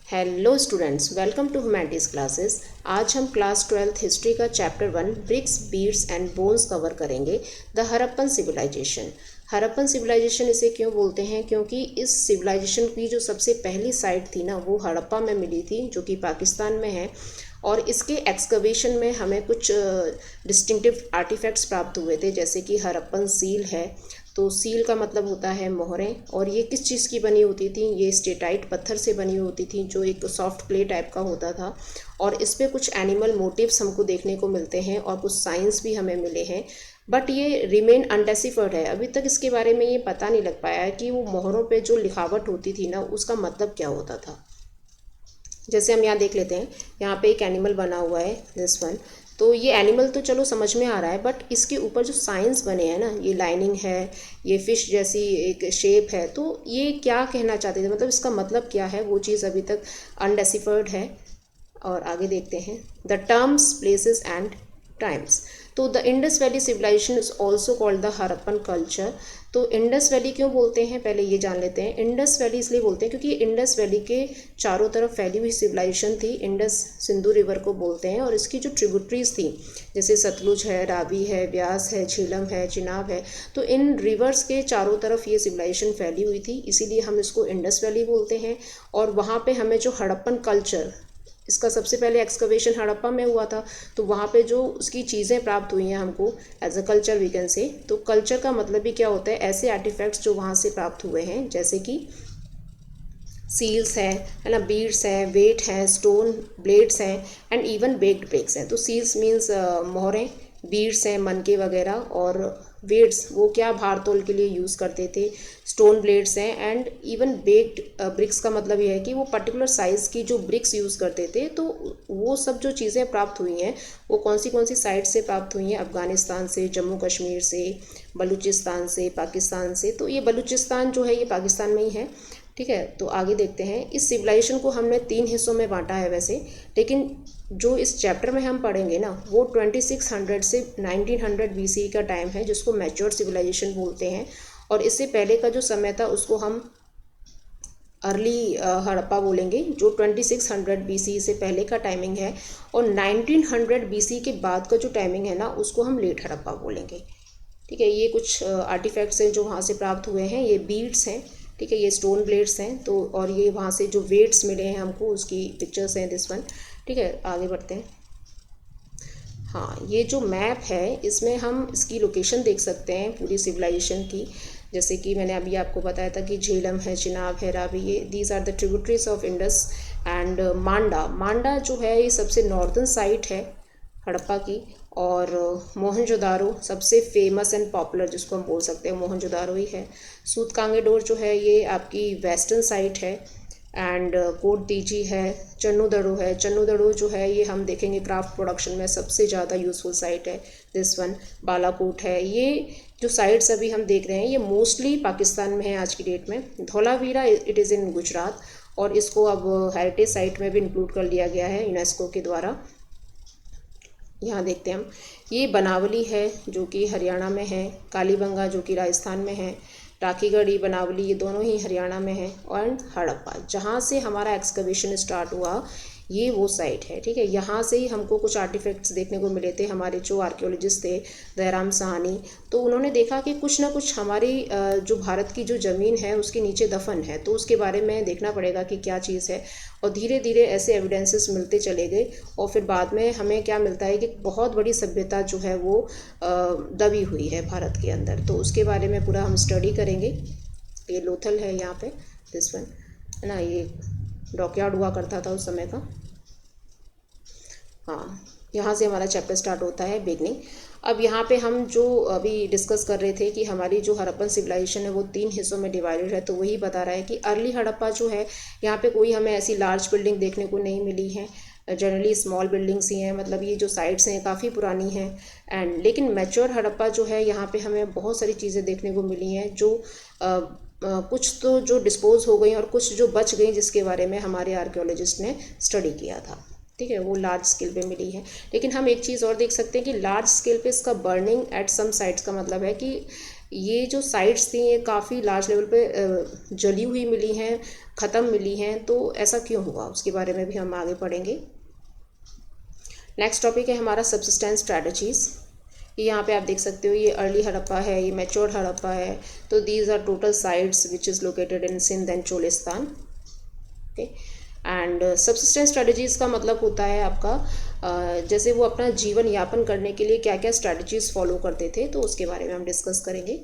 Hello students, welcome to humanities classes. आज हम class 12th history का chapter 1 bricks beads and bones cover करेंगे। The Harappan civilization. Harappan civilization इसे क्यों बोलते हैं? क्योंकि इस सिविलाइजेशन की जो सबसे पहली साइट थी ना, वो हड़प्पा में मिली थी, जो कि पाकिस्तान में है। और इसके एक्सकवेशन में हमें कुछ डिस्टिंक्टिव आर्टिफैक्ट्स प्राप्त हुए थे, जैसे कि हड़प्पन सील है। तो सील का मतलब होता है मोहरें। और ये किस चीज़ की बनी होती थी? ये स्टेटाइट पत्थर से बनी होती थी, जो एक सॉफ्ट क्ले टाइप का होता था। और इस पे कुछ एनिमल मोटिव्स हमको देखने को मिलते हैं और कुछ साइंस भी हमें मिले हैं। बट ये रिमेन अनडेसिफर्ड है। अभी तक इसके बारे में ये पता नहीं लग पाया है कि वो मोहरों पे जो लिखावट होती थी ना, उसका मतलब क्या होता था। जैसे हम यहाँ देख लेते हैं, यहाँ पे एक एनिमल बना हुआ है, दिस वन। तो ये एनिमल तो चलो समझ में आ रहा है, बट इसके ऊपर जो साइंस बने हैं ना, ये लाइनिंग है, ये फिश जैसी एक शेप है, तो ये क्या कहना चाहते थे, मतलब इसका मतलब क्या है, वो चीज़ अभी तक अनडेसिफर्ड है। और आगे देखते हैं the terms, places and times. तो the Indus valley civilization is also called the Harappan culture. तो इंडस वैली क्यों बोलते हैं, पहले ये जान लेते हैं। इंडस वैली इसलिए बोलते हैं क्योंकि इंडस वैली के चारों तरफ फैली हुई सिविलाइजेशन थी। इंडस सिंधु रिवर को बोलते हैं, और इसकी जो ट्रिब्यूटरीज थी, जैसे सतलुज है, रावी है, ब्यास है, झेलम है, चिनाब है, तो इन रिवर्स के चारों तरफ ये सिविलाइजेशन फैली हुई थी, इसीलिए हम इसको इंडस वैली बोलते हैं। और वहाँ पे हमें जो हड़प्पन कल्चर, इसका सबसे पहले एक्सकवेशन हड़प्पा में हुआ था, तो वहाँ पे जो उसकी चीज़ें प्राप्त हुई हैं हमको as a culture we can say. तो कल्चर का मतलब भी क्या होता है? ऐसे आर्टिफैक्ट्स जो वहाँ से प्राप्त हुए हैं, जैसे कि सील्स है ना, बीड्स हैं, वेट हैं, स्टोन ब्लेड्स हैं, एंड इवन बेक्ड ब्रिक्स हैं। तो सील्स मीन्स मोहरें, बीड्स हैं मनके वगैरह, और वेट्स वो क्या भार तोल के लिए यूज़ करते थे, स्टोन ब्लेड्स हैं, एंड इवन बेक्ड ब्रिक्स का मतलब ये है कि वो पर्टिकुलर साइज़ की जो ब्रिक्स यूज़ करते थे। तो वो सब जो चीज़ें प्राप्त हुई हैं, वो कौन सी साइट से प्राप्त हुई हैं? अफ़गानिस्तान से, जम्मू कश्मीर से, बलूचिस्तान से, पाकिस्तान से। तो ये बलूचिस्तान जो है ये पाकिस्तान में ही है, ठीक है। तो आगे देखते हैं। इस सिविलाइजेशन को हमने 3 हिस्सों में बांटा है वैसे, लेकिन जो इस चैप्टर में हम पढ़ेंगे ना, वो 2600 से 1900 BC का टाइम है, जिसको मैच्योर सिविलाइजेशन बोलते हैं। और इससे पहले का जो समय था उसको हम अर्ली हड़प्पा बोलेंगे, जो 2600 BC से पहले का टाइमिंग है। और 1900 BC के बाद का जो टाइमिंग है ना, उसको हम लेट हड़प्पा बोलेंगे, ठीक है। ये कुछ आर्टिफैक्ट्स हैं जो वहाँ से प्राप्त हुए हैं। ये बीड्स हैं, ठीक है, ये स्टोन ब्लेड्स हैं। तो और ये वहाँ से जो वेट्स मिले हैं हमको, उसकी पिक्चर्स हैं, दिस वन, ठीक है। आगे बढ़ते हैं। हाँ, ये जो मैप है, इसमें हम इसकी लोकेशन देख सकते हैं पूरी सिविलाइजेशन की। जैसे कि मैंने अभी आपको बताया था कि झेलम है, चिनाब है, रावी, ये these are the tributaries of Indus. And Manda जो है, ये सबसे नॉर्दर्न साइट है हड़प्पा की। और मोहनजोदारो सबसे फेमस एंड पॉपुलर, जिसको हम बोल सकते हैं, मोहनजोदारो ही है। सूतकांगेडोर जो है, ये आपकी वेस्टर्न साइट है। एंड कोट दीजी है, चन्नूदड़ो है। चन्नूदड़ो जो है, ये हम देखेंगे क्राफ्ट प्रोडक्शन में सबसे ज़्यादा यूज़फुल साइट है, दिस वन। बालाकोट है। ये जो साइट्स अभी हम देख रहे हैं, ये मोस्टली पाकिस्तान में है आज की डेट में। Dholavira it is in Gujarat, और इसको अब हेरिटेज साइट में भी इंक्लूड कर लिया गया है यूनेस्को के द्वारा। यहाँ देखते हैं हम, ये बनावली है जो कि हरियाणा में है, कालीबंगा जो कि राजस्थान में है, टाकीगढ़ी, बनावली, ये दोनों ही हरियाणा में है। और हड़प्पा, जहाँ से हमारा एक्सकवेशन स्टार्ट हुआ, ये वो साइट है, ठीक है। यहाँ से ही हमको कुछ आर्टिफैक्ट्स देखने को मिले थे। हमारे जो आर्कियोलॉजिस्ट थे, दयाराम साहनी, तो उन्होंने देखा कि कुछ ना कुछ हमारी जो भारत की जो ज़मीन है उसके नीचे दफन है, तो उसके बारे में देखना पड़ेगा कि क्या चीज़ है। और धीरे धीरे ऐसे एविडेंसेस मिलते चले गए, और फिर बाद में हमें क्या मिलता है कि बहुत बड़ी सभ्यता जो है वो दबी हुई है भारत के अंदर। तो उसके बारे में पूरा हम स्टडी करेंगे। ये लोथल है यहाँ पे, दिस वन, है ना। ये डॉकयार्ड हुआ करता था उस समय का। हाँ, यहाँ से हमारा चैप्टर स्टार्ट होता है, बिगनिंग। अब यहाँ पे हम जो अभी डिस्कस कर रहे थे कि हमारी जो हड़प्पन सिविलाइजेशन है वो 3 हिस्सों में डिवाइडेड है, तो वही बता रहा है कि अर्ली हड़प्पा जो है, यहाँ पे कोई हमें ऐसी लार्ज बिल्डिंग देखने को नहीं मिली है। जनरली स्मॉल बिल्डिंग्स ही हैं, मतलब ये जो साइट्स हैं काफ़ी पुरानी हैं। एंड लेकिन मैच्योर हड़प्पा जो है, यहाँ पे हमें बहुत सारी चीज़ें देखने को मिली हैं, जो कुछ तो जो डिस्पोज हो गई और कुछ जो बच गई, जिसके बारे में हमारे आर्कियोलॉजिस्ट ने स्टडी किया था, ठीक है। वो लार्ज स्केल पे मिली है। लेकिन हम एक चीज़ और देख सकते हैं कि लार्ज स्केल पे इसका बर्निंग एट सम साइट्स का मतलब है कि ये जो साइट्स थी ये काफ़ी लार्ज लेवल पे जली हुई मिली हैं, ख़त्म मिली हैं, तो ऐसा क्यों हुआ उसके बारे में भी हम आगे पढ़ेंगे। नेक्स्ट टॉपिक है हमारा सब्सिस्टेंस स्ट्रैटेजीज़। ये यहाँ पे आप देख सकते हो, ये अर्ली हड़प्पा है, ये मैच्योर हड़प्पा है। तो these are total sites which is located in Sindh and Cholistan. Okay, and subsistence strategies का मतलब होता है आपका जैसे वो अपना जीवन यापन करने के लिए क्या क्या स्ट्रैटेजीज़ फॉलो करते थे, तो उसके बारे में हम डिस्कस करेंगे।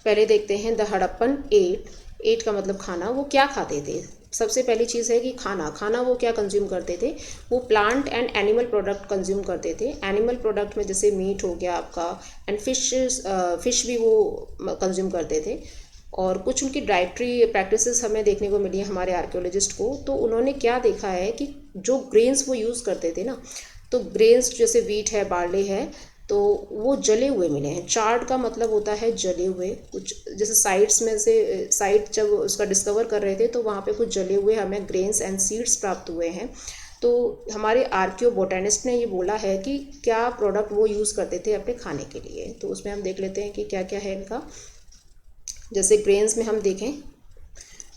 पहले देखते हैं द हड़प्पन एट का मतलब खाना। वो क्या खाते थे? सबसे पहली चीज़ है कि खाना वो क्या कंज्यूम करते थे? वो plant and animal product consume करते थे। एनिमल प्रोडक्ट में जैसे मीट हो गया आपका, एंड फिश भी वो कंज्यूम करते थे। और कुछ उनकी डाइटरी प्रैक्टिसेस हमें देखने को मिली है हमारे आर्कियोलॉजिस्ट को। तो उन्होंने क्या देखा है कि जो ग्रेन्स वो यूज़ करते थे ना, तो ग्रेन्स जैसे वीट है, बार्ले है, तो वो जले हुए मिले हैं। चार्ड का मतलब होता है जले हुए। कुछ जैसे साइट्स में से साइट जब उसका डिस्कवर कर रहे थे तो वहाँ पे कुछ जले हुए हमें ग्रेन्स एंड सीड्स प्राप्त हुए हैं। तो हमारे आर्कियो बोटेनिस्ट ने ये बोला है कि क्या प्रोडक्ट वो यूज़ करते थे अपने खाने के लिए। तो उसमें हम देख लेते हैं कि क्या क्या है इनका। जैसे ग्रेन्स में हम देखें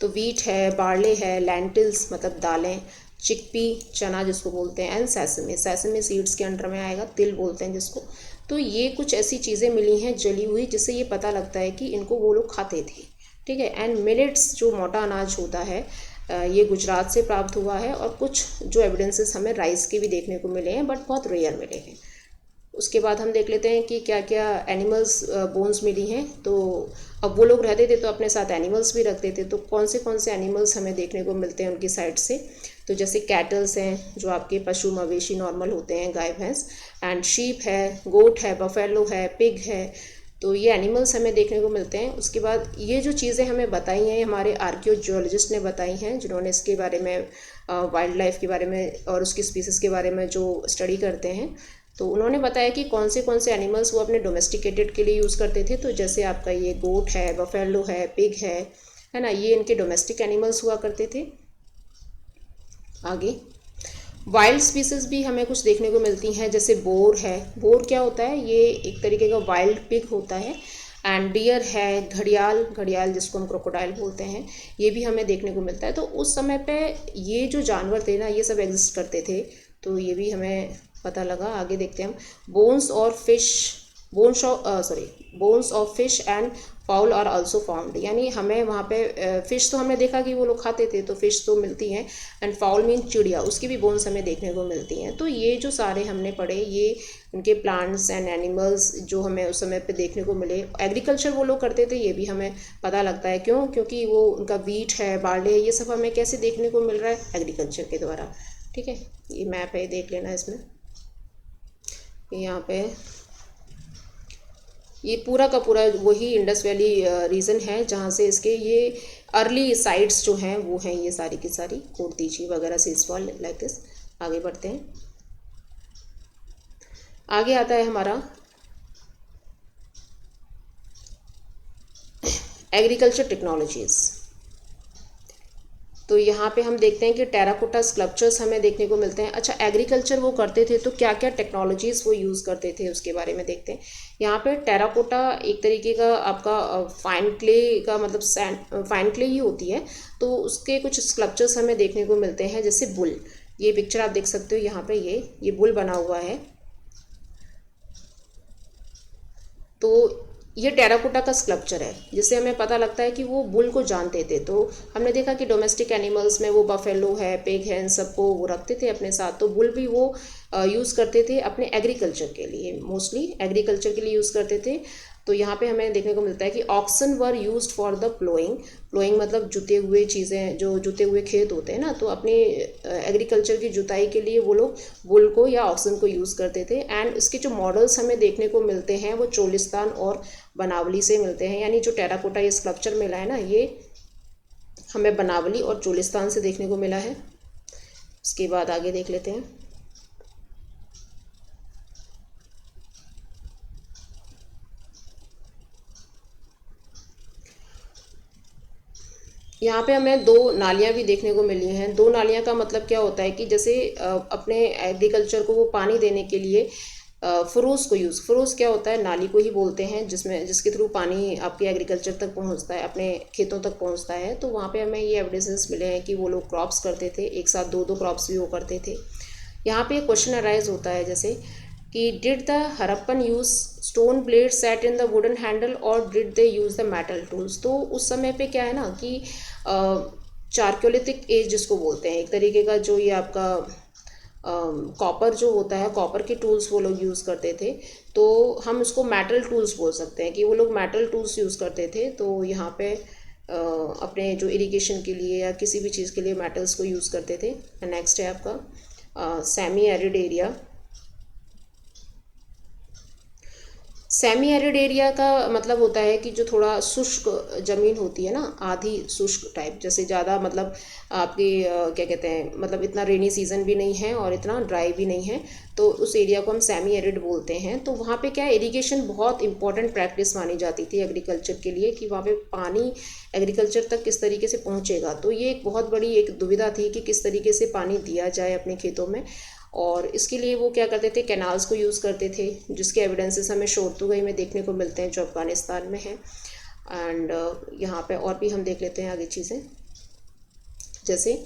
तो वीट है, बार्ले है, लेंटिल्स मतलब दालें, चिकपी चना जिसको बोलते हैं, एंड सैसमे सीड्स के अंडर में आएगा, तिल बोलते हैं जिसको। तो ये कुछ ऐसी चीज़ें मिली हैं जली हुई जिससे ये पता लगता है कि इनको वो लोग खाते थे। ठीक है। एंड मिलेट्स जो मोटा अनाज होता है ये गुजरात से प्राप्त हुआ है। और कुछ जो एविडेंसेस हमें राइस के भी देखने को मिले हैं, बट बहुत रेयर मिले हैं। उसके बाद हम देख लेते हैं कि क्या क्या एनिमल्स बोन्स मिली हैं। तो अब वो लोग रहते थे तो अपने साथ एनिमल्स भी रखते थे। तो कौन से एनिमल्स हमें देखने को मिलते हैं उनकी साइड से? तो जैसे कैटल्स हैं जो आपके पशु मवेशी नॉर्मल होते हैं, गाय भैंस, एंड शीप है, गोट है, बफेलो है, पिग है। तो ये एनिमल्स हमें देखने को मिलते हैं। उसके बाद ये जो चीज़ें हमें बताई हैं हमारे आर्कियोलॉजिस्ट ने बताई हैं, जिन्होंने इसके बारे में वाइल्ड लाइफ के बारे में और उसकी स्पीसीज़ के बारे में जो स्टडी करते हैं, तो उन्होंने बताया कि कौन से एनिमल्स वो अपने डोमेस्टिकेटेड के लिए यूज़ करते थे। तो जैसे आपका ये गोट है, बफेलो है, पिग है ना, ये इनके डोमेस्टिक एनिमल्स हुआ करते थे। आगे वाइल्ड स्पीसीज भी हमें कुछ देखने को मिलती हैं, जैसे बोर है। बोर क्या होता है? ये एक तरीके का वाइल्ड पिग होता है। एंड डियर है, घड़ियाल जिसको हम क्रोकोडाइल बोलते हैं, ये भी हमें देखने को मिलता है। तो उस समय पे ये जो जानवर थे ना, ये सब एग्जिस्ट करते थे। तो ये भी हमें पता लगा। आगे देखते हैं हम। Bones of fish and fowl are also found. यानी हमें वहाँ पे फ़िश तो हमने देखा कि वो लोग खाते थे, तो फ़िश तो मिलती हैं। एंड फाउल मीन चिड़िया, उसकी भी बोन्स हमें देखने को मिलती हैं। तो ये जो सारे हमने पढ़े, ये उनके प्लांट्स एंड एनिमल्स जो हमें उस समय पे देखने को मिले। एग्रीकल्चर वो लोग करते थे, ये भी हमें पता लगता है। क्यों? क्योंकि वो उनका वीट है, बार्ले है, ये सब हमें कैसे देखने को मिल रहा है? एग्रीकल्चर के द्वारा। ठीक है, ये मैप है, देख लेना इसमें। यहाँ पे ये पूरा का पूरा वही इंडस वैली रीजन है जहाँ से इसके ये अर्ली साइट्स जो हैं वो हैं, ये सारी की सारी कोर्तीची वगैरह सीसफॉल लाइक दिस। आगे बढ़ते हैं। आगे आता है हमारा एग्रीकल्चर टेक्नोलॉजीज़। तो यहाँ पे हम देखते हैं कि टेराकोटा स्कल्पचर्स हमें देखने को मिलते हैं। अच्छा, एग्रीकल्चर वो करते थे तो क्या क्या टेक्नोलॉजीज़ वो यूज़ करते थे उसके बारे में देखते हैं। यहाँ पे टेराकोटा एक तरीके का आपका फाइन क्ले का मतलब फाइन क्ले ही होती है। तो उसके कुछ स्कल्पचर्स हमें देखने को मिलते हैं, जैसे बुल। ये पिक्चर आप देख सकते हो यहाँ पे, ये बुल बना हुआ है। तो ये टेराकोटा का स्कल्पचर है, जिससे हमें पता लगता है कि वो बुल को जानते थे। तो हमने देखा कि डोमेस्टिक एनिमल्स में वो बफेलो है, पिग है, इन सबको वो रखते थे अपने साथ। तो बुल भी वो यूज़ करते थे अपने एग्रीकल्चर के लिए, मोस्टली एग्रीकल्चर के लिए यूज़ करते थे। तो यहाँ पे हमें देखने को मिलता है कि oxen were used for the ploughing मतलब जुते हुए चीज़ें, जो जुते हुए खेत होते हैं ना, तो अपने एग्रीकल्चर की जुताई के लिए वो लोग बुल को या ऑक्सन को यूज़ करते थे। एंड इसके जो मॉडल्स हमें देखने को मिलते हैं वो चोलिस्तान और बनावली से मिलते हैं। यानी जो टेराकोटा ये स्कल्पचर मिला है ना, ये हमें बनावली और चोलिस्तान से देखने को मिला है। उसके बाद आगे देख लेते हैं। यहाँ पे हमें दो नालियाँ भी देखने को मिली हैं। दो नालियाँ का मतलब क्या होता है कि जैसे अपने एग्रीकल्चर को वो पानी देने के लिए फरोज को यूज़, फरोज क्या होता है, नाली को ही बोलते हैं जिसके थ्रू पानी आपके एग्रीकल्चर तक पहुंचता है, अपने खेतों तक पहुंचता है। तो वहाँ पे हमें ये एविडेंसेस मिले हैं कि वो लोग क्रॉप्स करते थे, एक साथ दो क्रॉप्स भी वो करते थे। यहाँ पे क्वेश्चन अराइज होता है जैसे कि did the Harappan use stone blade set in the wooden handle और did they use the metal tools. तो उस समय पे क्या है ना कि चारकोलिथिक एज जिसको बोलते हैं, एक तरीके का जो ये आपका कॉपर जो होता है, कॉपर के टूल्स वो लोग यूज़ करते थे। तो हम इसको मेटल टूल्स बोल सकते हैं कि वो लोग मेटल टूल्स यूज़ करते थे। तो यहाँ पे अपने जो इरिगेशन के लिए या किसी भी चीज़ के लिए मेटल्स को यूज़ करते थे। नेक्स्ट है आपका semi arid area. Semi arid area का मतलब होता है कि जो थोड़ा शुष्क ज़मीन होती है ना, आधी शुष्क टाइप, जैसे ज़्यादा मतलब आपकी क्या कहते हैं, मतलब इतना रेनी सीज़न भी नहीं है और इतना ड्राई भी नहीं है, तो उस एरिया को हम सेमी एरिड बोलते हैं। तो वहाँ पे क्या है, इरिगेशन बहुत इंपॉर्टेंट प्रैक्टिस मानी जाती थी एग्रीकल्चर के लिए, कि वहाँ पे पानी एग्रीकल्चर तक किस तरीके से पहुँचेगा। तो ये एक बहुत बड़ी एक दुविधा थी कि किस तरीके से पानी दिया जाए अपने खेतों में। और इसके लिए वो क्या करते थे, कैनाल्स को यूज़ करते थे, जिसके एविडेंसेस हमें शोरतुगई में देखने को मिलते हैं जो अफ़गानिस्तान में है। एंड यहाँ पे और भी हम देख लेते हैं आगे चीज़ें, जैसे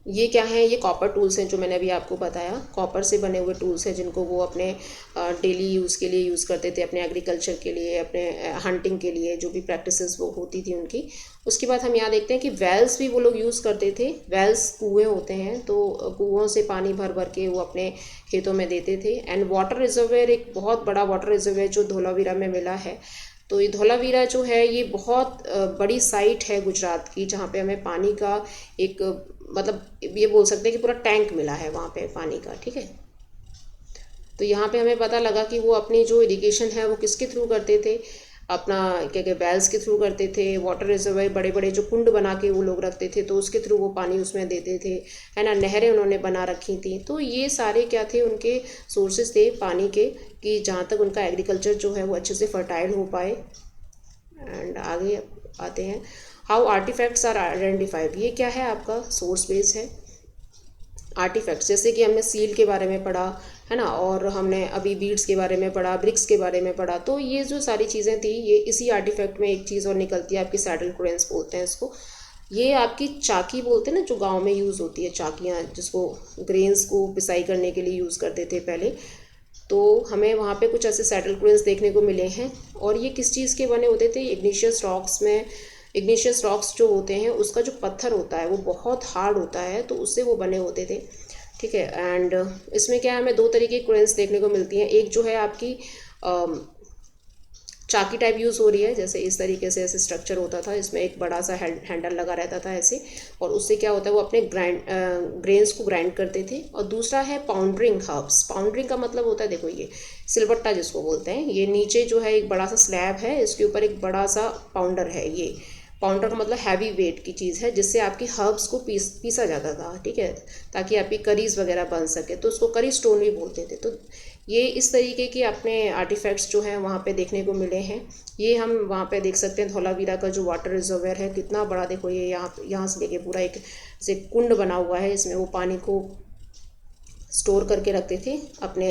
ये क्या है, ये कॉपर टूल्स हैं जो मैंने अभी आपको बताया, कॉपर से बने हुए टूल्स हैं जिनको वो अपने डेली यूज़ के लिए यूज़ करते थे, अपने एग्रीकल्चर के लिए, अपने हंटिंग के लिए, जो भी प्रैक्टिसेस वो होती थी उनकी। उसके बाद हम यहाँ देखते हैं कि वेल्स भी वो लोग यूज़ करते थे। वेल्स कुएँ होते हैं, तो कुओं से पानी भर भर के वो अपने खेतों में देते थे। एंड वाटर रिजर्वेयर, एक बहुत बड़ा वाटर रिजर्वेयर जो धोलावीरा में मिला है। तो ये धोलावीरा जो है ये बहुत बड़ी साइट है गुजरात की, जहाँ पे हमें पानी का एक मतलब ये बोल सकते हैं कि पूरा टैंक मिला है वहाँ पे पानी का, ठीक है। तो यहाँ पे हमें पता लगा कि वो अपनी जो इरिगेशन है वो किसके थ्रू करते थे, अपना क्या क्या वेल्स के थ्रू करते थे। वाटर रिजर्वायर बड़े बड़े जो कुंड बना के वो लोग रखते थे, तो उसके थ्रू वो पानी उसमें देते थे, है ना। नहरें उन्होंने बना रखी थी। तो ये सारे क्या थे, उनके सोर्सेज थे पानी के, कि जहाँ तक उनका एग्रीकल्चर जो है वो अच्छे से फर्टाइल हो पाए। एंड आगे आते हैं, हाउ आर्टिफैक्ट्स आर आइडेंटिफाइड। ये क्या है, आपका सोर्स बेस है। आर्टिफैक्ट्स जैसे कि हमने सील के बारे में पढ़ा, है ना, और हमने अभी बीड्स के बारे में पढ़ा, ब्रिक्स के बारे में पढ़ा। तो ये जो सारी चीज़ें थी, ये इसी आर्टिफैक्ट में एक चीज़ और निकलती है, आपकी सैडल क्रेन्स बोलते हैं इसको। ये आपकी चाकी बोलते हैं ना, जो गांव में यूज़ होती है चाकियाँ, जिसको ग्रेन्स को पिसाई करने के लिए यूज़ करते थे पहले। तो हमें वहाँ पे कुछ ऐसे सैडल क्रेन्स देखने को मिले हैं। और ये किस चीज़ के बने होते थे, इग्निशियस रॉक्स में। इग्निशियस रॉक्स जो होते हैं, उसका जो पत्थर होता है वो बहुत हार्ड होता है, तो उससे वो बने होते थे, ठीक है। एंड इसमें क्या है, हमें दो तरीके की क्रेन्स देखने को मिलती हैं। एक जो है आपकी चाकी टाइप यूज़ हो रही है, जैसे इस तरीके से ऐसे स्ट्रक्चर होता था, इसमें एक बड़ा सा हैंडल लगा रहता था ऐसे, और उससे क्या होता है, वो अपने ग्रेन्स को ग्राइंड करते थे। और दूसरा है पाउंडरिंग हर्ब्स। पाउंडरिंग का मतलब होता है, देखो ये सिलबट्टा जिसको बोलते हैं, ये नीचे जो है एक बड़ा सा स्लैब है, इसके ऊपर एक बड़ा सा पाउंडर है। ये पाउंडर का मतलब हैवी वेट की चीज़ है, जिससे आपकी हर्ब्स को पीसा जाता था, ठीक है, ताकि आपकी करीज वगैरह बन सके। तो उसको करी स्टोन भी बोलते थे। तो ये इस तरीके के अपने आर्टिफैक्ट्स जो हैं वहाँ पे देखने को मिले हैं। ये हम वहाँ पे देख सकते हैं, धौलावीरा का जो वाटर रिजर्वेयर है कितना बड़ा, देखो ये यहाँ से लेके पूरा एक से कुंड बना हुआ है, इसमें वो पानी को स्टोर करके रखते थे अपने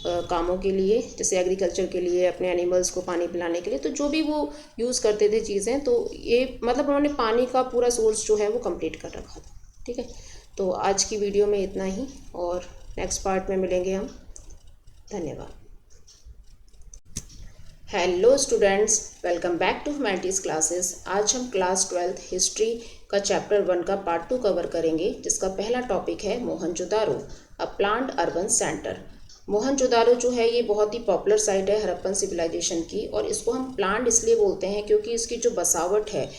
कामों के लिए, जैसे एग्रीकल्चर के लिए, अपने एनिमल्स को पानी पिलाने के लिए। तो जो भी वो यूज़ करते थे चीज़ें, तो ये मतलब उन्होंने पानी का पूरा सोर्स जो है वो कंप्लीट कर रखा था, ठीक है। तो आज की वीडियो में इतना ही, और नेक्स्ट पार्ट में मिलेंगे हम। धन्यवाद। Hello students, welcome back to humanities classes. आज हम क्लास 12th हिस्ट्री का चैप्टर 1 का पार्ट 2 कवर करेंगे, जिसका पहला टॉपिक है मोहनजोदारो, अ प्लान्ड अर्बन सेंटर। मोहनजोदारो जो है ये बहुत ही पॉपुलर साइट है हड़प्पन सिविलाइजेशन की, और इसको हम प्लान्ड इसलिए बोलते हैं क्योंकि इसकी जो बसावट है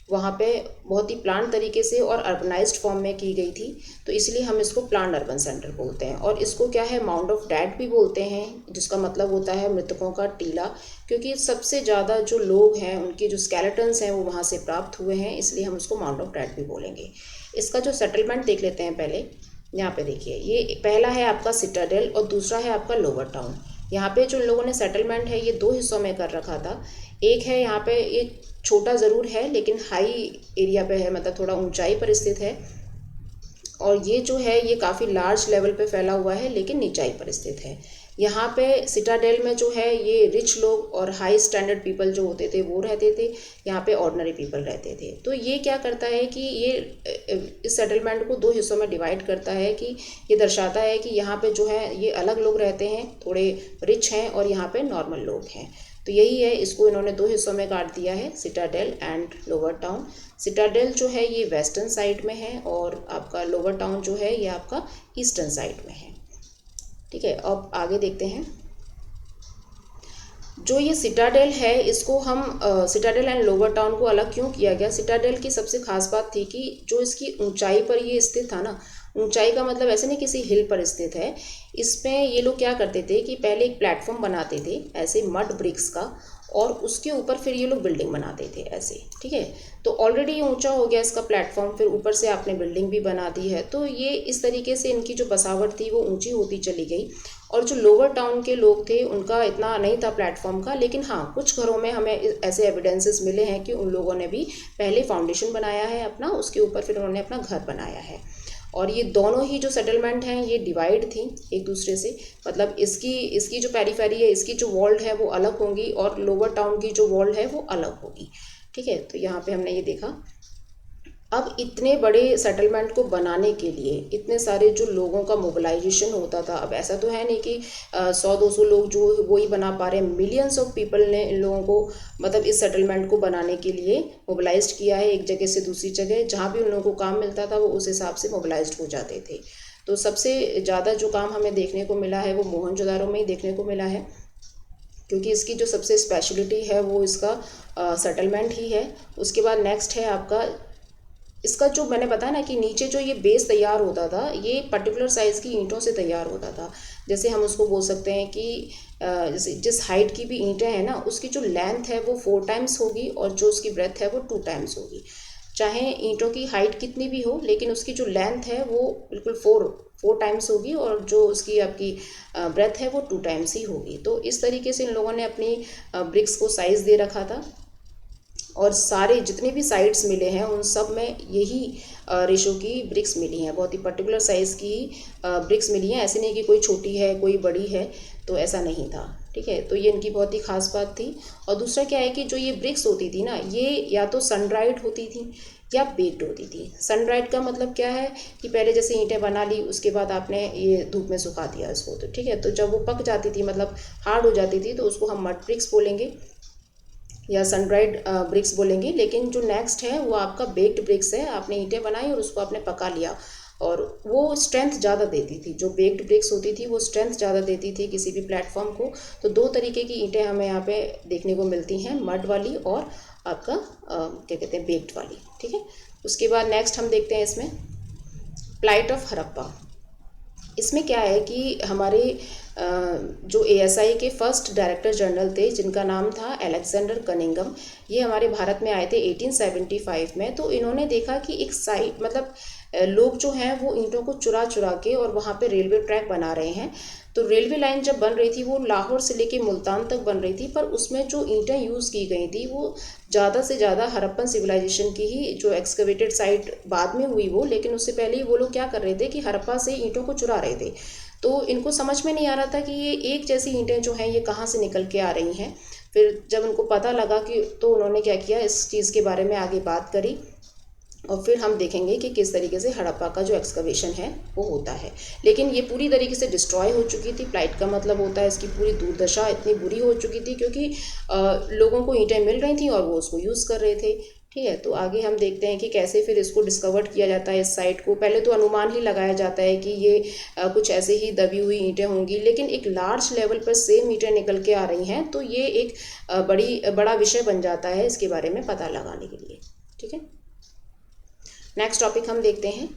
वहाँ पे बहुत ही प्लान तरीके से और अर्बनाइज्ड फॉर्म में की गई थी, तो इसलिए हम इसको प्लान्ड अर्बन सेंटर बोलते हैं। और इसको क्या है, माउंट ऑफ डेड भी बोलते हैं, जिसका मतलब होता है मृतकों का टीला, क्योंकि सबसे ज़्यादा जो लोग हैं उनके जो स्केलेटन्स हैं वो वहाँ से प्राप्त हुए हैं, इसलिए हम उसको माउंट ऑफ डेड भी बोलेंगे। इसका जो सेटलमेंट देख लेते हैं पहले। यहाँ पे देखिए, ये पहला है आपका सिटाडेल और दूसरा है आपका लोअर टाउन। यहाँ पे जो लोगों ने सेटलमेंट है ये दो हिस्सों में कर रखा था। एक है यहाँ पे, ये छोटा ज़रूर है लेकिन हाई एरिया पे है, मतलब थोड़ा ऊंचाई पर स्थित है, और ये जो है ये काफ़ी लार्ज लेवल पे फैला हुआ है लेकिन नीचाई पर स्थित है। यहाँ पे सिटाडेल में जो है ये रिच लोग और हाई स्टैंडर्ड पीपल जो होते थे वो रहते थे, यहाँ पे ऑर्डिनरी पीपल रहते थे। तो ये क्या करता है कि ये इस सेटलमेंट को दो हिस्सों में डिवाइड करता है कि ये दर्शाता है कि यहाँ पे जो है ये अलग लोग रहते हैं, थोड़े रिच हैं, और यहाँ पे नॉर्मल लोग हैं। तो यही है, इसको इन्होंने दो हिस्सों में काट दिया है, Citadel and lower town. Citadel जो है ये वेस्टर्न साइड में है और आपका लोअर टाउन जो है ये आपका ईस्टर्न साइड में है। ठीक है, अब आगे देखते हैं। जो ये सिटाडेल है इसको हम सिटाडेल एंड लोअर टाउन को अलग क्यों किया गया? सिटाडेल की सबसे खास बात थी कि जो इसकी ऊंचाई पर ये स्थित था ना, ऊंचाई का मतलब ऐसे नहीं किसी हिल पर स्थित है। इसमें ये लोग क्या करते थे कि पहले एक प्लेटफॉर्म बनाते थे ऐसे मड ब्रिक्स का, और उसके ऊपर फिर ये लोग बिल्डिंग बनाते थे ऐसे। ठीक है, तो ऑलरेडी ऊंचा हो गया इसका प्लेटफॉर्म, फिर ऊपर से आपने बिल्डिंग भी बना दी है, तो ये इस तरीके से इनकी जो बसावट थी वो ऊंची होती चली गई। और जो लोअर टाउन के लोग थे उनका इतना नहीं था प्लेटफॉर्म का, लेकिन हाँ कुछ घरों में हमें ऐसे एविडेंसेस मिले हैं कि उन लोगों ने भी पहले फाउंडेशन बनाया है अपना, उसके ऊपर फिर उन्होंने अपना घर बनाया है। और ये दोनों ही जो सेटलमेंट हैं ये डिवाइड थी एक दूसरे से, मतलब इसकी जो पेरीफेरी है, इसकी जो वॉल्ड है वो अलग होंगी और लोअर टाउन की जो वॉल्ड है वो अलग होगी। ठीक है, तो यहाँ पे हमने ये देखा। अब इतने बड़े सेटलमेंट को बनाने के लिए इतने सारे जो लोगों का मोबिलाइजेशन होता था, अब ऐसा तो है नहीं कि 100-200 लोग जो वो ही बना पा रहे हैं, मिलियंस ऑफ पीपल ने इन लोगों को मतलब इस सेटलमेंट को बनाने के लिए मोबिलाइज किया है, एक जगह से दूसरी जगह, जहाँ भी उन लोगों को काम मिलता था वो उस हिसाब से मोबिलाइज हो जाते थे। तो सबसे ज़्यादा जो काम हमें देखने को मिला है वो मोहनजोदारो में ही देखने को मिला है, क्योंकि इसकी जो सबसे स्पेशलिटी है वो इसका सेटलमेंट ही है। उसके बाद नेक्स्ट है आपका इसका जो मैंने बताया ना कि नीचे जो ये बेस तैयार होता था ये पर्टिकुलर साइज़ की ईंटों से तैयार होता था। जैसे हम उसको बोल सकते हैं कि जैसे जिस हाइट की भी ईंटें हैं ना उसकी जो लेंथ है वो 4 टाइम्स होगी और जो उसकी ब्रेथ है वो 2 टाइम्स होगी। चाहे ईंटों की हाइट कितनी भी हो लेकिन उसकी जो लेंथ है वो बिल्कुल 4 टाइम्स होगी और जो उसकी आपकी ब्रेथ है वो 2 टाइम्स ही होगी। तो इस तरीके से इन लोगों ने अपनी ब्रिक्स को साइज़ दे रखा था और सारे जितने भी साइड्स मिले हैं उन सब में यही रेशो की ब्रिक्स मिली हैं, बहुत ही पर्टिकुलर साइज़ की ब्रिक्स मिली हैं। ऐसे नहीं कि कोई छोटी है कोई बड़ी है, तो ऐसा नहीं था। ठीक है, तो ये इनकी बहुत ही खास बात थी। और दूसरा क्या है कि जो ये ब्रिक्स होती थी ना ये या तो सन ड्राइड होती थी या बेक्ड होती थी। सन ड्राइड का मतलब क्या है कि पहले जैसे ईंटें बना ली उसके बाद आपने ये धूप में सुखा दिया इसको, तो ठीक है, तो जब वो पक जाती थी मतलब हार्ड हो जाती थी तो उसको हम मड ब्रिक्स बोलेंगे या सन ड्राइड ब्रिक्स बोलेंगे। लेकिन जो नेक्स्ट है वो आपका बेक्ड ब्रिक्स है, आपने ईंटें बनाई और उसको आपने पका लिया और वो स्ट्रेंथ ज़्यादा देती थी। जो बेक्ड ब्रिक्स होती थी वो स्ट्रेंथ ज़्यादा देती थी किसी भी प्लेटफॉर्म को। तो दो तरीके की ईंटें हमें यहाँ पे देखने को मिलती हैं, मड वाली और आपका क्या कहते हैं बेक्ड वाली। ठीक है, उसके बाद नेक्स्ट हम देखते हैं इसमें प्लाइट ऑफ हड़प्पा। इसमें क्या है कि हमारे जो ASI के फर्स्ट डायरेक्टर जनरल थे जिनका नाम था अलेक्जेंडर कनिंघम, ये हमारे भारत में आए थे 1875 में। तो इन्होंने देखा कि एक साइड मतलब लोग जो हैं वो ईंटों को चुरा चुरा के और वहाँ पे रेलवे ट्रैक बना रहे हैं। तो रेलवे लाइन जब बन रही थी वो लाहौर से लेके मुल्तान तक बन रही थी, पर उसमें जो ईंटें यूज़ की गई थी वो ज़्यादा से ज़्यादा हड़प्पन सिविलाइजेशन की ही जो एक्सकवेटेड साइट बाद में हुई वो, लेकिन उससे पहले ही वो लोग क्या कर रहे थे कि हड़प्पा से ईंटों को चुरा रहे थे। तो इनको समझ में नहीं आ रहा था कि ये एक जैसी ईंटें जो हैं ये कहाँ से निकल के आ रही हैं। फिर जब उनको पता लगा कि तो उन्होंने क्या किया, इस चीज़ के बारे में आगे बात करी और फिर हम देखेंगे कि किस तरीके से हड़प्पा का जो एक्सकवेशन है वो होता है। लेकिन ये पूरी तरीके से डिस्ट्रॉय हो चुकी थी। प्लाइट का मतलब होता है इसकी पूरी दुर्दशा इतनी बुरी हो चुकी थी क्योंकि लोगों को ईंटें मिल रही थी और वो उसको यूज़ कर रहे थे। ठीक है, तो आगे हम देखते हैं कि कैसे फिर इसको डिस्कवर किया जाता है इस साइट को। पहले तो अनुमान ही लगाया जाता है कि ये कुछ ऐसे ही दबी हुई ईंटें होंगी, लेकिन एक लार्ज लेवल पर सेम ईंटें निकल के आ रही हैं तो ये एक बड़ा विषय बन जाता है इसके बारे में पता लगाने के लिए। ठीक है, नेक्स्ट टॉपिक हम देखते हैं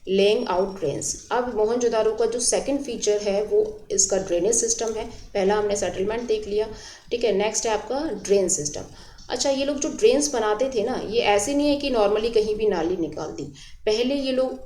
लेइंग आउट ड्रेन्स। अब मोहनजोदारो का जो सेकंड फीचर है वो इसका ड्रेनेज सिस्टम है। पहला हमने सेटलमेंट देख लिया, ठीक है, नेक्स्ट है आपका ड्रेन सिस्टम। अच्छा, ये लोग जो ड्रेन्स बनाते थे ना ये ऐसे नहीं है कि नॉर्मली कहीं भी नाली निकाल दी। पहले ये लोग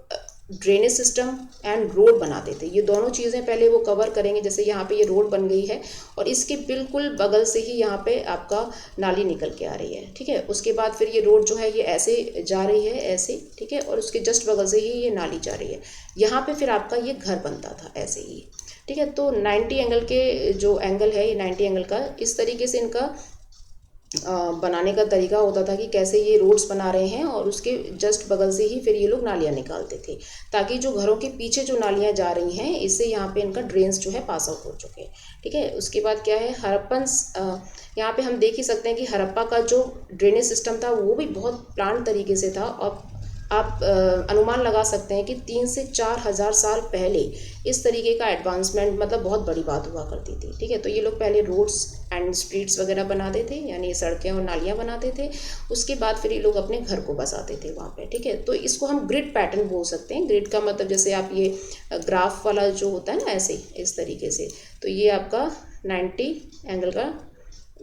ड्रेनेज सिस्टम एंड रोड बनाते थे। ये दोनों चीज़ें पहले वो कवर करेंगे। जैसे यहाँ पे ये रोड बन गई है और इसके बिल्कुल बगल से ही यहाँ पे आपका नाली निकल के आ रही है। ठीक है, उसके बाद फिर ये रोड जो है ये ऐसे जा रही है ऐसे, ठीक है, और उसके जस्ट बगल से ही ये नाली जा रही है। यहाँ पे फिर आपका ये घर बनता था ऐसे ही। ठीक है। तो 90 एंगल के जो एंगल है, ये 90 एंगल का इस तरीके से इनका बनाने का तरीका होता था कि कैसे ये रोड्स बना रहे हैं और उसके जस्ट बगल से ही फिर ये लोग नालियाँ निकालते थे, ताकि जो घरों के पीछे जो नालियाँ जा रही हैं इससे यहाँ पे इनका ड्रेन्स जो है पास आउट हो चुके हैं। ठीक है। उसके बाद क्या है, हड़प्पन, यहाँ पे हम देख ही सकते हैं कि हड़प्पा का जो ड्रेनेज सिस्टम था वो भी बहुत प्लान तरीके से था, और आप अनुमान लगा सकते हैं कि 3 से 4 हज़ार साल पहले इस तरीके का एडवांसमेंट मतलब बहुत बड़ी बात हुआ करती थी। ठीक है। तो ये लोग पहले रोड्स एंड स्ट्रीट्स वगैरह बनाते थे, यानी सड़कें और नालियाँ बनाते थे, उसके बाद फिर ये लोग अपने घर को बसाते थे वहाँ पे। ठीक है। तो इसको हम ग्रिड पैटर्न बोल सकते हैं। ग्रिड का मतलब जैसे आप ये ग्राफ वाला जो होता है ना, ऐसे इस तरीके से, तो ये आपका 90 एंगल का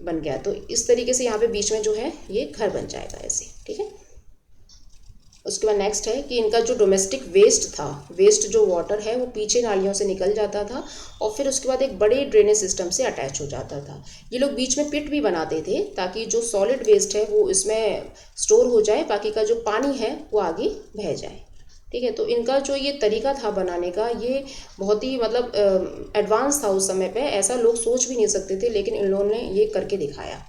बन गया। तो इस तरीके से यहाँ पे बीच में जो है ये घर बन जाएगा ऐसे। ठीक है। उसके बाद नेक्स्ट है कि इनका जो डोमेस्टिक वेस्ट था, वेस्ट जो वाटर है वो पीछे नालियों से निकल जाता था और फिर उसके बाद एक बड़े ड्रेनेज सिस्टम से अटैच हो जाता था। ये लोग बीच में पिट भी बनाते थे ताकि जो सॉलिड वेस्ट है वो इसमें स्टोर हो जाए, बाकी का जो पानी है वो आगे बह जाए। ठीक है। तो इनका जो ये तरीका था बनाने का, ये बहुत ही मतलब एडवांस था उस समय पे, ऐसा लोग सोच भी नहीं सकते थे, लेकिन इन लोगों ने ये करके दिखाया।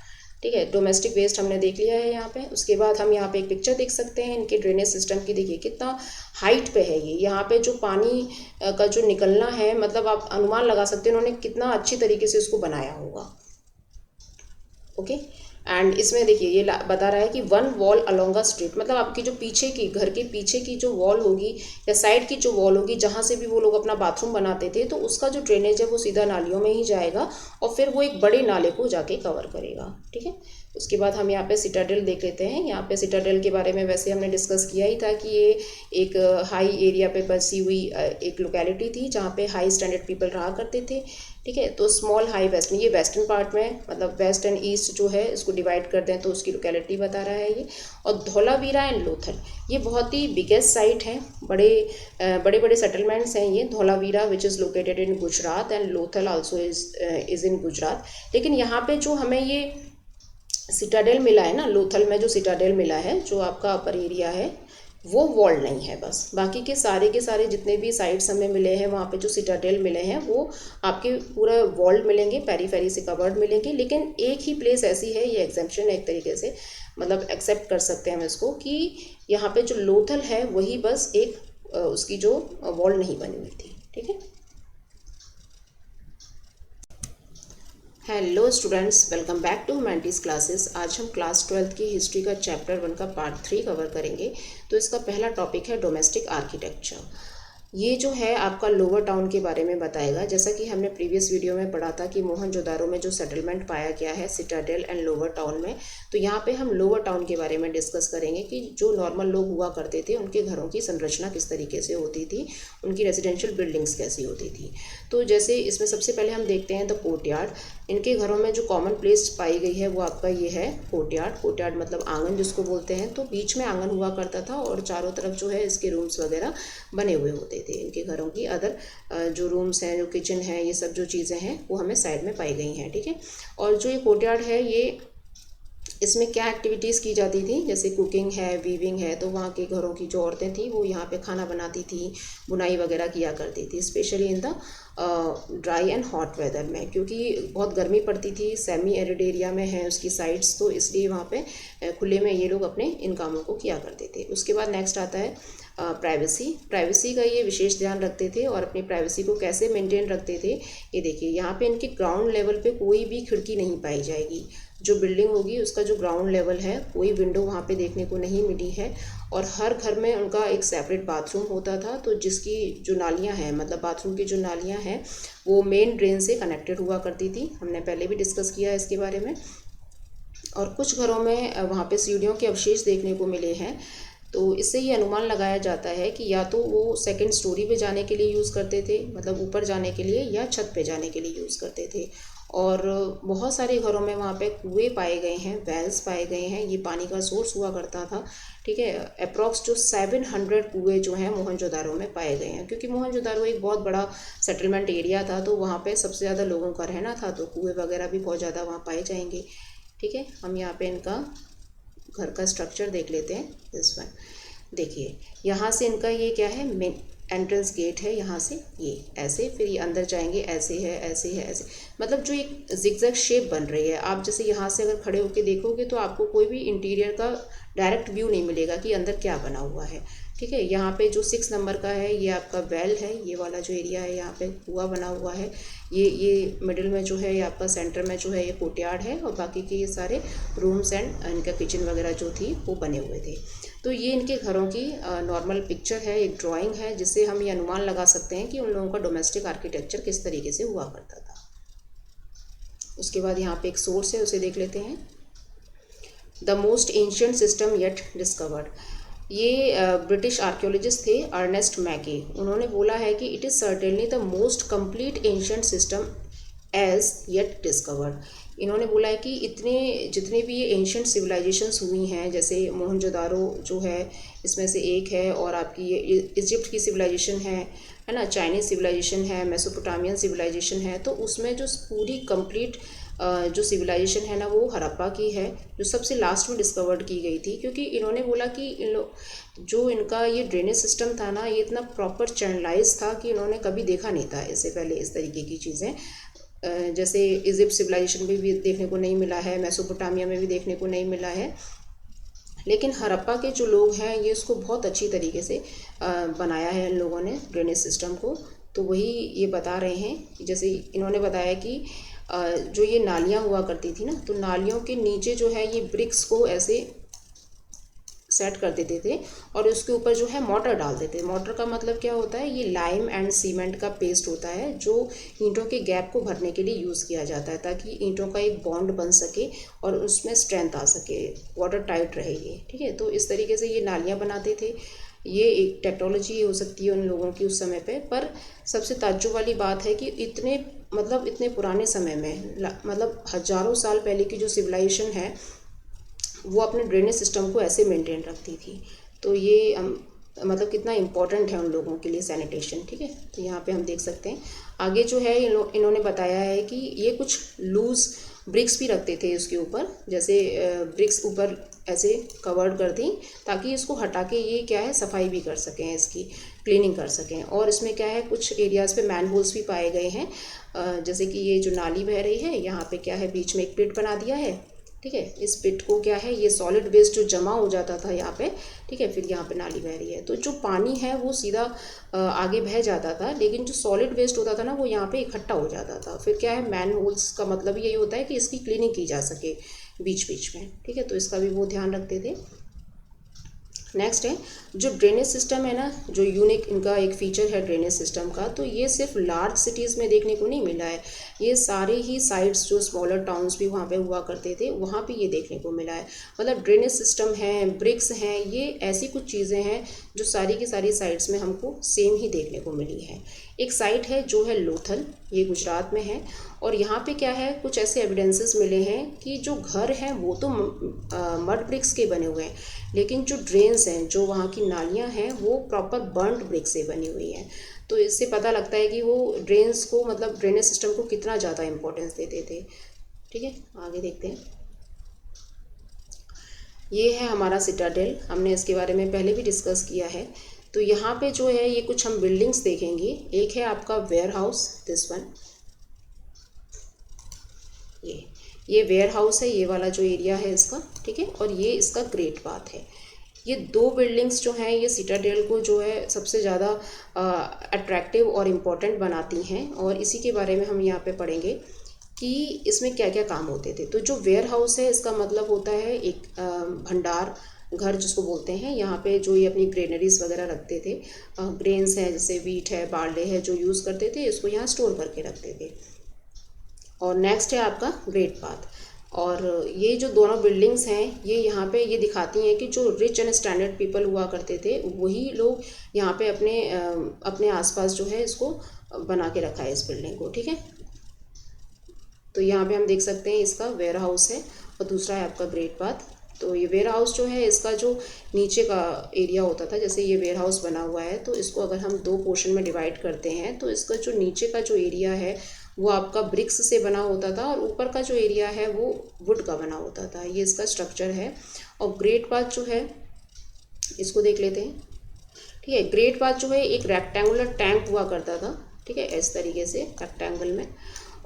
ठीक है। डोमेस्टिक वेस्ट हमने देख लिया है यहाँ पे। उसके बाद हम यहाँ पे एक पिक्चर देख सकते हैं इनके ड्रेनेज सिस्टम की। देखिए कितना हाइट पे है ये, यहाँ पे जो पानी का जो निकलना है, मतलब आप अनुमान लगा सकते हैं उन्होंने कितना अच्छी तरीके से इसको बनाया होगा। ओके। एंड इसमें देखिए ये बता रहा है कि 1 वॉल अलोंग अ स्ट्रीट, मतलब आपकी जो पीछे की, घर के पीछे की जो वॉल होगी या साइड की जो वॉल होगी जहाँ से भी वो लोग अपना बाथरूम बनाते थे, तो उसका जो ड्रेनेज है वो सीधा नालियों में ही जाएगा और फिर वो एक बड़े नाले को जाके कवर करेगा। ठीक है। उसके बाद हम यहाँ पे सिटाडेल देख लेते हैं। यहाँ पे सिटाडेल के बारे में वैसे हमने डिस्कस किया ही था कि ये एक हाई एरिया पे बसी हुई एक लोकेलिटी थी जहाँ पे हाई स्टैंडर्ड पीपल रहा करते थे। ठीक है। तो स्मॉल हाई वेस्ट में, ये वेस्टर्न पार्ट में, मतलब वेस्ट एंड ईस्ट जो है इसको डिवाइड कर दें तो उसकी लोकेलिटी बता रहा है ये। और धौलावीरा एंड लोथल ये बहुत ही बिगेस्ट साइट है, बड़े बड़े सेटलमेंट्स हैं ये। धौलावीरा विच is located in Gujarat and Lothal also is in Gujarat. लेकिन यहाँ पे जो हमें ये सिटाडेल मिला है ना, लोथल में जो सिटाडेल मिला है, जो आपका अपर एरिया है, वो वॉल नहीं है बस। बाकी के सारे जितने भी साइट्स हमें मिले हैं वहाँ पे जो सिटाडेल मिले हैं वो आपके पूरा वॉल्ड मिलेंगे, पेरी से कवर्ड मिलेंगे। लेकिन एक ही प्लेस ऐसी है, ये एग्जाम्पशन है एक तरीके से, मतलब एक्सेप्ट कर सकते हैं हम इसको, कि यहाँ पे जो लोथल है वही बस एक उसकी जो वॉल नहीं बनी हुई थी। ठीक है। Hello students, welcome back to humanities classes. आज हम क्लास 12th की हिस्ट्री का चैप्टर 1 का पार्ट 3 कवर करेंगे। तो इसका पहला टॉपिक है डोमेस्टिक आर्किटेक्चर। ये जो है आपका लोअर टाउन के बारे में बताएगा। जैसा कि हमने प्रीवियस वीडियो में पढ़ा था कि मोहनजोदारो में जो सेटलमेंट पाया गया है सिटाडेल एंड लोअर टाउन में, तो यहाँ पे हम लोअर टाउन के बारे में डिस्कस करेंगे कि जो नॉर्मल लोग हुआ करते थे उनके घरों की संरचना किस तरीके से होती थी, उनकी रेजिडेंशियल बिल्डिंग्स कैसी होती थी। तो जैसे इसमें सबसे पहले हम देखते हैं द कोर्टयार्ड। इनके घरों में जो कॉमन प्लेस पाई गई है वो आपका ये है कोर्टयार्ड। कोर्टयार्ड मतलब आंगन जिसको बोलते हैं। तो बीच में आंगन हुआ करता था और चारों तरफ जो है इसके रूम्स वगैरह बने हुए होते थे इनके घरों की। अदर जो रूम्स हैं, जो किचन है, ये सब जो चीज़ें हैं वो हमें साइड में पाई गई हैं। ठीक है। और जो ये कोर्टयार्ड है, ये इसमें क्या एक्टिविटीज़ की जाती थी, जैसे कुकिंग है, वीविंग है, तो वहाँ के घरों की जो औरतें थी वो यहाँ पे खाना बनाती थी, बुनाई वगैरह किया करती थी, specially in the dry and hot weather में, क्योंकि बहुत गर्मी पड़ती थी, सेमी एरिड एरिया में है उसकी साइड्स, तो इसलिए वहाँ पे खुले में ये लोग अपने इन कामों को किया करते थे। उसके बाद नेक्स्ट आता है प्राइवेसी का ये विशेष ध्यान रखते थे और अपनी प्राइवेसी को कैसे मेंटेन रखते थे। ये देखिए यहाँ पे इनके ग्राउंड लेवल पे कोई भी खिड़की नहीं पाई जाएगी। जो बिल्डिंग होगी उसका जो ग्राउंड लेवल है, कोई विंडो वहाँ पे देखने को नहीं मिली है। और हर घर में उनका एक सेपरेट बाथरूम होता था, तो जिसकी जो नालियाँ हैं, मतलब बाथरूम की जो नालियाँ हैं वो मेन ड्रेन से कनेक्टेड हुआ करती थी। हमने पहले भी डिस्कस किया इसके बारे में। और कुछ घरों में वहाँ पे सीढ़ियों के अवशेष देखने को मिले हैं। तो इससे ये अनुमान लगाया जाता है कि या तो वो सेकंड स्टोरी पे जाने के लिए यूज़ करते थे, मतलब ऊपर जाने के लिए, या छत पे जाने के लिए यूज़ करते थे। और बहुत सारे घरों में वहाँ पे कुएँ पाए गए हैं, वेल्स पाए गए हैं, ये पानी का सोर्स हुआ करता था। ठीक है। अप्रॉक्स जो 700 कुएँ जो हैं मोहनजोदारो में पाए गए हैं, क्योंकि मोहनजोदारो एक बहुत बड़ा सेटलमेंट एरिया था, तो वहाँ पे सबसे ज़्यादा लोगों का रहना था, तो कुएँ वगैरह भी बहुत ज़्यादा वहाँ पाए जाएंगे। ठीक है। हम यहाँ पे इनका घर का स्ट्रक्चर देख लेते हैं। दिस वन देखिए, यहाँ से इनका ये क्या है, एंट्रेंस गेट है यहाँ से ये ऐसे, फिर ये अंदर जाएंगे ऐसे है ऐसे है ऐसे, मतलब जो एक जिगजैग शेप बन रही है। आप जैसे यहाँ से अगर खड़े होकर देखोगे तो आपको कोई भी इंटीरियर का डायरेक्ट व्यू नहीं मिलेगा कि अंदर क्या बना हुआ है। ठीक है, यहाँ पे जो 6 नंबर का है ये आपका वेल है, ये वाला जो एरिया है यहाँ पे कुआं बना हुआ है। ये मिडिल में जो है ये आपका सेंटर में जो है ये कोर्टयार्ड है, और बाकी के ये सारे रूम्स एंड इनका किचन वगैरह जो थी वो बने हुए थे। तो ये इनके घरों की नॉर्मल पिक्चर है, एक ड्राइंग है, जिससे हम ये अनुमान लगा सकते हैं कि उन लोगों का डोमेस्टिक आर्किटेक्चर किस तरीके से हुआ करता था। उसके बाद यहाँ पे एक सोर्स है, उसे देख लेते हैं। The most ancient system yet discovered. ये ब्रिटिश आर्कियोलॉजिस्ट थे अर्नेस्ट मैके। उन्होंने बोला है कि it is certainly the most complete ancient system as yet discovered. इन्होंने बोला है कि जितने भी ये एंशियंट सिविलाइजेशंस हुई हैं, जैसे मोहनजोदारो जो है इसमें से एक है, और आपकी ये इजिप्ट की सिविलाइजेशन है ना, चाइनीज़ सिविलाइजेशन है, मेसोपोटामियन सिविलाइजेशन है, तो उसमें जो पूरी कंप्लीट जो सिविलाइजेशन है ना वो हड़प्पा की है, जो सबसे लास्ट में डिस्कवर्ड की गई थी। क्योंकि इन्होंने बोला कि जो इनका ये ड्रेनेज सिस्टम था ना, ये इतना प्रॉपर चैनलाइज था कि इन्होंने कभी देखा नहीं था इससे पहले इस तरीके की चीज़ें। जैसे इजिप्ट सिविलाइजेशन में भी देखने को नहीं मिला है, मेसोपोटामिया में भी देखने को नहीं मिला है, लेकिन हड़प्पा के जो लोग हैं ये इसको बहुत अच्छी तरीके से बनाया है इन लोगों ने ड्रेनेज सिस्टम को। तो वही ये बता रहे हैं, जैसे इन्होंने बताया कि जो ये नालियाँ हुआ करती थी ना, तो नालियों के नीचे जो है ये ब्रिक्स को ऐसे सेट कर देते थे और उसके ऊपर जो है मोटर डाल देते थे। मोटर का मतलब क्या होता है, ये लाइम एंड सीमेंट का पेस्ट होता है जो ईंटों के गैप को भरने के लिए यूज़ किया जाता है, ताकि ईंटों का एक बॉन्ड बन सके और उसमें स्ट्रेंथ आ सके, वाटर टाइट रहे ये। ठीक है, तो इस तरीके से ये नालियाँ बनाते थे। ये एक टेक्नोलॉजी हो सकती है उन लोगों की उस समय पे। पर सबसे ताज्जुब वाली बात है कि इतने पुराने समय में, मतलब हज़ारों साल पहले की जो सिविलाइजेशन है वो अपने ड्रेनेज सिस्टम को ऐसे मेंटेन रखती थी। तो ये मतलब कितना इम्पोर्टेंट है उन लोगों के लिए सैनिटेशन। ठीक है, तो यहाँ पे हम देख सकते हैं आगे जो है इन्होंने बताया है कि ये कुछ लूज़ ब्रिक्स भी रखते थे इसके ऊपर, जैसे ब्रिक्स ऊपर ऐसे कवर्ड कर दी ताकि इसको हटा के ये क्या है सफाई भी कर सकें, इसकी क्लीनिंग कर सकें। और इसमें क्या है कुछ एरियाज़ पे मैन होल्स भी पाए गए हैं, जैसे कि ये जो नाली बह रही है यहाँ पे क्या है बीच में एक पिट बना दिया है। ठीक है, इस पिट को क्या है ये सॉलिड वेस्ट जो जमा हो जाता था यहाँ पे, ठीक है, फिर यहाँ पे नाली बह रही है, तो जो पानी है वो सीधा आगे बह जाता था, लेकिन जो सॉलिड वेस्ट होता था ना वो यहाँ पे इकट्ठा हो जाता था। फिर क्या है मैन होल्स का मतलब यही होता है कि इसकी क्लीनिंग की जा सके बीच बीच में। ठीक है, तो इसका भी वो ध्यान रखते थे। नेक्स्ट है जो ड्रेनेज सिस्टम है ना, जो यूनिक इनका एक फीचर है ड्रेनेज सिस्टम का, तो ये सिर्फ लार्ज सिटीज़ में देखने को नहीं मिला है, ये सारे ही साइट्स जो स्मॉलर टाउन्स भी वहाँ पे हुआ करते थे वहाँ पे ये देखने को मिला है। मतलब ड्रेनेज सिस्टम है, ब्रिक्स हैं, ये ऐसी कुछ चीज़ें हैं जो सारी की सारी साइट्स में हमको सेम ही देखने को मिली है। एक साइट है जो है लोथल, ये गुजरात में है, और यहाँ पे क्या है कुछ ऐसे एविडेंसेस मिले हैं कि जो घर हैं वो तो मड ब्रिक्स के बने हुए हैं, लेकिन जो ड्रेन्स हैं, जो वहाँ की नालियाँ हैं वो प्रॉपर बर्न्ड ब्रिक से बनी हुई हैं। तो इससे पता लगता है कि वो ड्रेन्स को, मतलब ड्रेनेज सिस्टम को कितना ज़्यादा इम्पोर्टेंस देते थे। ठीक है, आगे देखते हैं। ये है हमारा सिटाडेल, हमने इसके बारे में पहले भी डिस्कस किया है। तो यहाँ पे जो है ये कुछ हम बिल्डिंग्स देखेंगे। एक है आपका वेयर हाउस, दिस वन, ये वेयर हाउस है, ये वाला जो एरिया है इसका। ठीक है, और ये इसका ग्रेट बाथ है। ये दो बिल्डिंग्स जो हैं ये सिटाडेल को जो है सबसे ज़्यादा अट्रैक्टिव और इम्पोर्टेंट बनाती हैं, और इसी के बारे में हम यहाँ पे पढ़ेंगे कि इसमें क्या क्या काम होते थे। तो जो वेयर हाउस है इसका मतलब होता है एक भंडार घर जिसको बोलते हैं। यहाँ पे जो ये अपनी ग्रेनरीज वगैरह रखते थे, ग्रेन्स हैं जैसे वीट है, बार्ले है, जो यूज़ करते थे इसको यहाँ स्टोर करके रखते थे। और नेक्स्ट है आपका ग्रेट बाथ। और ये जो दोनों बिल्डिंग्स हैं ये यहाँ पे ये दिखाती हैं कि जो रिच एंड स्टैंडर्ड पीपल हुआ करते थे वही लोग यहाँ पे अपने आसपास जो है इसको बना के रखा है इस बिल्डिंग को। ठीक है, तो यहाँ पे हम देख सकते हैं इसका वेयर हाउस है और दूसरा है आपका ग्रेट बाथ। तो ये वेयर हाउस जो है इसका जो नीचे का एरिया होता था, जैसे ये वेयर हाउस बना हुआ है, तो इसको अगर हम दो पोर्शन में डिवाइड करते हैं तो इसका जो नीचे का जो एरिया है वो आपका ब्रिक्स से बना होता था और ऊपर का जो एरिया है वो वुड का बना होता था। ये इसका स्ट्रक्चर है। और ग्रेट बाथ जो है इसको देख लेते हैं। ठीक है। ग्रेट बाथ जो है एक रेक्टेंगुलर टैंक हुआ करता था, ठीक है, इस तरीके से रेक्टेंगल में,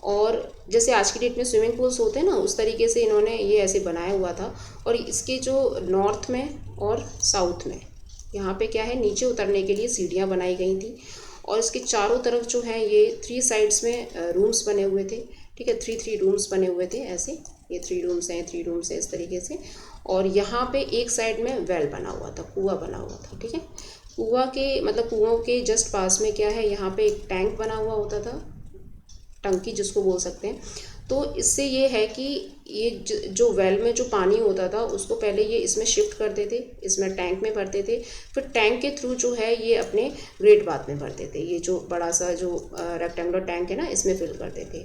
और जैसे आज की डेट में स्विमिंग पूल्स होते हैं ना, उस तरीके से इन्होंने ये ऐसे बनाया हुआ था। और इसके जो नॉर्थ में और साउथ में यहाँ पे क्या है, नीचे उतरने के लिए सीढ़ियाँ बनाई गई थी, और इसके चारों तरफ जो है ये 3 साइड्स में रूम्स बने हुए थे, ठीक है, 3 रूम्स बने हुए थे ऐसे, ये 3 रूम्स हैं, 3 रूम्स हैं इस तरीके से। और यहाँ पे एक साइड में वेल बना हुआ था, कुआं बना हुआ था, ठीक है। कुआं के मतलब कुओं के जस्ट पास में क्या है, यहाँ पे एक टैंक बना हुआ होता था, टंकी जिसको बोल सकते हैं। तो इससे ये है कि ये जो वेल में जो पानी होता था उसको पहले ये इसमें शिफ्ट करते थे, इसमें टैंक में भरते थे, फिर टैंक के थ्रू जो है ये अपने ग्रेट बाथ में भरते थे, ये जो बड़ा सा जो रेक्टेंगुलर टैंक है ना, इसमें फिल करते थे।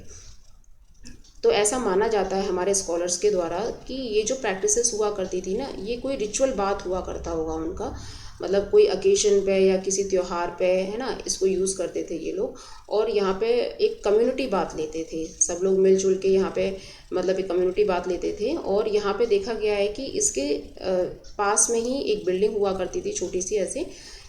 तो ऐसा माना जाता है हमारे स्कॉलर्स के द्वारा कि ये जो प्रैक्टिसेस हुआ करती थी ना, ये कोई रिचुअल बात हुआ करता होगा उनका, मतलब कोई ओकेशन पे या किसी त्यौहार पे, है ना, इसको यूज़ करते थे ये लोग। और यहाँ पे एक कम्युनिटी बात लेते थे, सब लोग मिलजुल के यहाँ पे मतलब एक कम्युनिटी बात लेते थे। और यहाँ पे देखा गया है कि इसके पास में ही एक बिल्डिंग हुआ करती थी छोटी सी ऐसे,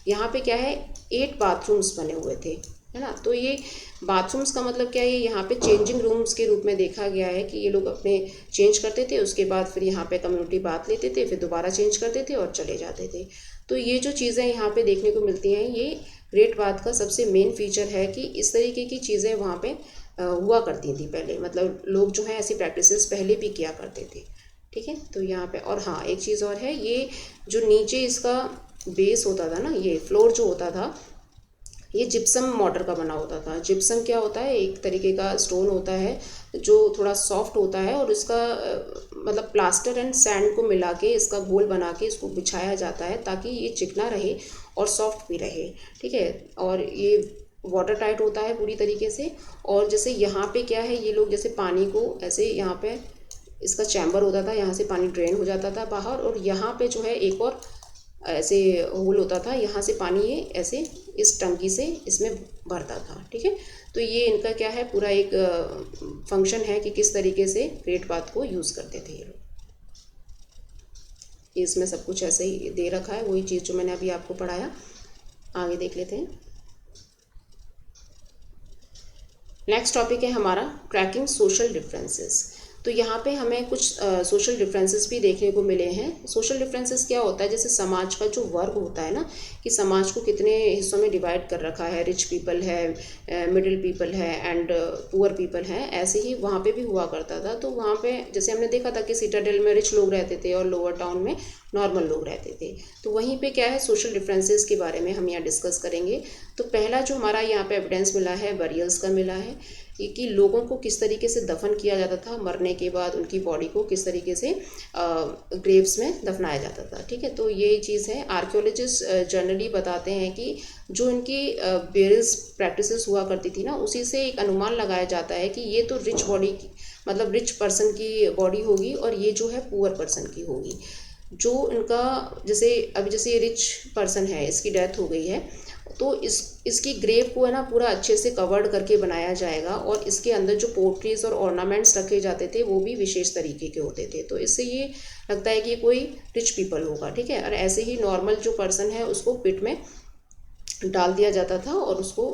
यहाँ पे क्या है 8 बाथरूम्स बने हुए थे, है ना। तो ये बाथरूम्स का मतलब क्या है, यहाँ पे चेंजिंग रूम्स के रूप में देखा गया है कि ये लोग अपने चेंज करते थे, उसके बाद फिर यहाँ पे कम्युनिटी बात लेते थे, फिर दोबारा चेंज करते थे और चले जाते थे। तो ये जो चीज़ें यहाँ पे देखने को मिलती हैं, ये ग्रेट बाथ का सबसे मेन फीचर है कि इस तरीके की चीज़ें वहाँ पे हुआ करती थी पहले, मतलब लोग जो है ऐसी प्रैक्टिसेस पहले भी किया करते थे, ठीक है। तो यहाँ पे और हाँ एक चीज़ और है, ये जो नीचे इसका बेस होता था ना, ये फ्लोर जो होता था, ये जिप्सम मॉर्टर का बना होता था। जिप्सम क्या होता है, एक तरीके का स्टोन होता है जो थोड़ा सॉफ्ट होता है, और इसका मतलब प्लास्टर एंड सैंड को मिला के इसका घोल बना के इसको बिछाया जाता है ताकि ये चिकना रहे और सॉफ्ट भी रहे, ठीक है। और ये वाटर टाइट होता है पूरी तरीके से। और जैसे यहाँ पे क्या है, ये लोग जैसे पानी को ऐसे यहाँ पे इसका चैम्बर होता था, यहाँ से पानी ड्रेन हो जाता था बाहर, और यहाँ पे जो है एक और ऐसे होल होता था, यहाँ से पानी ये ऐसे इस टंकी से इसमें भरता था, ठीक है। तो ये इनका क्या है, पूरा एक फंक्शन है कि किस तरीके से ग्रेट बाथ को यूज़ करते थे ये लोग। इसमें सब कुछ ऐसे ही दे रखा है, वही चीज़ जो मैंने अभी आपको पढ़ाया। आगे देख लेते हैं। नेक्स्ट टॉपिक है हमारा ट्रैकिंग सोशल डिफरेंसेस। तो यहाँ पे हमें कुछ सोशल डिफरेंसेस भी देखने को मिले हैं। सोशल डिफरेंसेस क्या होता है, जैसे समाज का जो वर्ग होता है ना, कि समाज को कितने हिस्सों में डिवाइड कर रखा है, रिच पीपल है, मिडिल पीपल है एंड पुअर पीपल है, ऐसे ही वहाँ पे भी हुआ करता था। तो वहाँ पे जैसे हमने देखा था कि सिटाडेल में रिच लोग रहते थे और लोअर टाउन में नॉर्मल लोग रहते थे। तो वहीं पे क्या है, सोशल डिफरेंसेस के बारे में हम यहाँ डिस्कस करेंगे। तो पहला जो हमारा यहाँ पे एविडेंस मिला है, बरियल्स का मिला है, कि लोगों को किस तरीके से दफन किया जाता था, मरने के बाद उनकी बॉडी को किस तरीके से ग्रेव्स में दफनाया जाता था, ठीक है। तो ये चीज़ है। आर्कियोलॉजिस्ट जनरली बताते हैं कि जो इनकी बेरियल्स प्रैक्टिसेस हुआ करती थी ना, उसी से एक अनुमान लगाया जाता है कि ये तो रिच बॉडी मतलब रिच पर्सन की बॉडी होगी और ये जो है पुअर पर्सन की होगी। जो इनका जैसे ये रिच पर्सन है, इसकी डेथ हो गई है, तो इसकी ग्रेव को है ना पूरा अच्छे से कवर्ड करके बनाया जाएगा, और इसके अंदर जो पोट्रीज और ऑर्नामेंट्स रखे जाते थे वो भी विशेष तरीके के होते थे। तो इससे ये लगता है कि कोई रिच पीपल होगा, ठीक है। और ऐसे ही नॉर्मल जो पर्सन है उसको पिट में डाल दिया जाता था और उसको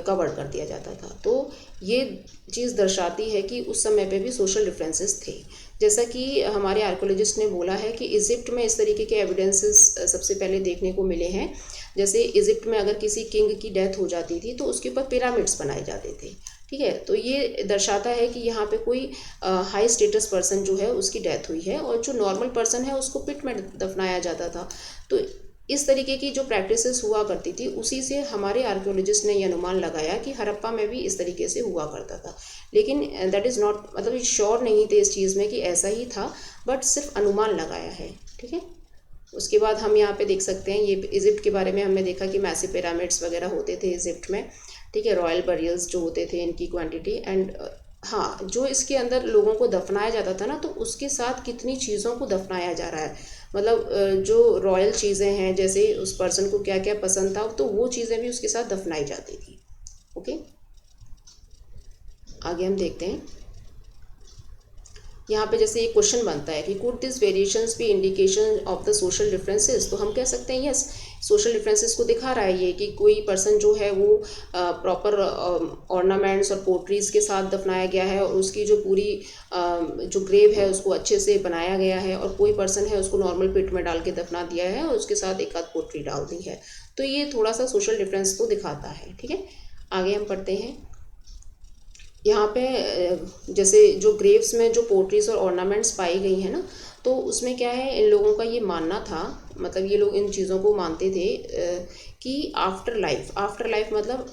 कवर कर दिया जाता था। तो ये चीज़ दर्शाती है कि उस समय पे भी सोशल डिफरेंसेस थे। जैसा कि हमारे आर्कोलॉजिस्ट ने बोला है कि इजिप्ट में इस तरीके के एविडेंसेस सबसे पहले देखने को मिले हैं। जैसे इजिप्ट में अगर किसी किंग की डेथ हो जाती थी तो उसके ऊपर पिरामिड्स बनाए जाते थे, ठीक है। तो ये दर्शाता है कि यहाँ पे कोई हाई स्टेटस पर्सन जो है उसकी डेथ हुई है, और जो नॉर्मल पर्सन है उसको पिट में दफनाया जाता था। तो इस तरीके की जो प्रैक्टिसेस हुआ करती थी, उसी से हमारे आर्कियोलॉजिस्ट ने यह अनुमान लगाया कि हड़प्पा में भी इस तरीके से हुआ करता था। लेकिन दैट इज़ नॉट, मतलब श्योर नहीं थे इस चीज़ में कि ऐसा ही था, बट सिर्फ अनुमान लगाया है, ठीक है। उसके बाद हम यहाँ पे देख सकते हैं, ये इजिप्ट के बारे में हमने देखा कि मैसिव पिरामिड्स वगैरह होते थे इजिप्ट में, ठीक है। रॉयल बरियल्स जो होते थे इनकी क्वांटिटी, एंड हाँ, जो इसके अंदर लोगों को दफनाया जाता था ना, तो उसके साथ कितनी चीज़ों को दफनाया जा रहा है, मतलब जो रॉयल चीज़ें हैं, जैसे उस पर्सन को क्या क्या पसंद था, तो वो चीज़ें भी उसके साथ दफनाई जाती थी। ओके, आगे हम देखते हैं। यहाँ पे जैसे ये क्वेश्चन बनता है कि could this variations be indication of the social differences, तो हम कह सकते हैं यस, सोशल डिफरेंसेस को दिखा रहा है ये कि कोई पर्सन जो है वो प्रॉपर ऑर्नामेंट्स और पोट्रीज के साथ दफनाया गया है और उसकी जो पूरी जो ग्रेव है उसको अच्छे से बनाया गया है, और कोई पर्सन है उसको नॉर्मल पिट में डाल के दफना दिया है और उसके साथ एक आध पोट्री डाल दी है। तो ये थोड़ा सा सोशल डिफरेंस तो दिखाता है। ठीक है, आगे हम पढ़ते हैं। यहाँ पे जैसे जो ग्रेव्स में जो पोट्रीज और ऑर्नामेंट्स पाई गई हैं ना, तो उसमें क्या है, इन लोगों का ये मानना था, मतलब ये लोग इन चीज़ों को मानते थे कि आफ्टर लाइफ मतलब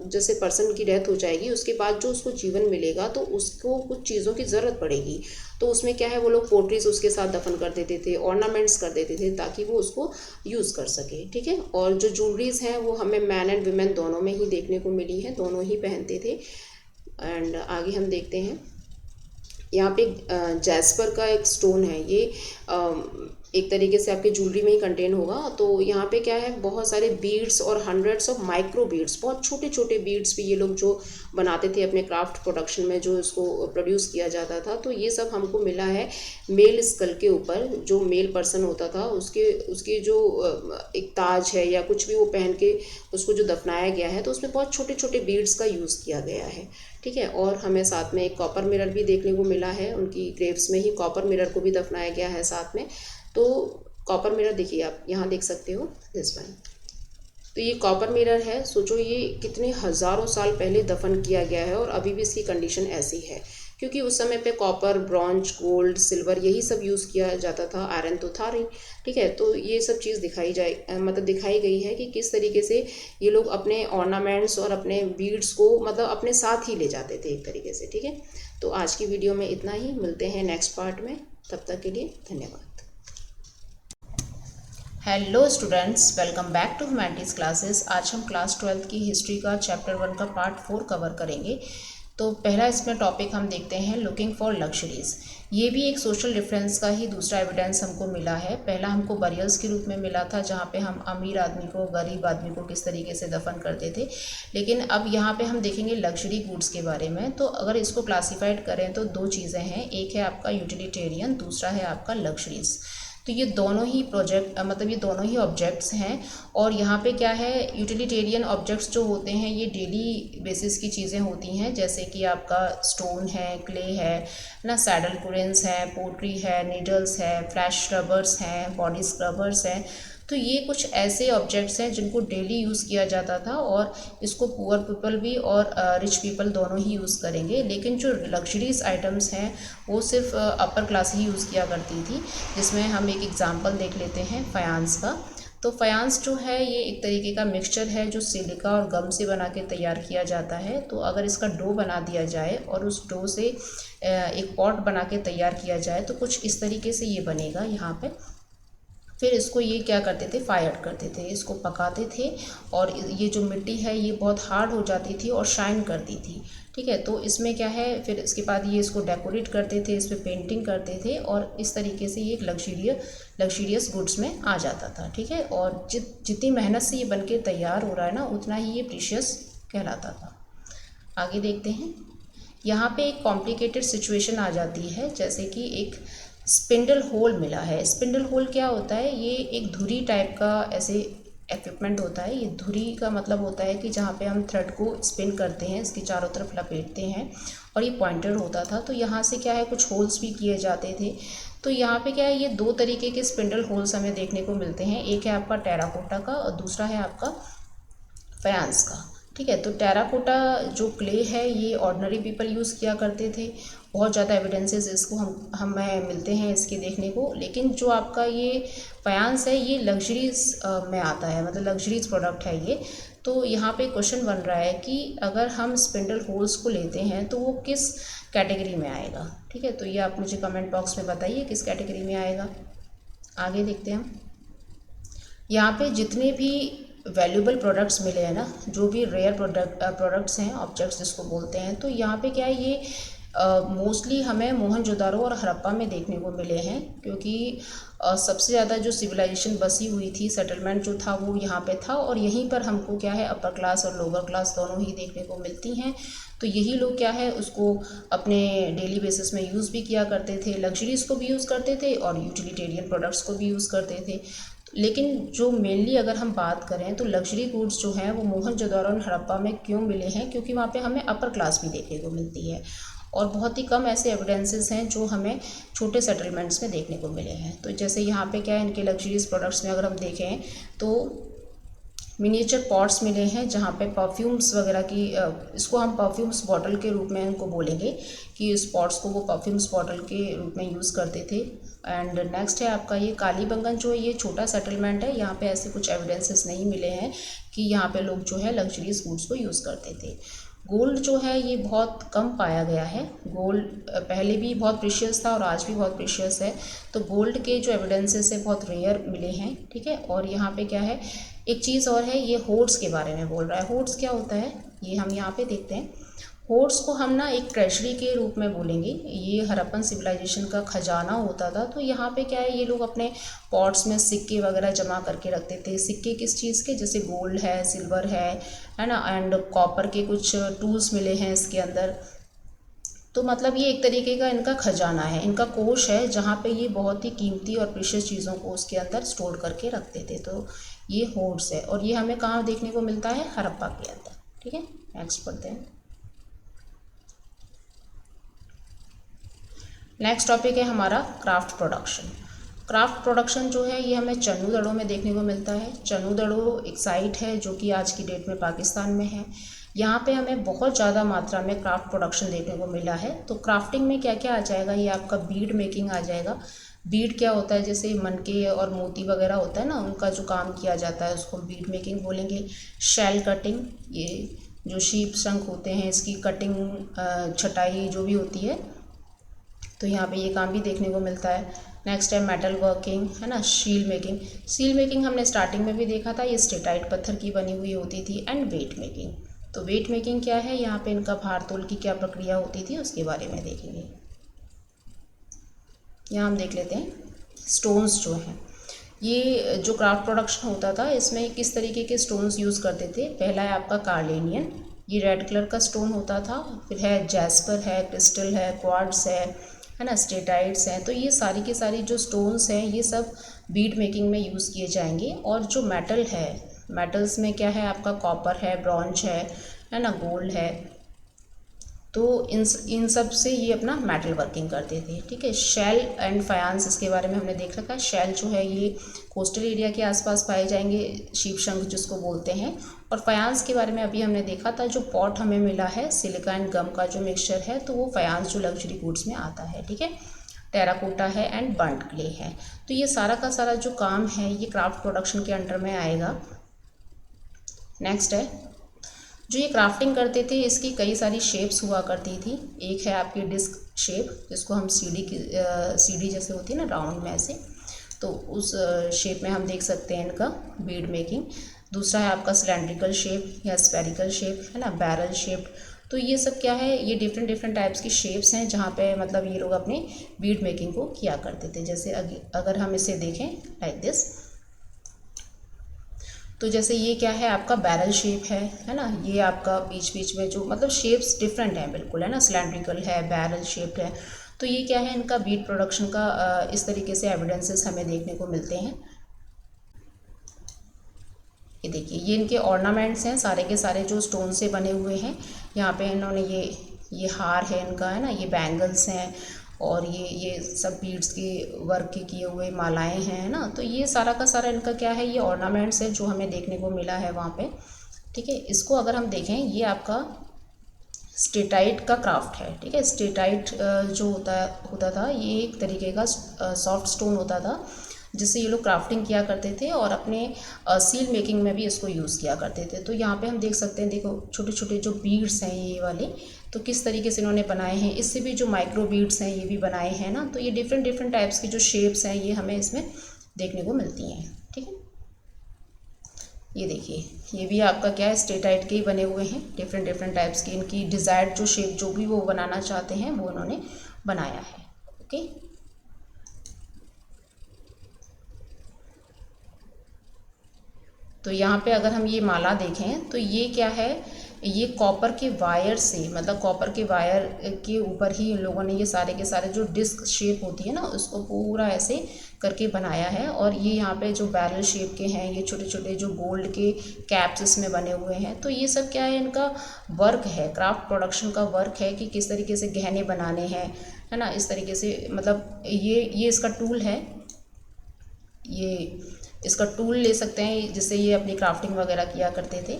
जैसे पर्सन की डेथ हो जाएगी उसके बाद जो उसको जीवन मिलेगा तो उसको कुछ चीज़ों की ज़रूरत पड़ेगी। तो उसमें क्या है, वो लोग पोट्रीज उसके साथ दफन कर देते थे, ऑर्नामेंट्स कर देते थे ताकि वो उसको यूज़ कर सके। ठीक है, और जो ज्वेलरीज हैं वो हमें मैन एंड वुमेन दोनों में ही देखने को मिली है, दोनों ही पहनते थे। एंड आगे हम देखते हैं, यहाँ पे जैस्पर का एक स्टोन है, ये एक तरीके से आपके ज्वेलरी में ही कंटेन होगा। तो यहाँ पे क्या है, बहुत सारे बीड्स और हंड्रेड्स ऑफ माइक्रो बीड्स, बहुत छोटे छोटे बीड्स भी ये लोग जो बनाते थे अपने क्राफ्ट प्रोडक्शन में, जो इसको प्रोड्यूस किया जाता था। तो ये सब हमको मिला है मेल स्कल के ऊपर, जो मेल पर्सन होता था उसके जो एक ताज है या कुछ भी वो पहन के उसको जो दफनाया गया है, तो उसमें बहुत छोटे छोटे बीड्स का यूज़ किया गया है। ठीक है, और हमें साथ में एक कॉपर मिरर भी देखने को मिला है, उनकी ग्रेव्स में ही कॉपर मिरर को भी दफनाया गया है साथ में। तो कॉपर मिरर देखिए, आप यहाँ देख सकते हो दिस वन। तो ये कॉपर मिरर है, सोचो ये कितने हज़ारों साल पहले दफन किया गया है और अभी भी इसकी कंडीशन ऐसी है, क्योंकि उस समय पे कॉपर, ब्रॉन्ज, गोल्ड, सिल्वर यही सब यूज़ किया जाता था, आयरन तो था नहीं। ठीक है, तो ये सब चीज़ दिखाई गई है कि किस तरीके से ये लोग अपने ऑर्नामेंट्स और अपने बीड्स को मतलब अपने साथ ही ले जाते थे एक तरीके से। ठीक है, तो आज की वीडियो में इतना ही, मिलते हैं नेक्स्ट पार्ट में, तब तक के लिए धन्यवाद। Hello students, welcome back to humanities classes. आज हम क्लास 12 की हिस्ट्री का चैप्टर 1 का पार्ट 4 कवर करेंगे। तो पहला इसमें टॉपिक हम देखते हैं लुकिंग फॉर लग्जरीज। ये भी एक सोशल डिफरेंस का ही दूसरा एविडेंस हमको मिला है। पहला हमको बरियल्स के रूप में मिला था, जहाँ पे हम अमीर आदमी को, गरीब आदमी को किस तरीके से दफन करते थे, लेकिन अब यहाँ पे हम देखेंगे लग्जरी गुड्स के बारे में। तो अगर इसको क्लासीफाइड करें तो दो चीज़ें हैं, एक है आपका यूटिलिटेरियन, दूसरा है आपका लग्जरीज। तो ये दोनों ही ये दोनों ही ऑब्जेक्ट्स हैं। और यहाँ पे क्या है, यूटिलिटेरियन ऑब्जेक्ट्स जो होते हैं ये डेली बेसिस की चीज़ें होती हैं, जैसे कि आपका स्टोन है, क्ले है ना, सैडल कुरेंस है, पोट्री है, नीडल्स है, फ्लैश रबर्स हैं, बॉडी स्क्रबर्स हैं। तो ये कुछ ऐसे ऑब्जेक्ट्स हैं जिनको डेली यूज़ किया जाता था, और इसको पुअर पीपल भी और रिच पीपल दोनों ही यूज़ करेंगे। लेकिन जो लग्जरीज आइटम्स हैं वो सिर्फ अपर क्लास ही यूज़ किया करती थी, जिसमें हम एक एग्जांपल देख लेते हैं फायांस का। तो फायांस जो है ये एक तरीके का मिक्सचर है जो सिलिका और गम से बना के तैयार किया जाता है। तो अगर इसका डो बना दिया जाए और उस डो से एक पॉट बना के तैयार किया जाए तो कुछ इस तरीके से ये बनेगा यहाँ पे। फिर इसको ये क्या करते थे, फायर करते थे, इसको पकाते थे, और ये जो मिट्टी है ये बहुत हार्ड हो जाती थी और शाइन करती थी। ठीक है, तो इसमें क्या है, फिर इसके बाद ये इसको डेकोरेट करते थे, इस पर पेंटिंग करते थे, और इस तरीके से ये एक लग्जरियस गुड्स में आ जाता था। ठीक है, और जितनी मेहनत से ये बन के तैयार हो रहा है ना, उतना ही ये प्रीशियस कहलाता था। आगे देखते हैं, यहाँ पे एक कॉम्प्लिकेटेड सिचुएशन आ जाती है, जैसे कि एक स्पिंडल होल मिला है। स्पिंडल होल क्या होता है, ये एक धुरी टाइप का ऐसे इक्विपमेंट होता है। ये धुरी का मतलब होता है कि जहाँ पे हम थ्रेड को स्पिन करते हैं, इसके चारों तरफ लपेटते हैं, और ये पॉइंटर होता था। तो यहाँ से क्या है, कुछ होल्स भी किए जाते थे। तो यहाँ पे क्या है, ये दो तरीके के स्पिंडल होल्स हमें देखने को मिलते हैं, एक है आपका टेराकोटा का और दूसरा है आपका फायांस का। ठीक है, तो टेराकोटा जो क्ले है ये ऑर्डिनरी पीपल यूज़ किया करते थे, बहुत ज़्यादा एविडेंसेस इसको हमें मिलते हैं इसके देखने को। लेकिन जो आपका ये फायांस है ये लग्जरीज में आता है, मतलब लग्जरीज प्रोडक्ट है ये। तो यहाँ पे क्वेश्चन बन रहा है कि अगर हम स्पिंडल होल्स को लेते हैं तो वो किस कैटेगरी में आएगा। ठीक है, तो ये आप मुझे कमेंट बॉक्स में बताइए किस कैटेगरी में आएगा। आगे देखते हैं हम, यहाँ पे जितने भी वैल्यूबल प्रोडक्ट्स मिले हैं ना, जो भी रेयर प्रोडक्ट्स हैं, ऑब्जेक्ट्स जिसको बोलते हैं, तो यहाँ पे क्या है, ये मोस्टली हमें मोहनजोदारो और हड़प्पा में देखने को मिले हैं, क्योंकि सबसे ज़्यादा जो सिविलाइजेशन बसी हुई थी, सेटलमेंट जो था वो यहाँ पे था, और यहीं पर हमको क्या है, अपर क्लास और लोअर क्लास दोनों ही देखने को मिलती हैं। तो यही लोग क्या है, उसको अपने डेली बेसिस में यूज़ भी किया करते थे, लग्जरीज़ को भी यूज़ करते थे और यूटिलिटेरियन प्रोडक्ट्स को भी यूज़ करते थे। लेकिन जो मेनली अगर हम बात करें तो लग्जरी गुड्स जो हैं वो मोहनजोदड़ो और हड़प्पा में क्यों मिले हैं, क्योंकि वहाँ पे हमें अपर क्लास भी देखने को मिलती है और बहुत ही कम ऐसे एविडेंसेस हैं जो हमें छोटे सेटलमेंट्स में देखने को मिले हैं। तो जैसे यहाँ पे क्या है, इनके लग्जरीज प्रोडक्ट्स में अगर हम देखें तो मिनिएचर पॉट्स मिले हैं जहाँ पे परफ्यूम्स वगैरह की इसको हम परफ्यूम्स बॉटल के रूप में इनको बोलेंगे कि इस पॉट्स को वो परफ्यूम्स बॉटल के रूप में यूज़ करते थे। एंड नेक्स्ट है आपका ये कालीबंगन जो है, ये छोटा सेटलमेंट है, यहाँ पे ऐसे कुछ एविडेंसेस नहीं मिले हैं कि यहाँ पे लोग जो है लग्जरीज गुड्स को यूज़ करते थे। गोल्ड जो है ये बहुत कम पाया गया है। गोल्ड पहले भी बहुत प्रीशियस था और आज भी बहुत प्रीशियस है, तो गोल्ड के जो एविडेंसेस है बहुत रेयर मिले हैं, ठीक है। और यहाँ पे क्या है, एक चीज़ और है, ये होर्ड्स के बारे में बोल रहा है। होर्ड्स क्या होता है ये हम यहाँ पे देखते हैं। होर्ड्स को हम ना एक ट्रेजरी के रूप में बोलेंगे। ये हड़प्पन सिविलाइजेशन का खजाना होता था। तो यहाँ पे क्या है, ये लोग अपने पॉट्स में सिक्के वगैरह जमा करके रखते थे। सिक्के किस चीज़ के, जैसे गोल्ड है, सिल्वर है ना, एंड कॉपर के कुछ टूल्स मिले हैं इसके अंदर। तो मतलब ये एक तरीके का इनका खजाना है, इनका कोष है, जहाँ पे ये बहुत ही कीमती और प्रीशियस चीज़ों को उसके अंदर स्टोर करके रखते थे। तो ये होर्ड्स है और ये हमें कहाँ देखने को मिलता है, हड़प्पा के अंदर, ठीक है। नेक्स्ट पढ़ते हैं। नेक्स्ट टॉपिक है हमारा क्राफ्ट प्रोडक्शन। क्राफ्ट प्रोडक्शन जो है ये हमें चन्नूदड़ो में देखने को मिलता है। चन्नूदड़ो एक साइट है जो कि आज की डेट में पाकिस्तान में है। यहाँ पे हमें बहुत ज़्यादा मात्रा में क्राफ्ट प्रोडक्शन देखने को मिला है। तो क्राफ्टिंग में क्या क्या आ जाएगा, ये आपका बीड मेकिंग आ जाएगा। बीड क्या होता है, जैसे मनके और मोती वगैरह होता है ना, उनका जो काम किया जाता है उसको बीड मेकिंग बोलेंगे। शेल कटिंग, ये जो शीप शंख होते हैं इसकी कटिंग, छटाई जो भी होती है, तो यहाँ पे ये काम भी देखने को मिलता है। नेक्स्ट है मेटल वर्किंग, है ना, शील मेकिंग। शील मेकिंग हमने स्टार्टिंग में भी देखा था, ये स्टेटाइट पत्थर की बनी हुई होती थी। एंड वेट मेकिंग, तो वेट मेकिंग क्या है, यहाँ पे इनका भार तोल की क्या प्रक्रिया होती थी उसके बारे में देखेंगे। यहाँ हम देख लेते हैं स्टोन्स जो हैं, ये जो क्राफ्ट प्रोडक्शन होता था इसमें किस तरीके के स्टोन्स यूज़ करते थे। पहला है आपका कार्लेनियन, ये रेड कलर का स्टोन होता था। फिर है जैस्पर है, क्रिस्टल है, क्वार्ट्ज है ना, स्टेटाइट्स हैं। तो ये सारी की सारी जो स्टोन्स हैं ये सब बीड मेकिंग में यूज़ किए जाएंगे। और जो मेटल है, मेटल्स में क्या है आपका कॉपर है, ब्रॉन्ज है ना, गोल्ड है। तो इन सब से ये अपना मेटल वर्किंग करते थे, ठीक है। शेल एंड फायांस, इसके बारे में हमने देख रखा है। शेल जो है ये कोस्टल एरिया के आसपास पाए जाएंगे, शीप शंख जिसको बोलते हैं। और फायांस के बारे में अभी हमने देखा था, जो पॉट हमें मिला है सिलिका एंड गम का जो मिक्सचर है, तो वो फायांस जो लग्जरी गुड्स में आता है, ठीक है। टेराकोटा है एंड बर्न्ट क्ले है। तो ये सारा का सारा जो काम है ये क्राफ्ट प्रोडक्शन के अंडर में आएगा। नेक्स्ट है, जो ये क्राफ्टिंग करते थे इसकी कई सारी शेप्स हुआ करती थी। एक है आपकी डिस्क शेप, जिसको हम सीढ़ी जैसे होती है ना, राउंड में ऐसे, तो उस शेप में हम देख सकते हैं इनका बीड मेकिंग। दूसरा है आपका सिलेंड्रिकल शेप या स्फेरिकल शेप, है ना, बैरल शेप। तो ये सब क्या है, ये डिफरेंट डिफरेंट टाइप्स की शेप्स हैं जहाँ पे मतलब ये लोग अपने बीड मेकिंग को किया करते थे। जैसे अगर हम इसे देखें लाइक दिस, तो जैसे ये क्या है आपका बैरल शेप है ना, ये आपका बीच बीच में जो मतलब शेप्स डिफरेंट हैं बिल्कुल, है ना, सिलेंड्रिकल है, बैरल शेप है। तो ये क्या है, इनका बीड प्रोडक्शन का इस तरीके से एविडेंसेस हमें देखने को मिलते हैं। ये देखिए, ये इनके ऑर्नामेंट्स हैं सारे के सारे जो स्टोन से बने हुए हैं। यहाँ पे इन्होंने ये हार है इनका, है ना, ये बैंगल्स हैं और ये सब बीड्स के वर्क के किए हुए मालाएं हैं, है ना। तो ये सारा का सारा इनका क्या है, ये ऑर्नामेंट्स है जो हमें देखने को मिला है वहाँ पे, ठीक है। इसको अगर हम देखें, ये आपका स्टेटाइट का क्राफ्ट है, ठीक है। स्टेटाइट जो होता था ये एक तरीके का सॉफ्ट स्टोन होता था जिससे ये लोग क्राफ्टिंग किया करते थे और अपने सील मेकिंग में भी इसको यूज़ किया करते थे। तो यहाँ पे हम देख सकते हैं, देखो छोटे छोटे जो बीड्स हैं ये वाले, तो किस तरीके से इन्होंने बनाए हैं। इससे भी जो माइक्रो बीड्स हैं ये भी बनाए हैं ना। तो ये डिफरेंट डिफरेंट टाइप्स की जो शेप्स हैं ये हमें इसमें देखने को मिलती हैं, ठीक है। ये देखिए, ये भी आपका क्या है, स्टेटाइट के ही बने हुए हैं, डिफरेंट डिफरेंट टाइप्स की। इनकी डिज़ायर्ड जो शेप जो भी वो बनाना चाहते हैं वो उन्होंने बनाया है, ओके। तो यहाँ पे अगर हम ये माला देखें तो ये क्या है, ये कॉपर के वायर से, मतलब कॉपर के वायर के ऊपर ही इन लोगों ने ये सारे के सारे जो डिस्क शेप होती है ना उसको पूरा ऐसे करके बनाया है। और ये यहाँ पे जो बैरल शेप के हैं, ये छोटे छोटे जो गोल्ड के कैप्स इसमें बने हुए हैं। तो ये सब क्या है, इनका वर्क है, क्राफ्ट प्रोडक्शन का वर्क है कि किस तरीके से गहने बनाने हैं, है ना। इस तरीके से मतलब ये इसका टूल है, ये इसका टूल ले सकते हैं जिससे ये अपनी क्राफ्टिंग वगैरह किया करते थे,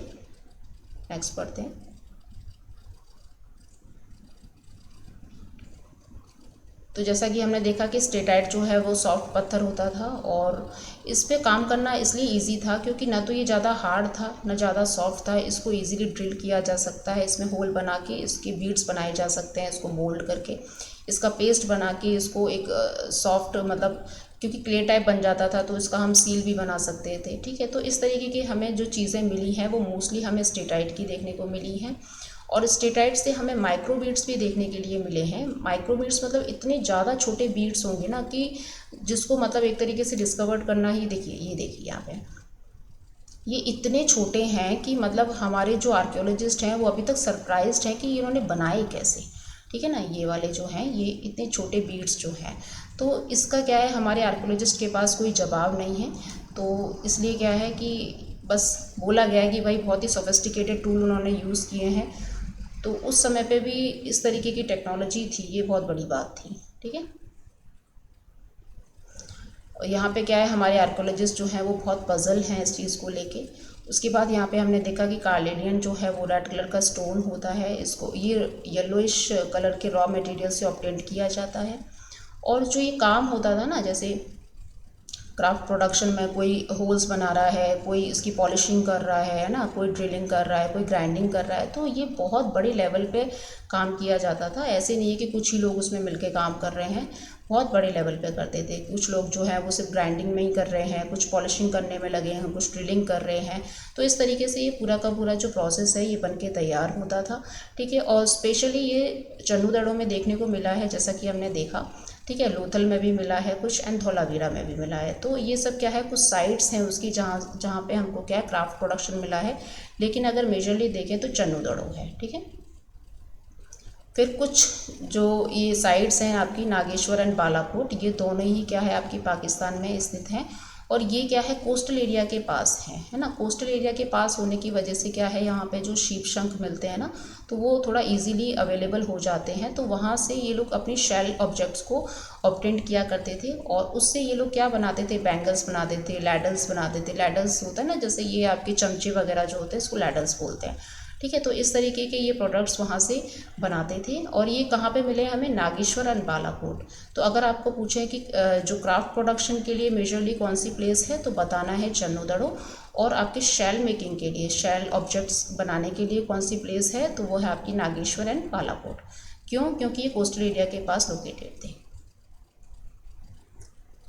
एक्सपर्ट थे। तो जैसा कि हमने देखा कि स्टेटाइट जो है वो सॉफ्ट पत्थर होता था और इस पे काम करना इसलिए इजी था क्योंकि ना तो ये ज़्यादा हार्ड था ना ज़्यादा सॉफ्ट था। इसको इजीली ड्रिल किया जा सकता है, इसमें होल बना के इसके बीड्स बनाए जा सकते हैं, इसको मोल्ड करके इसका पेस्ट बना के इसको एक सॉफ्ट, मतलब क्योंकि क्ले टाइप बन जाता था तो इसका हम सील भी बना सकते थे। ठीक है, तो इस तरीके की हमें जो चीज़ें मिली हैं वो मोस्टली हमें स्टेटाइट की देखने को मिली हैं। और स्टेटाइट से हमें माइक्रो बीड्स भी देखने के लिए मिले हैं। माइक्रो बीड्स मतलब इतने ज़्यादा छोटे बीड्स होंगे ना कि जिसको मतलब एक तरीके से डिस्कवर करना ही, देखिए ये देखिए यहाँ पे ये इतने छोटे हैं कि मतलब हमारे जो आर्कियोलॉजिस्ट हैं वो अभी तक सरप्राइज्ड हैं कि इन्होंने बनाए कैसे। ठीक है ना, ये वाले जो हैं ये इतने छोटे बीड्स जो हैं, तो इसका क्या है, हमारे आर्कियोलॉजिस्ट के पास कोई जवाब नहीं है। तो इसलिए क्या है कि बस बोला गया है कि भाई बहुत ही सोफिस्टिकेटेड टूल उन्होंने यूज़ किए हैं। तो उस समय पे भी इस तरीके की टेक्नोलॉजी थी, ये बहुत बड़ी बात थी। ठीक है, और यहाँ पे क्या है, हमारे आर्कियोलॉजिस्ट जो हैं वो बहुत पजल हैं इस चीज़ को लेके। उसके बाद यहाँ पे हमने देखा कि कार्लेनियन जो है वो रेड कलर का स्टोन होता है, इसको ये येलोइश कलर के रॉ मटेरियल से ऑब्टेन किया जाता है। और जो ये काम होता था ना, जैसे क्राफ्ट प्रोडक्शन में कोई होल्स बना रहा है, कोई इसकी पॉलिशिंग कर रहा है ना, कोई ड्रिलिंग कर रहा है, कोई ग्राइंडिंग कर रहा है, तो ये बहुत बड़े लेवल पे काम किया जाता था। ऐसे नहीं है कि कुछ ही लोग उसमें मिलके काम कर रहे हैं, बहुत बड़े लेवल पे करते थे। कुछ लोग जो है वो सिर्फ ग्राइंडिंग में ही कर रहे हैं, कुछ पॉलिशिंग करने में लगे हैं, कुछ ड्रिलिंग कर रहे हैं। तो इस तरीके से ये पूरा का पूरा जो प्रोसेस है ये बन के तैयार होता था। ठीक है, और स्पेशली ये चन्नूदड़ों में देखने को मिला है, जैसा कि हमने देखा। ठीक है, लोथल में भी मिला है कुछ, एंड धौलावीरा में भी मिला है। तो ये सब क्या है, कुछ साइट्स हैं उसकी जहाँ पे हमको क्या है क्राफ्ट प्रोडक्शन मिला है। लेकिन अगर मेजरली देखें तो चन्नूदड़ों है। ठीक है, फिर कुछ जो ये साइट्स हैं आपकी नागेश्वर एंड बालाकोट, ये दोनों ही क्या है आपकी पाकिस्तान में स्थित हैं। और ये क्या है, कोस्टल एरिया के पास है ना। कोस्टल एरिया के पास होने की वजह से क्या है, यहाँ पे जो शीप शंख मिलते हैं ना, तो वो थोड़ा इजीली अवेलेबल हो जाते हैं। तो वहाँ से ये लोग अपनी शेल ऑब्जेक्ट्स को ऑब्टेन किया करते थे और उससे ये लोग क्या बनाते थे, बैंगल्स बनाते थे, लैडल्स बनाते थे। लैडल्स होता है ना, जैसे ये आपके चमचे वगैरह जो होते हैं इसको लैडल्स बोलते हैं। ठीक है, तो इस तरीके के ये प्रोडक्ट्स वहाँ से बनाते थे। और ये कहाँ पे मिले हमें, नागेश्वर एंड बालाकोट। तो अगर आपको पूछें कि जो क्राफ्ट प्रोडक्शन के लिए मेजरली कौन सी प्लेस है, तो बताना है चन्नूदड़ो। और आपके शेल मेकिंग के लिए, शेल ऑब्जेक्ट्स बनाने के लिए कौन सी प्लेस है, तो वो है आपकी नागेश्वर एंड बालाकोट। क्यों, क्योंकि ये कोस्टल एरिया के पास लोकेटेड थे।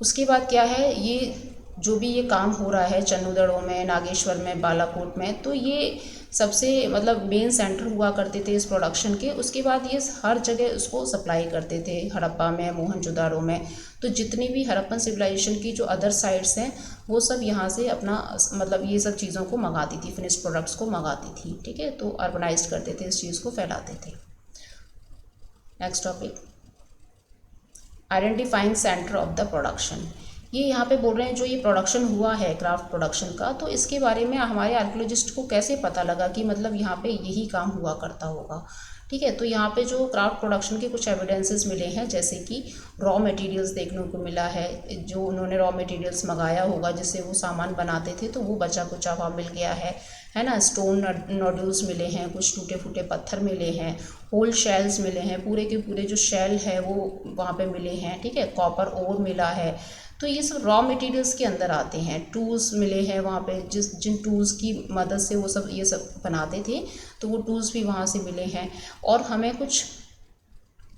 उसके बाद क्या है, ये जो भी ये काम हो रहा है चन्नूदड़ों में, नागेश्वर में, बालाकोट में, तो ये सबसे मतलब मेन सेंटर हुआ करते थे इस प्रोडक्शन के। उसके बाद ये हर जगह उसको सप्लाई करते थे, हड़प्पा में, मोहनजोदाड़ो में। तो जितनी भी हड़प्पन सिविलाइजेशन की जो अदर साइट्स हैं वो सब यहाँ से अपना मतलब ये सब चीज़ों को मंगाती थी, फिनिश प्रोडक्ट्स को मंगाती थी। ठीक है, तो अर्बनाइज करते थे, इस चीज़ को फैलाते थे। Next topic, identifying centre of the production. ये यहाँ पे बोल रहे हैं जो ये प्रोडक्शन हुआ है क्राफ्ट प्रोडक्शन का, तो इसके बारे में हमारे आर्कियोलॉजिस्ट को कैसे पता लगा कि मतलब यहाँ पे यही काम हुआ करता होगा। ठीक है, तो यहाँ पे जो क्राफ्ट प्रोडक्शन के कुछ एविडेंसेस मिले हैं, जैसे कि रॉ मटेरियल्स देखने को मिला है, जो उन्होंने रॉ मटेरियल्स मंगाया होगा जिससे वो सामान बनाते थे, तो वो बचा कुचा हुआ मिल गया है ना। स्टोन नोड्यूल्स मिले हैं, कुछ टूटे फूटे पत्थर मिले हैं, होल शेल्स मिले हैं, पूरे के पूरे जो शेल है वो वहाँ पे मिले हैं। ठीक है, कॉपर ओर मिला है। तो ये सब रॉ मटेरियल्स के अंदर आते हैं। टूल्स मिले हैं वहाँ पे, जिन टूल्स की मदद से वो सब ये सब बनाते थे, तो वो टूल्स भी वहाँ से मिले हैं। और हमें कुछ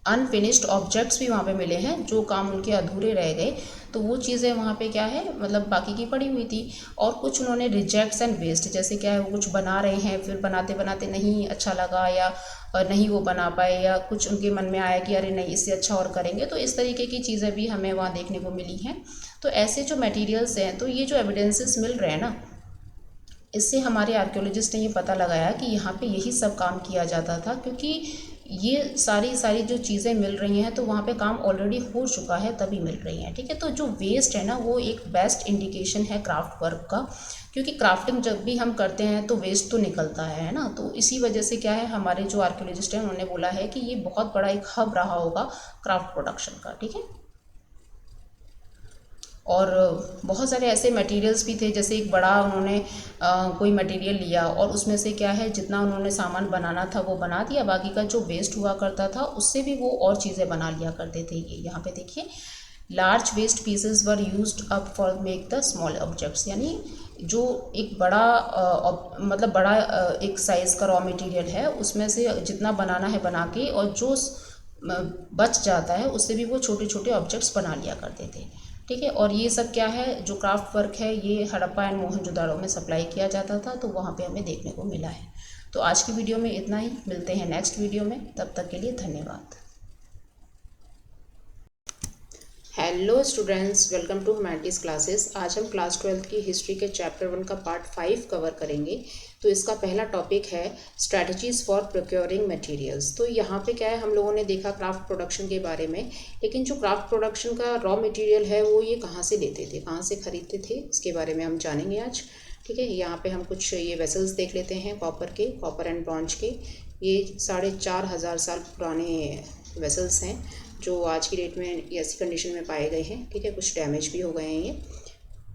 अनफिनिश्ड ऑब्जेक्ट्स भी वहाँ पे मिले हैं, जो काम उनके अधूरे रह गए, तो वो चीज़ें वहाँ पे क्या है मतलब बाकी की पड़ी हुई थी। और कुछ उन्होंने रिजेक्ट्स एंड वेस्ट, जैसे क्या है वो कुछ बना रहे हैं, फिर बनाते बनाते नहीं अच्छा लगा या नहीं वो बना पाए, या कुछ उनके मन में आया कि अरे नहीं इससे अच्छा और करेंगे, तो इस तरीके की चीज़ें भी हमें वहाँ देखने को मिली हैं। तो ऐसे जो मटेरियल्स हैं, तो ये जो एविडेंसेस मिल रहे हैं ना, इससे हमारे आर्कियोलॉजिस्ट ने ये पता लगाया कि यहाँ पे यही सब काम किया जाता था, क्योंकि ये सारी जो चीज़ें मिल रही हैं तो वहाँ पे काम ऑलरेडी हो चुका है तभी मिल रही हैं। ठीक है, तो जो वेस्ट है ना वो एक बेस्ट इंडिकेशन है क्राफ्ट वर्क का, क्योंकि क्राफ्टिंग जब भी हम करते हैं तो वेस्ट तो निकलता है ना। तो इसी वजह से क्या है, हमारे जो आर्कियोलॉजिस्ट हैं उन्होंने बोला है कि ये बहुत बड़ा एक हब रहा होगा क्राफ्ट प्रोडक्शन का। ठीक है, और बहुत सारे ऐसे मटेरियल्स भी थे, जैसे एक बड़ा उन्होंने कोई मटेरियल लिया और उसमें से क्या है जितना उन्होंने सामान बनाना था वो बना दिया, बाकी का जो वेस्ट हुआ करता था उससे भी वो और चीज़ें बना लिया करते थे। ये यहाँ पे देखिए, large waste pieces were used up for make the small objects, यानी जो एक बड़ा मतलब बड़ा एक साइज़ का रॉ मटेरियल है उसमें से जितना बनाना है बना के, और जो बच जाता है उससे भी वो छोटे छोटे ऑब्जेक्ट्स बना लिया करते थे। ठीक है, और ये सब क्या है, जो क्राफ्ट वर्क है ये हड़प्पा एंड मोहनजोदाड़ो में सप्लाई किया जाता था, तो वहाँ पे हमें देखने को मिला है। तो आज की वीडियो में इतना ही, मिलते हैं नेक्स्ट वीडियो में, तब तक के लिए धन्यवाद। Hello students, welcome to humanities classes. आज हम क्लास 12th की हिस्ट्री के चैप्टर 1 का पार्ट 5 कवर करेंगे। तो इसका पहला टॉपिक है स्ट्रैटेजीज़ फॉर प्रोक्योरिंग मटेरियल्स। तो यहाँ पे क्या है, हम लोगों ने देखा क्राफ्ट प्रोडक्शन के बारे में, लेकिन जो क्राफ्ट प्रोडक्शन का रॉ मटेरियल है वो ये कहाँ से लेते थे, कहाँ से खरीदते थे, इसके बारे में हम जानेंगे आज। ठीक है, यहाँ पे हम कुछ ये वेसल्स देख लेते हैं कॉपर एंड ब्रॉन्ज के। ये 4,500 साल पुराने वेसल्स हैं जो आज की डेट में ऐसी कंडीशन में पाए गए हैं। ठीक है, कुछ डैमेज भी हो गए हैं ये।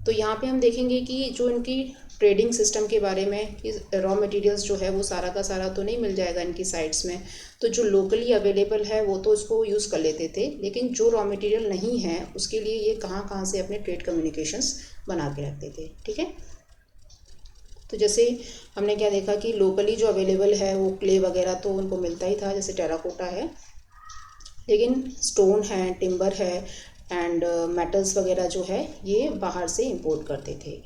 तो यहाँ पे हम देखेंगे कि जो इनकी ट्रेडिंग सिस्टम के बारे में, रॉ मटेरियल्स जो है वो सारा का सारा तो नहीं मिल जाएगा इनकी साइट्स में, तो जो लोकली अवेलेबल है वो तो इसको यूज़ कर लेते थे, लेकिन जो रॉ मटेरियल नहीं है उसके लिए ये कहाँ से अपने ट्रेड कम्युनिकेशंस बना के रखते थे। ठीक है, तो जैसे हमने क्या देखा कि लोकली जो अवेलेबल है वो क्ले वगैरह तो उनको मिलता ही था, जैसे टेराकोटा है, लेकिन स्टोन है, टिम्बर है एंड मेटल्स वगैरह जो है ये बाहर से इंपोर्ट करते थे।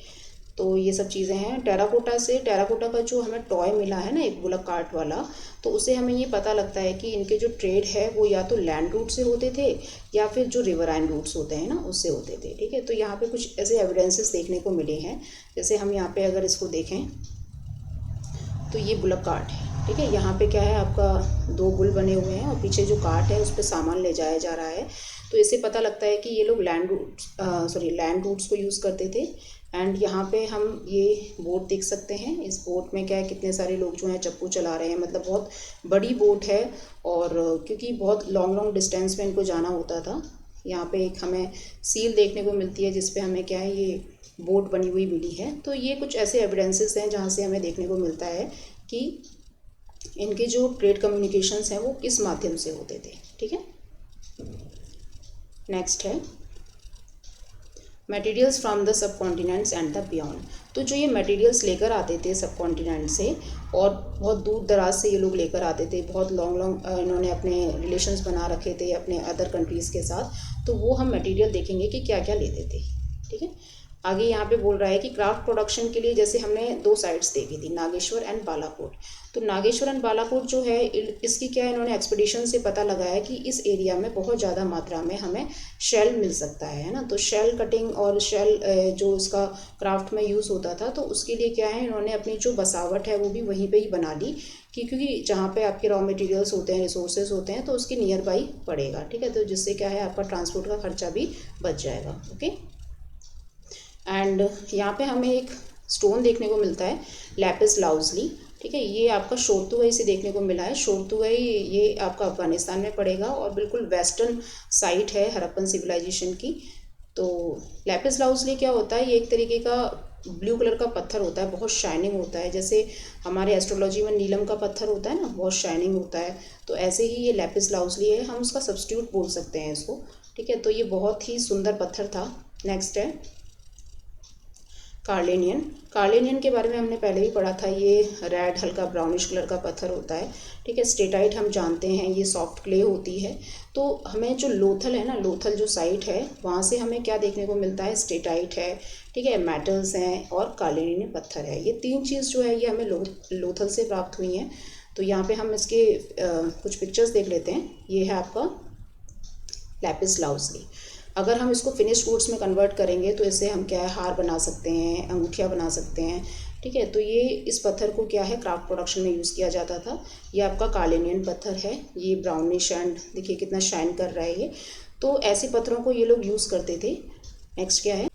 तो ये सब चीज़ें हैं। टेराकोटा का जो हमें टॉय मिला है ना, एक बुलक कार्ट वाला, तो उससे हमें ये पता लगता है कि इनके जो ट्रेड है वो या तो लैंड रूट से होते थे या फिर जो रिवराइन रूट्स होते हैं ना उससे होते थे। ठीक है, तो यहाँ पे कुछ ऐसे एविडेंसेस देखने को मिले हैं। जैसे हम यहाँ पे अगर इसको देखें तो ये बुलक कार्ट है। ठीक है, यहाँ पे क्या है, आपका 2 बुल बने हुए हैं और पीछे जो कार्ट है उस पर सामान ले जाया जा रहा है। तो इससे पता लगता है कि ये लोग लैंड रूट्स को यूज़ करते थे। एंड यहाँ पे हम ये बोट देख सकते हैं। इस बोट में क्या है, कितने सारे लोग जो हैं चप्पू चला रहे हैं, मतलब बहुत बड़ी बोट है, और क्योंकि बहुत लॉन्ग डिस्टेंस में इनको जाना होता था। यहाँ पे एक हमें सील देखने को मिलती है जिसपे हमें क्या है, ये बोट बनी हुई मिली है। तो ये कुछ ऐसे एविडेंसेस हैं जहाँ से हमें देखने को मिलता है कि इनके जो ट्रेड कम्युनिकेशंस हैं वो किस माध्यम से होते थे। ठीक है, नेक्स्ट है materials from the sub continents and the beyond. तो जो ये मटेरियल्स लेकर आते थे सब कॉन्टिनेंट से, और बहुत दूर दराज से ये लोग लेकर आते थे, बहुत लॉन्ग इन्होंने अपने रिलेशंस बना रखे थे अपने अदर कंट्रीज़ के साथ, तो वो हम मटेरियल देखेंगे कि क्या क्या लेते थे। ठीक है, आगे यहाँ पे बोल रहा है कि क्राफ्ट प्रोडक्शन के लिए जैसे हमने 2 साइट्स देखी थी, नागेश्वर एंड बालाकोट। तो नागेश्वर एंड बालाकोट जो है, इसकी क्या है, इन्होंने एक्सपीडिशन से पता लगाया कि इस एरिया में बहुत ज़्यादा मात्रा में हमें शेल मिल सकता है ना। तो शेल कटिंग और शेल जो इसका क्राफ्ट में यूज़ होता था, तो उसके लिए क्या है, इन्होंने अपनी जो बसावट है वो भी वहीं पर ही बना ली, क्योंकि जहाँ पे आपके रॉ मटेरियल्स होते हैं, रिसोर्सेज होते हैं, तो उसके नियर बाई पड़ेगा। ठीक है, तो जिससे क्या है, आपका ट्रांसपोर्ट का खर्चा भी बच जाएगा। ओके, एंड यहाँ पे हमें एक स्टोन देखने को मिलता है, लैपिस लाउज़ली। ठीक है, ये आपका शोरतुगई से देखने को मिला है। शोरतुगई ये आपका अफगानिस्तान में पड़ेगा और बिल्कुल वेस्टर्न साइट है हड़प्पन सिविलाइजेशन की। तो लैपिस लाउज़ली क्या होता है, ये एक तरीके का ब्लू कलर का पत्थर होता है, बहुत शाइनिंग होता है, जैसे हमारे एस्ट्रोलॉजी में नीलम का पत्थर होता है ना, बहुत शाइनिंग होता है, तो ऐसे ही ये लैपिस लाउज़ली है, हम उसका सब्स्टिट्यूट बोल सकते हैं इसको। ठीक है, तो ये बहुत ही सुंदर पत्थर था। नेक्स्ट है कार्लेनियन के बारे में हमने पहले भी पढ़ा था। ये रेड हल्का ब्राउनिश कलर का पत्थर होता है। ठीक है, स्टेटाइट हम जानते हैं, ये सॉफ्ट क्ले होती है। तो हमें जो लोथल है ना, लोथल जो साइट है वहाँ से हमें क्या देखने को मिलता है, स्टेटाइट है, ठीक है, मेटल्स हैं और कार्लेनियन पत्थर है। ये 3 चीज़ जो है ये हमें लोथल से प्राप्त हुई हैं। तो यहाँ पे हम इसके कुछ पिक्चर्स देख लेते हैं। ये है आपका लैपिस लाउज़ली। अगर हम इसको फिनिश्ड गुड्स में कन्वर्ट करेंगे तो इससे हम क्या है, हार बना सकते हैं, अंगूठियाँ बना सकते हैं। ठीक है। तो ये इस पत्थर को क्या है क्राफ्ट प्रोडक्शन में यूज़ किया जाता था। ये आपका कालेनियन पत्थर है, ये ब्राउनिश एंड देखिए कितना शाइन कर रहा है ये। तो ऐसे पत्थरों को ये लोग यूज़ करते थे। नेक्स्ट क्या है,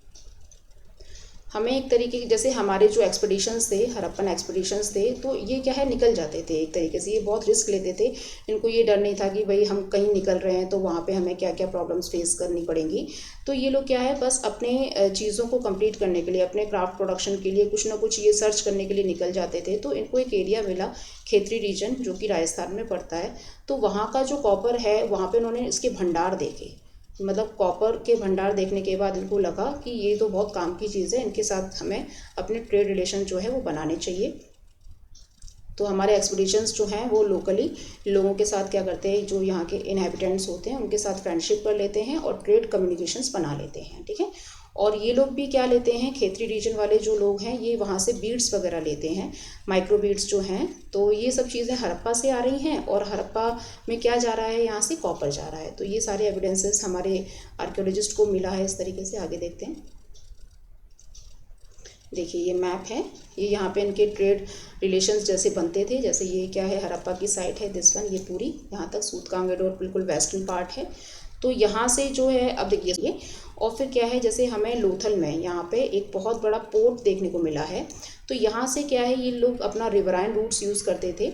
हमें एक तरीके की जैसे हमारे जो एक्सपीडिशंस थे, हड़प्पन एक्सपीडिशंस थे, तो ये क्या है निकल जाते थे एक तरीके से। ये बहुत रिस्क लेते थे, इनको ये डर नहीं था कि भाई हम कहीं निकल रहे हैं तो वहाँ पे हमें क्या क्या प्रॉब्लम्स फेस करनी पड़ेंगी। तो ये लोग क्या है बस अपने चीज़ों को कंप्लीट करने के लिए, अपने क्राफ्ट प्रोडक्शन के लिए कुछ ना कुछ ये सर्च करने के लिए निकल जाते थे। तो इनको एक एरिया मिला खेतरी रीजन जो कि राजस्थान में पड़ता है। तो वहाँ का जो कॉपर है वहाँ पर उन्होंने इसके भंडार देखे, मतलब कॉपर के भंडार देखने के बाद इनको लगा कि ये तो बहुत काम की चीज़ है, इनके साथ हमें अपने ट्रेड रिलेशन जो है वो बनाने चाहिए। तो हमारे एक्सपीडिशंस जो हैं वो लोकली लोगों के साथ क्या करते हैं, जो यहाँ के इनहेबिटेंट्स होते हैं उनके साथ फ्रेंडशिप कर लेते हैं और ट्रेड कम्युनिकेशंस बना लेते हैं। ठीक है। और ये लोग भी क्या लेते हैं, खेतरी रीजन वाले जो लोग हैं ये वहाँ से बीड्स वगैरह लेते हैं, माइक्रो बीड्स जो हैं। तो ये सब चीज़ें हड़प्पा से आ रही हैं और हड़प्पा में क्या जा रहा है, यहाँ से कॉपर जा रहा है। तो ये सारे एविडेंसेस हमारे आर्कियोलॉजिस्ट को मिला है इस तरीके से। आगे देखते हैं। देखिए ये मैप है, ये यहाँ पे इनके ट्रेड रिलेशंस जैसे बनते थे। जैसे ये क्या है हड़प्पा की साइट है दिस वन, ये पूरी यहाँ तक सूतकांगेडोर बिल्कुल वेस्टर्न पार्ट है। तो यहाँ से जो है अब देखिए ये, और फिर क्या है जैसे हमें लोथल में यहाँ पे एक बहुत बड़ा पोर्ट देखने को मिला है। तो यहाँ से क्या है ये लोग अपना रिवराइन रूट्स यूज़ करते थे।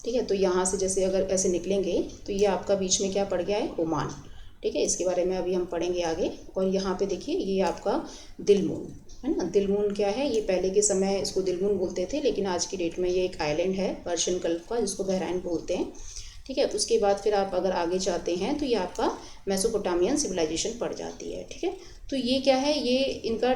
ठीक है। तो यहाँ से जैसे अगर ऐसे निकलेंगे तो ये आपका बीच में क्या पड़ गया है, ओमान। ठीक है, इसके बारे में अभी हम पढ़ेंगे आगे। और यहाँ पे देखिए ये आपका दिलमून है ना। दिलमून क्या है, ये पहले के समय इसको दिलमून बोलते थे, लेकिन आज की डेट में ये एक आइलैंड है पर्शियन गल्फ का जिसको बहराइन बोलते हैं। ठीक है। उसके बाद फिर आप अगर आगे जाते हैं तो ये आपका मेसोपोटामियन सिविलाइजेशन पड़ जाती है। ठीक है। तो ये क्या है, ये इनका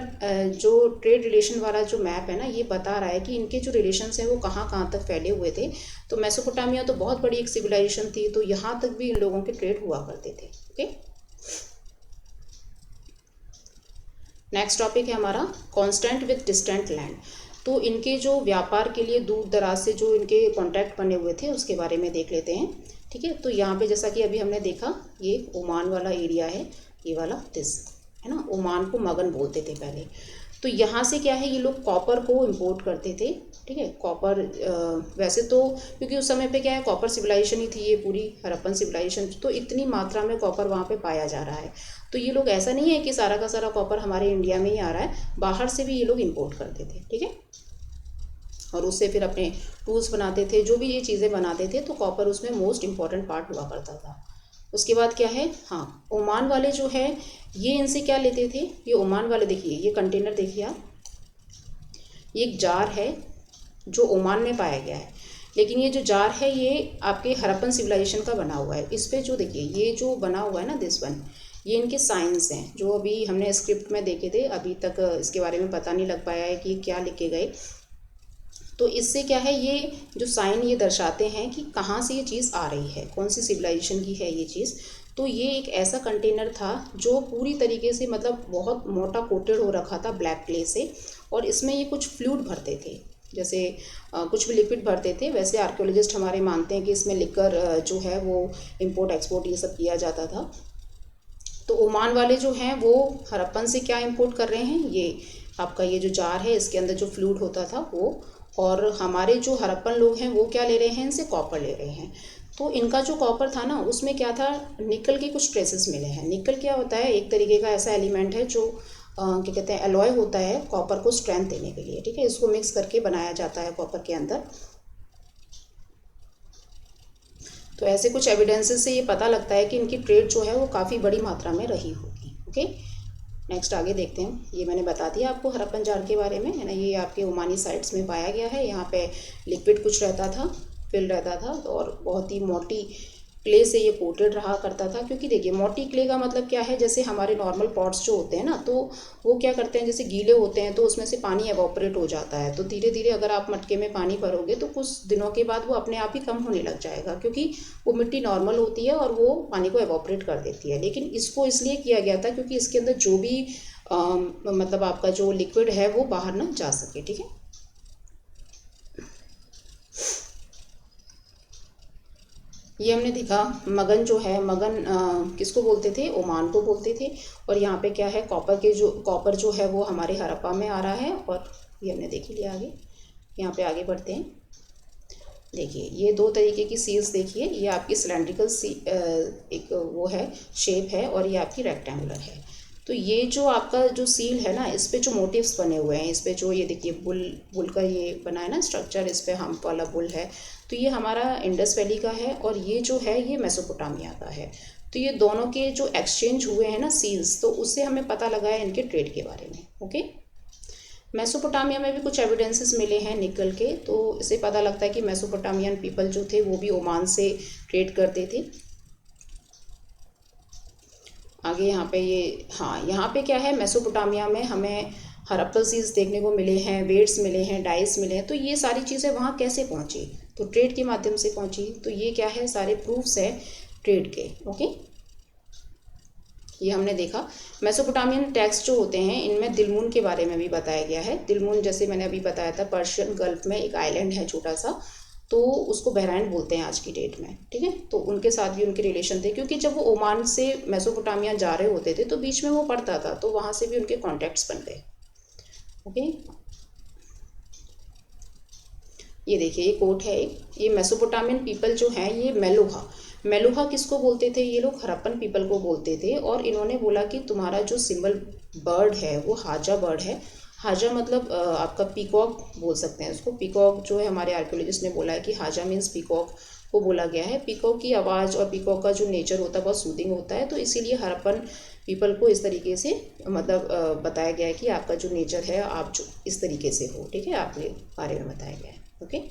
जो ट्रेड रिलेशन वाला जो मैप है ना, ये बता रहा है कि इनके जो रिलेशंस हैं वो कहाँ कहाँ तक फैले हुए थे। तो मेसोपोटामिया तो बहुत बड़ी एक सिविलाइजेशन थी, तो यहाँ तक भी इन लोगों के ट्रेड हुआ करते थे। ओके। नेक्स्ट टॉपिक है हमारा कॉन्स्टेंट विथ डिस्टेंट लैंड। तो इनके जो व्यापार के लिए दूर दराज से जो इनके कॉन्टैक्ट बने हुए थे उसके बारे में देख लेते हैं। ठीक है। तो यहाँ पे जैसा कि अभी हमने देखा ये ओमान वाला एरिया है, ये वाला दिस है ना। ओमान को मगन बोलते थे पहले। तो यहाँ से क्या है ये लोग कॉपर को इम्पोर्ट करते थे। ठीक है। कॉपर वैसे तो क्योंकि उस समय पे क्या है कॉपर सिविलाइजेशन ही थी ये पूरी हड़प्पन सिविलाइजेशन, तो इतनी मात्रा में कॉपर वहाँ पे पाया जा रहा है। तो ये लोग ऐसा नहीं है कि सारा का सारा कॉपर हमारे इंडिया में ही आ रहा है, बाहर से भी ये लोग इम्पोर्ट करते थे। ठीक है। और उससे फिर अपने टूल्स बनाते थे, जो भी ये चीज़ें बनाते थे, तो कॉपर उसमें मोस्ट इम्पॉर्टेंट पार्ट हुआ करता था। उसके बाद क्या है, हाँ ओमान वाले जो है ये इनसे क्या लेते थे, ये ओमान वाले देखिए ये कंटेनर देखिए आप, ये एक जार है जो ओमान में पाया गया है, लेकिन ये जो जार है ये आपके हड़प्पन सिविलाइजेशन का बना हुआ है। इस पर जो देखिए ये जो बना हुआ है ना दिस वन, ये इनके साइंस हैं जो अभी हमने स्क्रिप्ट में देखे थे, अभी तक इसके बारे में पता नहीं लग पाया है कि क्या लिखे गए। तो इससे क्या है ये जो साइन ये दर्शाते हैं कि कहाँ से ये चीज़ आ रही है, कौन सी सिविलाइजेशन की है ये चीज़। तो ये एक ऐसा कंटेनर था जो पूरी तरीके से मतलब बहुत मोटा कोटेड हो रखा था ब्लैक क्ले से, और इसमें ये कुछ फ्लूइड भरते थे, जैसे कुछ भी लिक्विड भरते थे। वैसे आर्कियोलॉजिस्ट हमारे मानते हैं कि इसमें लिकर जो है वो इम्पोर्ट एक्सपोर्ट ये सब किया जाता था। तो ओमान वाले जो हैं वो हड़प्पन से क्या इंपोर्ट कर रहे हैं, ये आपका ये जो जार है इसके अंदर जो फ्लूइड होता था वो, और हमारे जो हड़प्पन लोग हैं वो क्या ले रहे हैं, इनसे कॉपर ले रहे हैं। तो इनका जो कॉपर था ना उसमें क्या था, निकल के कुछ ट्रेसेस मिले हैं। निकल क्या होता है, एक तरीके का ऐसा एलिमेंट है जो क्या कहते हैं एलॉय होता है कॉपर को स्ट्रेंथ देने के लिए। ठीक है। इसको मिक्स करके बनाया जाता है कॉपर के अंदर। तो ऐसे कुछ एविडेंसेस से ये पता लगता है कि इनकी ट्रेड जो है वो काफ़ी बड़ी मात्रा में रही होगी। ओके। नेक्स्ट आगे देखते हैं। ये मैंने बता दिया आपको हड़प्पन जार के बारे में, है ना। ये आपके ओमानी साइट्स में पाया गया है। यहाँ पे लिक्विड कुछ रहता था, फिल रहता था, और बहुत ही मोटी क्ले से ये कोटेड रहा करता था। क्योंकि देखिए मोटी क्ले का मतलब क्या है, जैसे हमारे नॉर्मल पॉट्स जो होते हैं ना, तो वो क्या करते हैं जैसे गीले होते हैं तो उसमें से पानी एवोपरेट हो जाता है। तो धीरे धीरे अगर आप मटके में पानी भरोगे तो कुछ दिनों के बाद वो अपने आप ही कम होने लग जाएगा, क्योंकि वो मिट्टी नॉर्मल होती है और वो पानी को एवोपरेट कर देती है। लेकिन इसको इसलिए किया गया था क्योंकि इसके अंदर जो भी मतलब आपका जो लिक्विड है वो बाहर ना जा सके। ठीक है। ये हमने देखा मगन जो है, मगन किसको बोलते थे, ओमान को बोलते थे। और यहाँ पे क्या है कॉपर जो है वो हमारे हड़प्पा में आ रहा है, और ये हमने देख ही लिया। आगे यहाँ पे आगे बढ़ते हैं। देखिए ये दो तरीके की सील्स देखिए, ये आपकी सिलेंड्रिकल एक वो है शेप है, और ये आपकी रेक्टेंगुलर है। तो ये जो आपका जो सील है ना, इस पे जो मोटिव्स बने हुए हैं, इस पे जो ये देखिए बुल का ये बना है ना स्ट्रक्चर, इस पे हम्प वाला बुल है, तो ये हमारा इंडस वैली का है, और ये जो है ये मेसोपोटामिया का है। तो ये दोनों के जो एक्सचेंज हुए हैं ना सील्स, तो उससे हमें पता लगा है इनके ट्रेड के बारे में। ओके, मेसोपोटामिया में भी कुछ एविडेंसेस मिले हैं निकल के, तो इससे पता लगता है कि मेसोपोटामियन पीपल जो थे वो भी ओमान से ट्रेड करते थे। आगे यहाँ पे ये, हाँ यहाँ पे क्या है, मेसोपोटामिया में हमें हड़प्पन सील्स देखने को मिले हैं, वेट्स मिले हैं, डाइस मिले हैं। तो ये सारी चीज़ें वहाँ कैसे पहुँची? तो ट्रेड के माध्यम से पहुँची। तो ये क्या है, सारे प्रूफ्स है ट्रेड के। ओके, ये हमने देखा। मेसोपोटामियन टेक्स्ट जो होते हैं इनमें दिलमुन के बारे में भी बताया गया है। दिलमुन जैसे मैंने अभी बताया था, पर्शियन गल्फ में एक आइलैंड है छोटा सा, तो उसको बहराइन बोलते हैं आज की डेट में। ठीक है, तो उनके साथ भी उनके रिलेशन थे, क्योंकि जब वो ओमान से मेसोपोटामिया जा रहे होते थे तो बीच में वो पड़ता था, तो वहाँ से भी उनके कॉन्टैक्ट्स बन गए। ओके, ये देखिए ये कोट है एक, ये मेसोपोटामियन पीपल जो हैं ये मेलुहा किसको बोलते थे? ये लोग हड़प्पन पीपल को बोलते थे। और इन्होंने बोला कि तुम्हारा जो सिंबल बर्ड है वो हाजा बर्ड है। हाजा मतलब आपका पीकॉक बोल सकते हैं उसको। पीकॉक जो है, हमारे आर्कियोलॉजिस्ट ने बोला है कि हाजा मीन्स पीकॉक को बोला गया है। पीकॉक की आवाज़ और पीकॉक का जो नेचर होता है बहुत सूदिंग होता है, तो इसीलिए हड़प्पन पीपल को इस तरीके से मतलब बताया गया है कि आपका जो नेचर है आप जो इस तरीके से हो। ठीक है, आपके बारे में बताया गया है। ओके,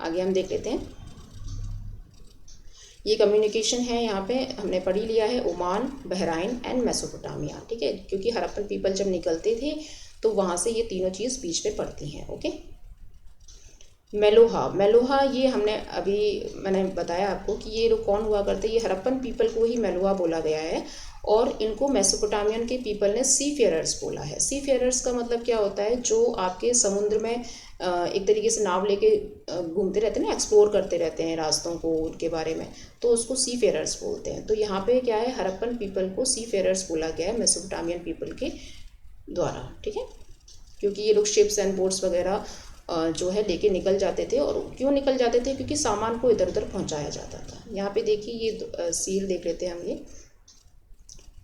आगे हम देख लेते हैं। ये कम्युनिकेशन है, यहाँ पे हमने पढ़ ही लिया है, ओमान, बहराइन एंड मेसोपोटामिया। ठीक है, क्योंकि हड़प्पन पीपल जब निकलते थे तो वहाँ से ये तीनों चीज़ बीच में पड़ती हैं। ओके, मेलुहा ये मैंने बताया आपको कि ये लोग कौन हुआ करते, ये हड़प्पन पीपल को ही मेलुहा बोला गया है, और इनको मेसोपोटामियन के पीपल ने सी फेयरर्स बोला है। सी फेयरर्स का मतलब क्या होता है, जो आपके समुद्र में एक तरीके से नाव लेके घूमते रहते हैं ना, एक्सप्लोर करते रहते हैं रास्तों को, उनके बारे में, तो उसको सी फेयरर्स बोलते हैं। तो यहाँ पे क्या है, हड़प्पन पीपल को सी फेयरर्स बोला गया है मेसोपोटामियन पीपल के द्वारा। ठीक है, क्योंकि ये लोग शिप्स एंड बोट्स वगैरह जो है लेके निकल जाते थे। और क्यों निकल जाते थे? क्योंकि सामान को इधर उधर पहुंचाया जाता था। यहाँ पे देखिए ये सील देख लेते हैं हम।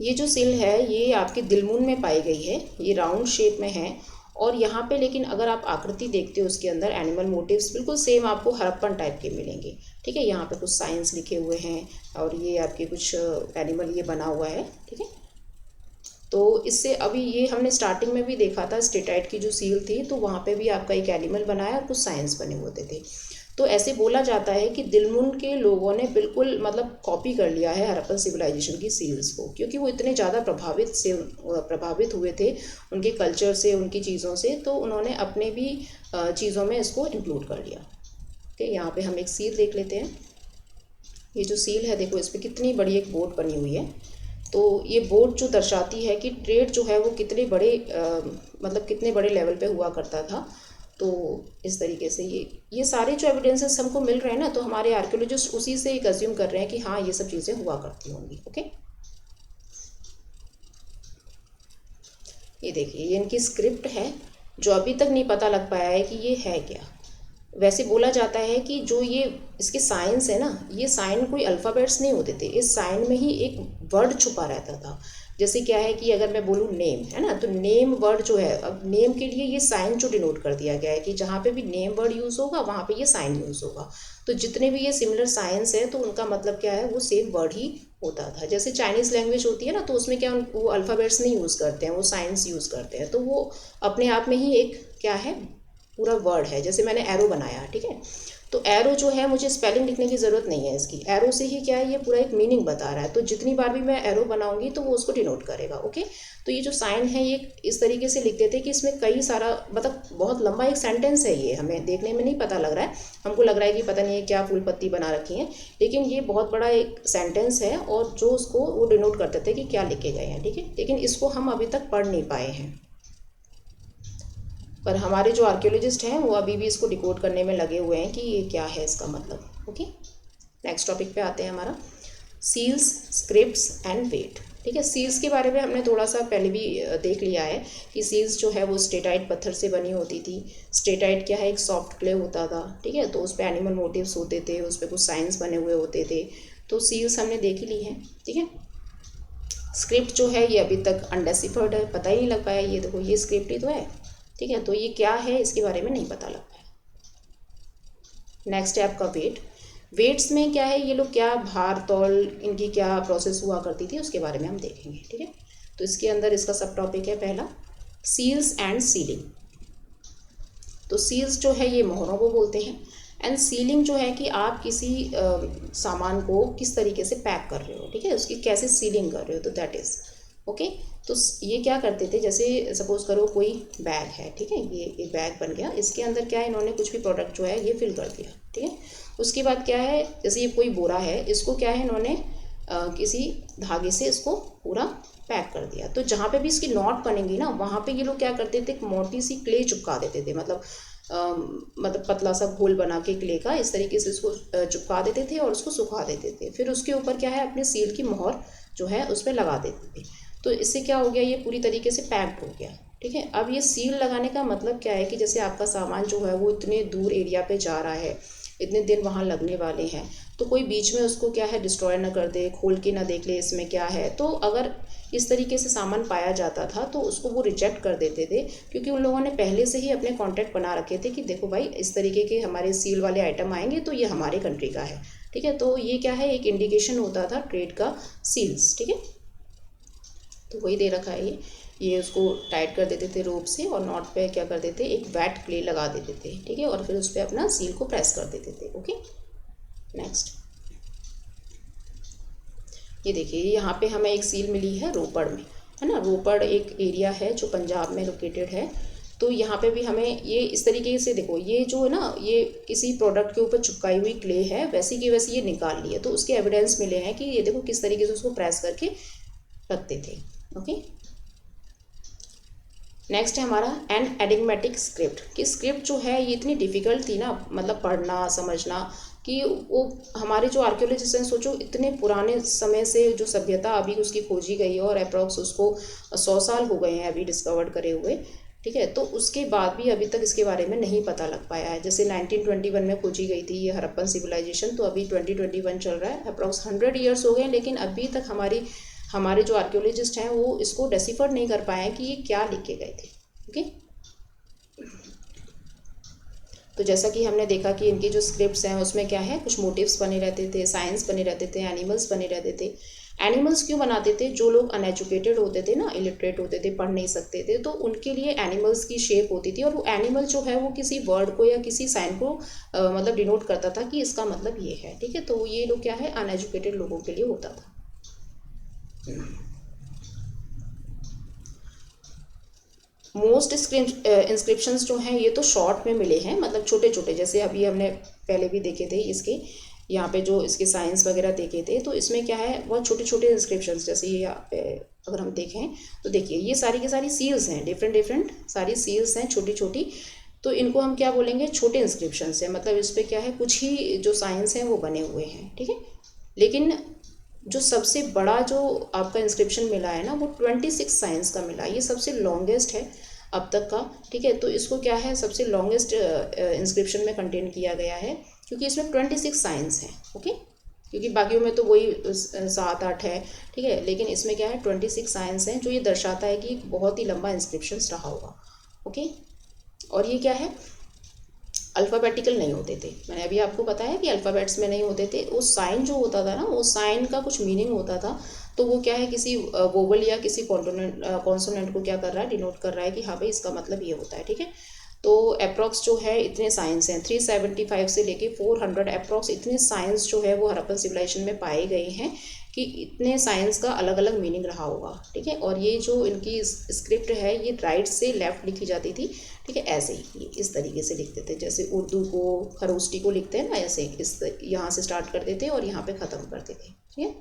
ये जो सील है ये आपके दिलमुन में पाई गई है, ये राउंड शेप में है। और यहाँ पे लेकिन अगर आप आकृति देखते हो उसके अंदर एनिमल मोटिव्स बिल्कुल सेम आपको हड़प्पन टाइप के मिलेंगे। ठीक है, यहाँ पे कुछ साइंस लिखे हुए हैं, और ये आपके कुछ एनिमल ये बना हुआ है। ठीक है, तो इससे अभी ये हमने स्टार्टिंग में भी देखा था, स्टेटाइट की जो सील थी, तो वहाँ पे भी आपका एक एनिमल बनाया और कुछ साइंस बने होते थे। तो ऐसे बोला जाता है कि दिलमुन के लोगों ने बिल्कुल मतलब कॉपी कर लिया है हड़प्पन सिविलाइजेशन की सील्स को, क्योंकि वो इतने ज़्यादा प्रभावित हुए थे उनके कल्चर से, उनकी चीज़ों से, तो उन्होंने अपने भी चीज़ों में इसको इंक्लूड कर लिया। ठीक है, यहाँ पे हम एक सील देख लेते हैं। ये जो सील है देखो, इस पर कितनी बड़ी एक बोट बनी हुई है। तो ये बोट जो दर्शाती है कि ट्रेड जो है वो कितने बड़े मतलब कितने बड़े लेवल पे हुआ करता था। तो इस तरीके से ये सारे जो एविडेंसेस हमको मिल रहे हैं ना, तो हमारे आर्कियोलॉजिस्ट उसी से एक अज्यूम कर रहे हैं कि हाँ ये सब चीज़ें हुआ करती होंगी। ओके, ये देखिए ये इनकी स्क्रिप्ट है, जो अभी तक नहीं पता लग पाया है कि ये है क्या। वैसे बोला जाता है कि जो ये इसके साइंस है ना, ये साइन कोई अल्फ़ाबेट्स नहीं होते थे, इस साइन में ही एक वर्ड छुपा रहता था। जैसे क्या है कि अगर मैं बोलूँ नेम, है ना, तो नेम वर्ड जो है, अब नेम के लिए ये साइन जो डिनोट कर दिया गया है कि जहाँ पे भी नेम वर्ड यूज़ होगा वहाँ पे ये साइन यूज़ होगा। तो जितने भी ये सिमिलर साइंस है तो उनका मतलब क्या है, वो सेम वर्ड ही होता था। जैसे चाइनीज़ लैंग्वेज होती है ना, तो उसमें क्या वो अल्फ़ाबेट्स नहीं यूज़ करते हैं, वो साइंस यूज़ करते हैं। तो वो अपने आप में ही एक क्या है, पूरा वर्ड है। जैसे मैंने एरो बनाया, ठीक है, तो एरो जो है मुझे स्पेलिंग लिखने की ज़रूरत नहीं है इसकी, एरो से ही क्या है ये पूरा एक मीनिंग बता रहा है। तो जितनी बार भी मैं एरो बनाऊंगी तो वो उसको डिनोट करेगा। ओके, तो ये जो साइन है ये इस तरीके से लिख देते हैं कि इसमें कई सारा मतलब बहुत लंबा एक सेंटेंस है, ये हमें देखने में नहीं पता लग रहा है, हमको लग रहा है कि पता नहीं है क्या फूल पत्ती बना रखी है, लेकिन ये बहुत बड़ा एक सेंटेंस है और जो उसको वो डिनोट कर देते हैं कि क्या लिखे गए हैं। ठीक है, लेकिन इसको हम अभी तक पढ़ नहीं पाए हैं, पर हमारे जो आर्कियोलॉजिस्ट हैं वो अभी भी इसको डिकोड करने में लगे हुए हैं कि ये क्या है इसका मतलब। ओके, नेक्स्ट टॉपिक पे आते हैं हमारा, सील्स, स्क्रिप्ट्स एंड वेट। ठीक है। सील्स के बारे में हमने थोड़ा सा पहले भी देख लिया है कि सील्स जो है वो स्टेटाइट पत्थर से बनी होती थी। स्टेटाइट क्या है, एक सॉफ्ट क्ले होता था, ठीक है। तो उस पर एनिमल मोटिव्स होते थे, उस पर कुछ साइंस बने हुए होते थे। तो सील्स हमने देख ही ली है, ठीक है। स्क्रिप्ट जो है ये अभी तक अनडेसिफर्ड है, पता ही नहीं लग पाया। ये देखो, ये स्क्रिप्ट ही तो है, ठीक है। तो ये क्या है इसके बारे में नहीं पता लग पाया। नेक्स्ट है आपका वेट। वेट्स में क्या है, ये लोग क्या भार तौल इनकी क्या प्रोसेस हुआ करती थी उसके बारे में हम देखेंगे, ठीक है। तो इसके अंदर इसका सब टॉपिक है पहला, सील्स एंड सीलिंग। तो सील्स जो है ये मोहरों को बोलते हैं, एंड सीलिंग जो है कि आप किसी सामान को किस तरीके से पैक कर रहे हो, ठीक है, उसकी कैसे सीलिंग कर रहे हो, तो दैट इज़ ओके। तो ये क्या करते थे, जैसे सपोज करो कोई बैग है, ठीक है, ये एक बैग बन गया, इसके अंदर क्या है, इन्होंने कुछ भी प्रोडक्ट जो है ये फिल कर दिया, ठीक है। उसके बाद क्या है, जैसे ये कोई बोरा है, इसको क्या है, इन्होंने किसी धागे से इसको पूरा पैक कर दिया। तो जहाँ पे भी इसकी नॉट बनेंगी ना, वहाँ पे ये लोग क्या करते थे, एक मोटी सी क्ले चिपका देते थे, मतलब पतला सा घोल बना के क्ले का इस तरीके से इसको चिपका देते थे और उसको सुखा देते थे। फिर उसके ऊपर क्या है, अपने सील की मोहर जो है उस पर लगा देते थे। तो इससे क्या हो गया, ये पूरी तरीके से पैक्ड हो गया, ठीक है। अब ये सील लगाने का मतलब क्या है कि जैसे आपका सामान जो है वो इतने दूर एरिया पे जा रहा है, इतने दिन वहाँ लगने वाले हैं, तो कोई बीच में उसको क्या है डिस्ट्रॉय ना कर दे, खोल के ना देख ले इसमें क्या है। तो अगर इस तरीके से सामान पाया जाता था तो उसको वो रिजेक्ट कर देते थे, क्योंकि उन लोगों ने पहले से ही अपने कॉन्टैक्ट बना रखे थे कि देखो भाई, इस तरीके के हमारे सील वाले आइटम आएंगे तो ये हमारे कंट्री का है, ठीक है। तो ये क्या है, एक इंडिकेशन होता था ट्रेड का, सील्स, ठीक है। तो वही दे रखा है ये उसको टाइट कर देते थे रोप से, और नॉट पे क्या कर देते, एक वेट क्ले लगा देते थे, ठीक है, और फिर उस पर अपना सील को प्रेस कर देते थे, ओके। नेक्स्ट ये देखिए, यहाँ पे हमें एक सील मिली है रोपड़ में, है ना। रोपड़ एक एरिया है जो पंजाब में लोकेटेड है। तो यहाँ पे भी हमें ये इस तरीके से देखो, ये जो है ना, ये किसी प्रोडक्ट के ऊपर चिपकाई हुई क्ले है, वैसी की वैसी ये निकाल ली है। तो उसके एविडेंस मिले हैं कि ये देखो किस तरीके से उसको प्रेस करके रखते थे, ओके। नेक्स्ट है हमारा एन एडिग्मेटिक स्क्रिप्ट। कि स्क्रिप्ट जो है ये इतनी डिफ़िकल्ट थी ना, मतलब पढ़ना समझना, कि वो हमारे जो आर्कियोलॉजिस्ट हैं, सोचो इतने पुराने समय से जो सभ्यता अभी उसकी खोजी गई है, और अप्रॉक्स उसको 100 साल हो गए हैं अभी डिस्कवर्ड करे हुए, ठीक है। तो उसके बाद भी अभी तक इसके बारे में नहीं पता लग पाया है। जैसे 1921 में खोजी गई थी ये हड़प्पन सिविलाइजेशन, तो अभी 2021 चल रहा है, अप्रॉक्स 100 ईयर्स हो गए, लेकिन अभी तक हमारे जो आर्कियोलॉजिस्ट हैं वो इसको डेसिफर नहीं कर पाए हैं कि ये क्या लिख के गए थे, ओके। तो जैसा कि हमने देखा कि इनकी जो स्क्रिप्ट्स हैं उसमें क्या है, कुछ मोटिव्स बने रहते थे, साइंस बने रहते थे, एनिमल्स बने रहते थे। एनिमल्स क्यों बनाते थे, जो लोग अनएजुकेटेड होते थे ना, इलिटरेट होते थे, पढ़ नहीं सकते थे, तो उनके लिए एनिमल्स की शेप होती थी, और वो एनिमल जो है वो किसी वर्ड को या किसी साइन को मतलब डिनोट करता था कि इसका मतलब ये है, ठीक है। तो ये लोग क्या है, अनएजुकेटेड लोगों के लिए होता था। मोस्ट इंस्क्रिप्शंस जो हैं ये तो शॉर्ट में मिले हैं, मतलब छोटे छोटे, जैसे अभी हमने पहले भी देखे थे इसके, यहाँ पे जो इसके साइंस वगैरह देखे थे, तो इसमें क्या है, बहुत छोटे छोटे इंस्क्रिप्शंस, जैसे ये अगर हम देखें तो देखिए ये सारी की सारी सील्स हैं, डिफरेंट डिफरेंट सारी सील्स हैं छोटी छोटी। तो इनको हम क्या बोलेंगे, छोटे इंस्क्रिप्शंस हैं, मतलब इस पर क्या है, कुछ ही जो साइंस हैं वो बने हुए हैं, ठीक है। लेकिन जो सबसे बड़ा जो आपका इंस्क्रिप्शन मिला है ना, वो 26 साइंस का मिला, ये सबसे लॉन्गेस्ट है अब तक का, ठीक है। तो इसको क्या है, सबसे लॉन्गेस्ट इंस्क्रिप्शन में कंटेन किया गया है, क्योंकि इसमें 26 साइंस हैं, ओके। क्योंकि बाकियों में तो वही 7-8 है, ठीक है, लेकिन इसमें क्या है 26 साइंस हैं, जो ये दर्शाता है कि बहुत ही लंबा इंस्क्रिप्शन रहा होगा, ओके। और ये क्या है, अल्फ़ाबेटिकल नहीं होते थे, मैंने अभी आपको बताया कि अल्फ़ाबेट्स में नहीं होते थे। वो साइन जो होता था ना, वो साइन का कुछ मीनिंग होता था, तो वो क्या है, किसी वोवल या किसी कॉन्सोनेंट को क्या कर रहा है, डिनोट कर रहा है कि हाँ भाई इसका मतलब ये होता है, ठीक है। तो अप्रॉक्स जो है इतने साइंस हैं, 375 से लेके 400 अप्रॉक्स इतने साइंस जो है वो हड़प्पन सिविलाइजेशन में पाए गए हैं, कि इतने साइंस का अलग अलग मीनिंग रहा होगा, ठीक है। और ये जो इनकी स्क्रिप्ट है ये राइट से लेफ्ट लिखी जाती थी, ठीक है, ऐसे ही इस तरीके से लिखते थे, जैसे उर्दू को खरोष्टी को लिखते हैं ना, ऐसे इस यहाँ से स्टार्ट करते थे और यहाँ पे ख़त्म करते थे, ठीक है।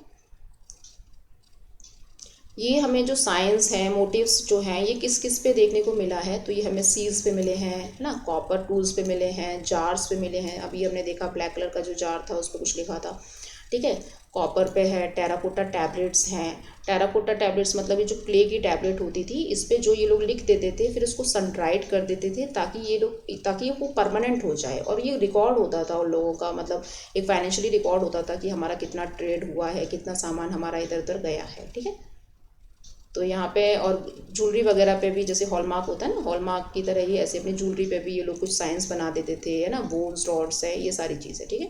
ये हमें जो साइंस है, मोटिव्स जो हैं, ये किस किस पे देखने को मिला है, तो ये हमें सील्स पे मिले हैं, है ना, कॉपर टूल्स पे मिले हैं, जार्स पे मिले हैं। अभी हमने देखा ब्लैक कलर का जो जार था उस पर कुछ लिखा था, ठीक है। कॉपर पे है, टेराकोटा टैबलेट्स हैं। टेराकोटा टैबलेट्स मतलब ये जो क्ले की टैबलेट होती थी, इस पे जो ये लोग लिख देते थे, फिर इसको सन ड्राइड कर देते थे ताकि ये वो परमानेंट हो जाए, और ये रिकॉर्ड होता था उन लोगों का, मतलब एक फाइनेंशियली रिकॉर्ड होता था कि हमारा कितना ट्रेड हुआ है, कितना सामान हमारा इधर उधर गया है। ठीक है। तो यहाँ पे और ज्वेलरी वगैरह पे भी जैसे हॉलमार्क होता है ना, हॉलमार्क की तरह ही ऐसे अपनी ज्वेलरी पे भी ये लोग कुछ साइंस बना देते थे, है ना, बोन्स रॉड्स है, ये सारी चीज़ें। ठीक है।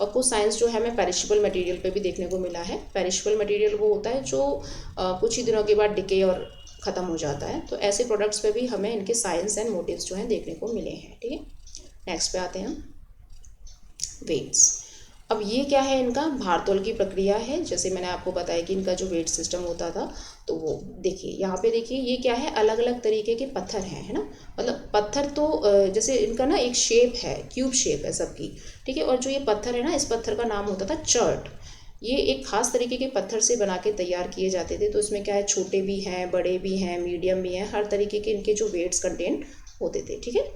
और कुछ साइंस जो है हमें पेरिशेबल मटेरियल पे भी देखने को मिला है। पेरिशेबल मटेरियल वो होता है जो कुछ ही दिनों के बाद डिके और ख़त्म हो जाता है, तो ऐसे प्रोडक्ट्स पे भी हमें इनके साइंस एंड मोटिव्स जो हैं देखने को मिले हैं। ठीक है। नेक्स्ट पे आते हैं हम, वेट्स। अब ये क्या है, इनका भारतोल की प्रक्रिया है। जैसे मैंने आपको बताया कि इनका जो वेट सिस्टम होता था, तो वो देखिए यहाँ पे देखिए ये क्या है, अलग अलग तरीके के पत्थर हैं, है ना, मतलब पत्थर तो जैसे इनका ना एक शेप है, क्यूब शेप है सबकी। ठीक है। और जो ये पत्थर है ना, इस पत्थर का नाम होता था चर्ट। ये एक खास तरीके के पत्थर से बना के तैयार किए जाते थे। तो इसमें क्या है, छोटे भी हैं, बड़े भी हैं, मीडियम भी हैं, हर तरीके के इनके जो वेट्स कंटेन होते थे। ठीक है।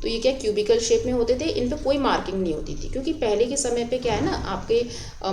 तो ये क्या क्यूबिकल शेप में होते थे, इन पे कोई मार्किंग नहीं होती थी, क्योंकि पहले के समय पे क्या है ना, आपके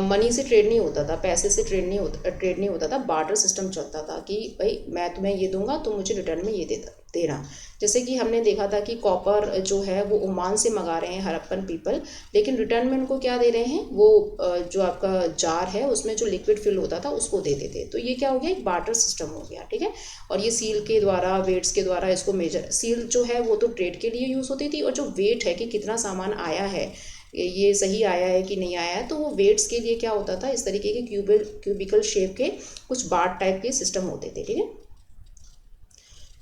मनी से ट्रेड नहीं होता था, पैसे से ट्रेड नहीं होता था, बार्टर सिस्टम चलता था कि भाई मैं तुम्हें ये दूंगा, तो मुझे रिटर्न में ये देना। जैसे कि हमने देखा था कि कॉपर जो है वो ओमान से मंगा रहे हैं हड़प्पन पीपल, लेकिन रिटर्न में उनको क्या दे रहे हैं, वो जो आपका जार है उसमें जो लिक्विड फिल होता था उसको देते थे। तो ये क्या हो गया, एक बार्टर सिस्टम हो गया। ठीक है। और ये सील के द्वारा, वेट्स के द्वारा इसको मेजर, सील जो है वो तो ट्रेड के लिए यूज़ होती थी, और जो वेट है कि कितना सामान आया है, ये सही आया है कि नहीं आया है, तो वो वेट्स के लिए क्या होता था, इस तरीके के क्यूबिकल शेप के कुछ बार्ट टाइप के सिस्टम होते थे। ठीक है।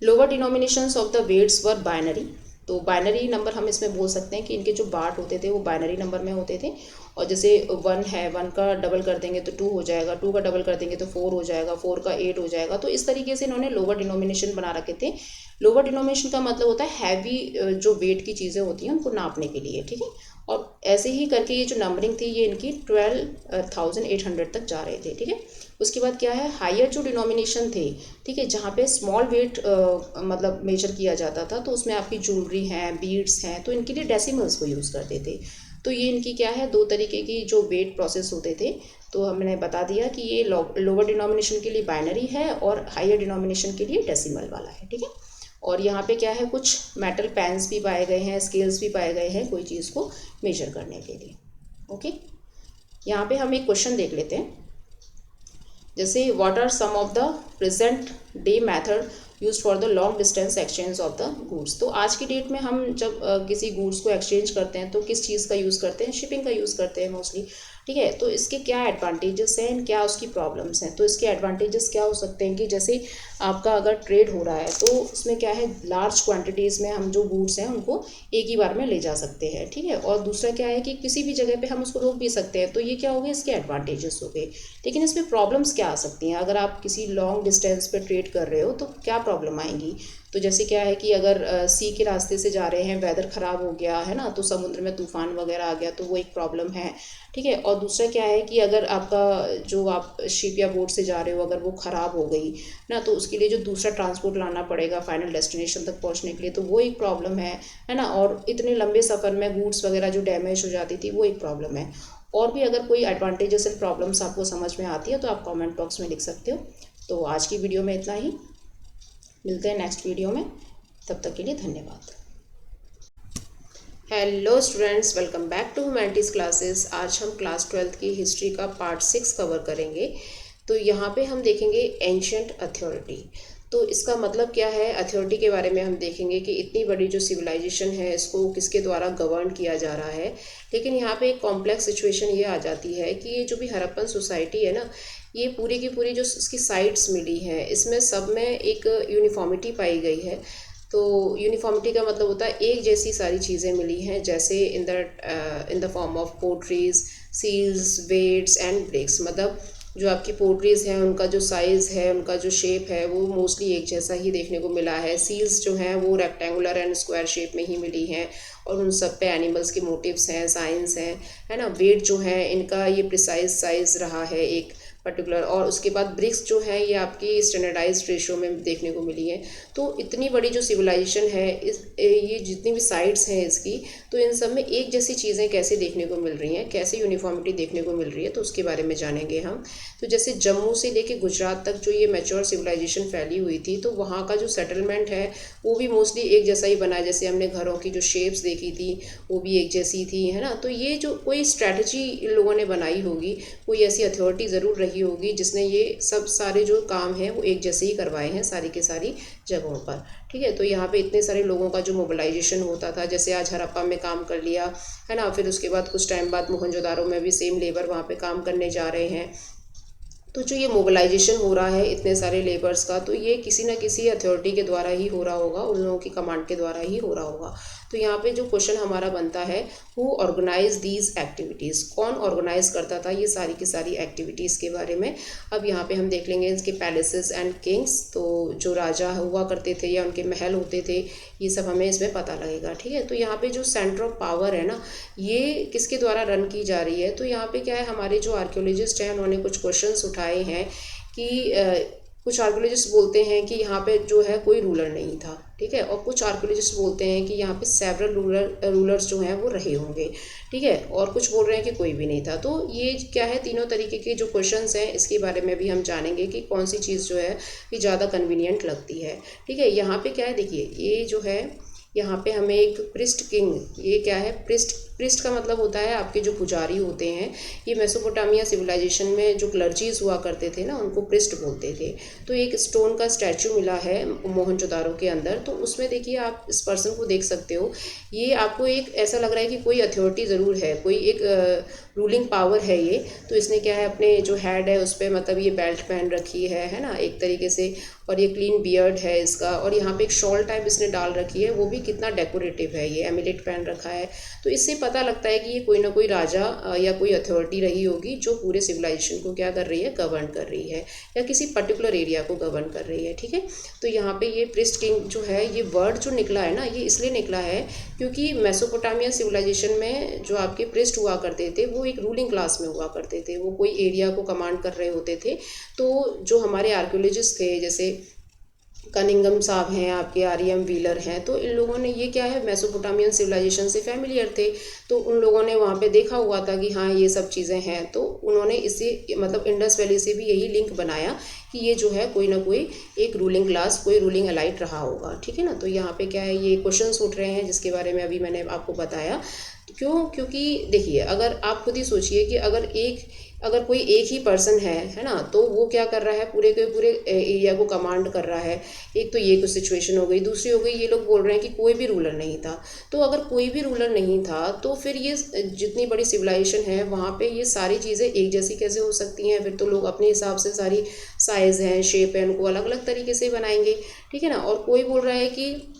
Lower denominations of the weights were binary. तो बाइनरी नंबर हम इसमें बोल सकते हैं कि इनके जो बार्ट होते थे वो बाइनरी नंबर में होते थे। और जैसे 1 है, 1 का डबल कर देंगे तो 2 हो जाएगा, 2 का डबल कर देंगे तो 4 हो जाएगा, 4 का 8 हो जाएगा। तो इस तरीके से इन्होंने लोअर डिनोमिनेशन बना रखे थे। लोअर डिनोमिनेशन का मतलब होता है हैवी जो वेट की चीज़ें होती हैं उनको नापने के लिए। ठीक है। और ऐसे ही करके ये जो नंबरिंग थी ये इनकी 12,800 तक जा रहे थे। ठीक है। उसके बाद क्या है, हायर जो डिनोमिनेशन थे, ठीक है, जहाँ पे स्मॉल वेट मतलब मेजर किया जाता था, तो उसमें आपकी ज्वेलरी हैं, बीड्स हैं, तो इनके लिए डेसिमल्स को यूज़ करते थे। तो ये इनकी क्या है, 2 तरीके की जो वेट प्रोसेस होते थे। तो हमने बता दिया कि ये लोअर डिनोमिनेशन के लिए बाइनरी है और हायर डिनोमिनेशन के लिए डेसिमल वाला है। ठीक है। और यहाँ पे क्या है, कुछ मेटल पैन्स भी पाए गए हैं, स्केल्स भी पाए गए हैं कोई चीज़ को मेजर करने के लिए। ओके। यहाँ पे हम एक क्वेश्चन देख लेते हैं। जैसे what are some of the present day method use for the long distance exchange of the goods. तो आज की डेट में हम जब किसी गुड्स को एक्सचेंज करते हैं तो किस चीज़ का यूज़ करते हैं, शिपिंग का यूज़ करते हैं मोस्टली। ठीक है। तो इसके क्या एडवांटेजेस हैं, क्या उसकी प्रॉब्लम्स हैं। तो इसके एडवांटेजेस क्या हो सकते हैं कि जैसे आपका अगर ट्रेड हो रहा है तो उसमें क्या है, लार्ज क्वांटिटीज़ में हम जो गुड्स हैं उनको एक ही बार में ले जा सकते हैं। ठीक है। और दूसरा क्या है कि किसी भी जगह पे हम उसको रोक भी सकते हैं। तो ये क्या हो गए, इसके एडवांटेजेस हो गए। लेकिन इसमें प्रॉब्लम्स क्या आ सकती हैं, अगर आप किसी लॉन्ग डिस्टेंस पे ट्रेड कर रहे हो तो क्या प्रॉब्लम आएंगी। तो जैसे क्या है कि अगर सी के रास्ते से जा रहे हैं, वेदर ख़राब हो गया है ना, तो समुद्र में तूफान वगैरह आ गया, तो वो एक प्रॉब्लम है। ठीक है। और दूसरा क्या है कि अगर आपका जो आप शिप या बोट से जा रहे हो अगर वो ख़राब हो गई ना, तो उसके लिए जो दूसरा ट्रांसपोर्ट लाना पड़ेगा फाइनल डेस्टिनेशन तक पहुंचने के लिए, तो वो एक प्रॉब्लम है ना। और इतने लंबे सफ़र में गुड्स वगैरह जो डैमेज हो जाती थी वो एक प्रॉब्लम है। और भी अगर कोई एडवांटेजेस एंड प्रॉब्लम्स आपको समझ में आती है तो आप कमेंट बॉक्स में लिख सकते हो। तो आज की वीडियो में इतना ही, मिलते हैं नेक्स्ट वीडियो में, तब तक के लिए धन्यवाद। Hello students, welcome back to humanities classes. आज हम क्लास 12th की हिस्ट्री का पार्ट 6 कवर करेंगे। तो यहाँ पे हम देखेंगे एंशिएंट अथॉरिटी। तो इसका मतलब क्या है, अथॉरिटी के बारे में हम देखेंगे कि इतनी बड़ी जो सिविलाइजेशन है इसको किसके द्वारा गवर्न किया जा रहा है। लेकिन यहाँ पे एक कॉम्प्लेक्स सिचुएशन ये आ जाती है कि ये जो भी हड़प्पन सोसाइटी है ना, ये पूरी की पूरी जो इसकी साइट्स मिली हैं इसमें सब में एक यूनिफॉर्मिटी पाई गई है। तो यूनिफॉर्मिटी का मतलब होता है एक जैसी सारी चीज़ें मिली हैं, जैसे in the form of potteries, seals, weights and bricks. मतलब जो आपकी पोट्रीज हैं उनका जो साइज़ है, उनका जो शेप है वो मोस्टली एक जैसा ही देखने को मिला है। सील्स जो हैं वो रेक्टेंगुलर एंड स्क्वायर शेप में ही मिली हैं और उन सब पे एनिमल्स के मोटिव्स हैं, साइंस हैं, है ना। वेट जो है इनका ये प्रिसाइज साइज़ रहा है एक, पर्टिकुलर, और उसके बाद ब्रिक्स जो है ये आपकी स्टैंडर्डाइज्ड रेशियो में देखने को मिली है। तो इतनी बड़ी जो सिविलाइजेशन है, ये जितनी भी साइट्स हैं इसकी, तो इन सब में एक जैसी चीज़ें कैसे देखने को मिल रही हैं, कैसे यूनिफॉर्मिटी देखने को मिल रही है, तो उसके बारे में जानेंगे हम। तो जैसे जम्मू से लेके गुजरात तक जो ये मैच्योर सिविलाइजेशन फैली हुई थी, तो वहाँ का जो सेटलमेंट है वो भी मोस्टली एक जैसा ही बना है। जैसे हमने घरों की जो शेप्स देखी थी वो भी एक जैसी थी, है ना। तो ये जो कोई स्ट्रैटेजी इन लोगों ने बनाई होगी, कोई ऐसी अथॉरिटी ज़रूर रही होगी जिसने ये सब सारे जो काम हैं वो एक जैसे ही करवाए हैं सारी के सारी जगहों पर, ठीक है। तो यहाँ पे इतने सारे लोगों का जो मोबिलाइजेशन होता था, जैसे आज हड़प्पा में काम कर लिया, है ना, फिर उसके बाद कुछ टाइम बाद मोहनजोदारो में भी सेम लेबर वहाँ पे काम करने जा रहे हैं। तो जो ये मोबिलाइजेशन हो रहा है इतने सारे लेबर्स का, तो ये किसी न किसी अथॉरिटी के द्वारा ही हो रहा होगा, उन लोगों की कमांड के द्वारा ही हो रहा होगा। तो यहाँ पे जो क्वेश्चन हमारा बनता है, हु ऑर्गेनाइज दीज एक्टिविटीज़, कौन ऑर्गेनाइज करता था ये सारी की सारी एक्टिविटीज़ के बारे में। अब यहाँ पे हम देख लेंगे इसके पैलेसेस एंड किंग्स, तो जो राजा हुआ करते थे या उनके महल होते थे, ये सब हमें इसमें पता लगेगा, ठीक है। तो यहाँ पे जो सेंटर ऑफ पावर है ना, ये किसके द्वारा रन की जा रही है। तो यहाँ पे क्या है, हमारे जो आर्कियोलॉजिस्ट हैं उन्होंने कुछ क्वेश्चंस उठाए हैं कि कुछ आर्कियोलॉजिस्ट बोलते हैं कि यहाँ पे जो है कोई रूलर नहीं था, ठीक है, और कुछ आर्कियोलॉजिस्ट बोलते हैं कि यहाँ पे सेवरल रूलर्स जो हैं वो रहे होंगे, ठीक है, और कुछ बोल रहे हैं कि कोई भी नहीं था। तो ये क्या है, तीनों तरीके के जो क्वेश्चंस हैं इसके बारे में भी हम जानेंगे कि कौन सी चीज़ जो है ये ज़्यादा कन्वीनियंट लगती है, ठीक है। यहाँ पे क्या है, देखिए ये जो है, यहाँ पे हमें एक प्रिस्ट किंग, ये क्या है, प्रिस्ट का मतलब होता है आपके जो पुजारी होते हैं। ये मेसोपोटामिया सिविलाइजेशन में जो क्लर्जीज हुआ करते थे ना, उनको प्रिस्ट बोलते थे। तो एक स्टोन का स्टैचू मिला है मोहनजोदारो के अंदर, तो उसमें देखिए आप इस पर्सन को देख सकते हो। ये आपको एक ऐसा लग रहा है कि कोई अथॉरिटी ज़रूर है, कोई एक रूलिंग पावर है ये। तो इसने क्या है, अपने जो हेड है उस पर मतलब ये बेल्ट पहन रखी है ना, एक तरीके से, और ये क्लीन बियर्ड है इसका, और यहाँ पे एक शॉल टाइप इसने डाल रखी है, वो भी कितना डेकोरेटिव है, ये एमुलेट पहन रखा है। तो इससे पता लगता है कि ये कोई ना कोई राजा या कोई अथॉरिटी रही होगी जो पूरे सिविलाइजेशन को क्या कर रही है, गवर्न कर रही है, या किसी पर्टिकुलर एरिया को गवर्न कर रही है, ठीक है। तो यहाँ पे ये प्रिस्ट किंग जो है, ये वर्ड जो निकला है ना, ये इसलिए निकला है क्योंकि मेसोपोटामिया सिविलाइजेशन में जो आपके प्रिस्ट हुआ करते थे वो एक रूलिंग क्लास में हुआ करते थे, वो कोई एरिया को कमांड कर रहे होते थे। तो जो हमारे आर्कियोलॉजिस्ट थे, जैसे कनिंगम साहब हैं, आपके आर.एम. व्हीलर हैं, तो इन लोगों ने ये क्या है, मेसोपोटामियन सिविलाइजेशन से फैमिलियर थे। तो उन लोगों ने वहाँ पे देखा हुआ था कि हाँ ये सब चीज़ें हैं, तो उन्होंने इसे मतलब इंडस वैली से भी यही लिंक बनाया कि ये जो है कोई ना कोई एक रूलिंग क्लास, कोई रूलिंग एलाइट रहा होगा, ठीक है ना। तो यहाँ पे क्या है, ये क्वेश्चंस उठ रहे हैं जिसके बारे में अभी मैंने आपको बताया। क्यों, क्योंकि देखिए अगर आप खुद ही सोचिए कि अगर कोई एक ही पर्सन है ना, तो वो क्या कर रहा है, पूरे के पूरे एरिया को कमांड कर रहा है। एक तो ये कुछ सिचुएशन हो गई, दूसरी हो गई ये लोग बोल रहे हैं कि कोई भी रूलर नहीं था। तो अगर कोई भी रूलर नहीं था तो फिर ये जितनी बड़ी सिविलाइजेशन है वहाँ पे ये सारी चीज़ें एक जैसी कैसे हो सकती हैं। फिर तो लोग अपने हिसाब से सारी साइज़ हैं, शेप है, उनको अलग अलग तरीके से बनाएंगे, ठीक है ना। और कोई बोल रहा है कि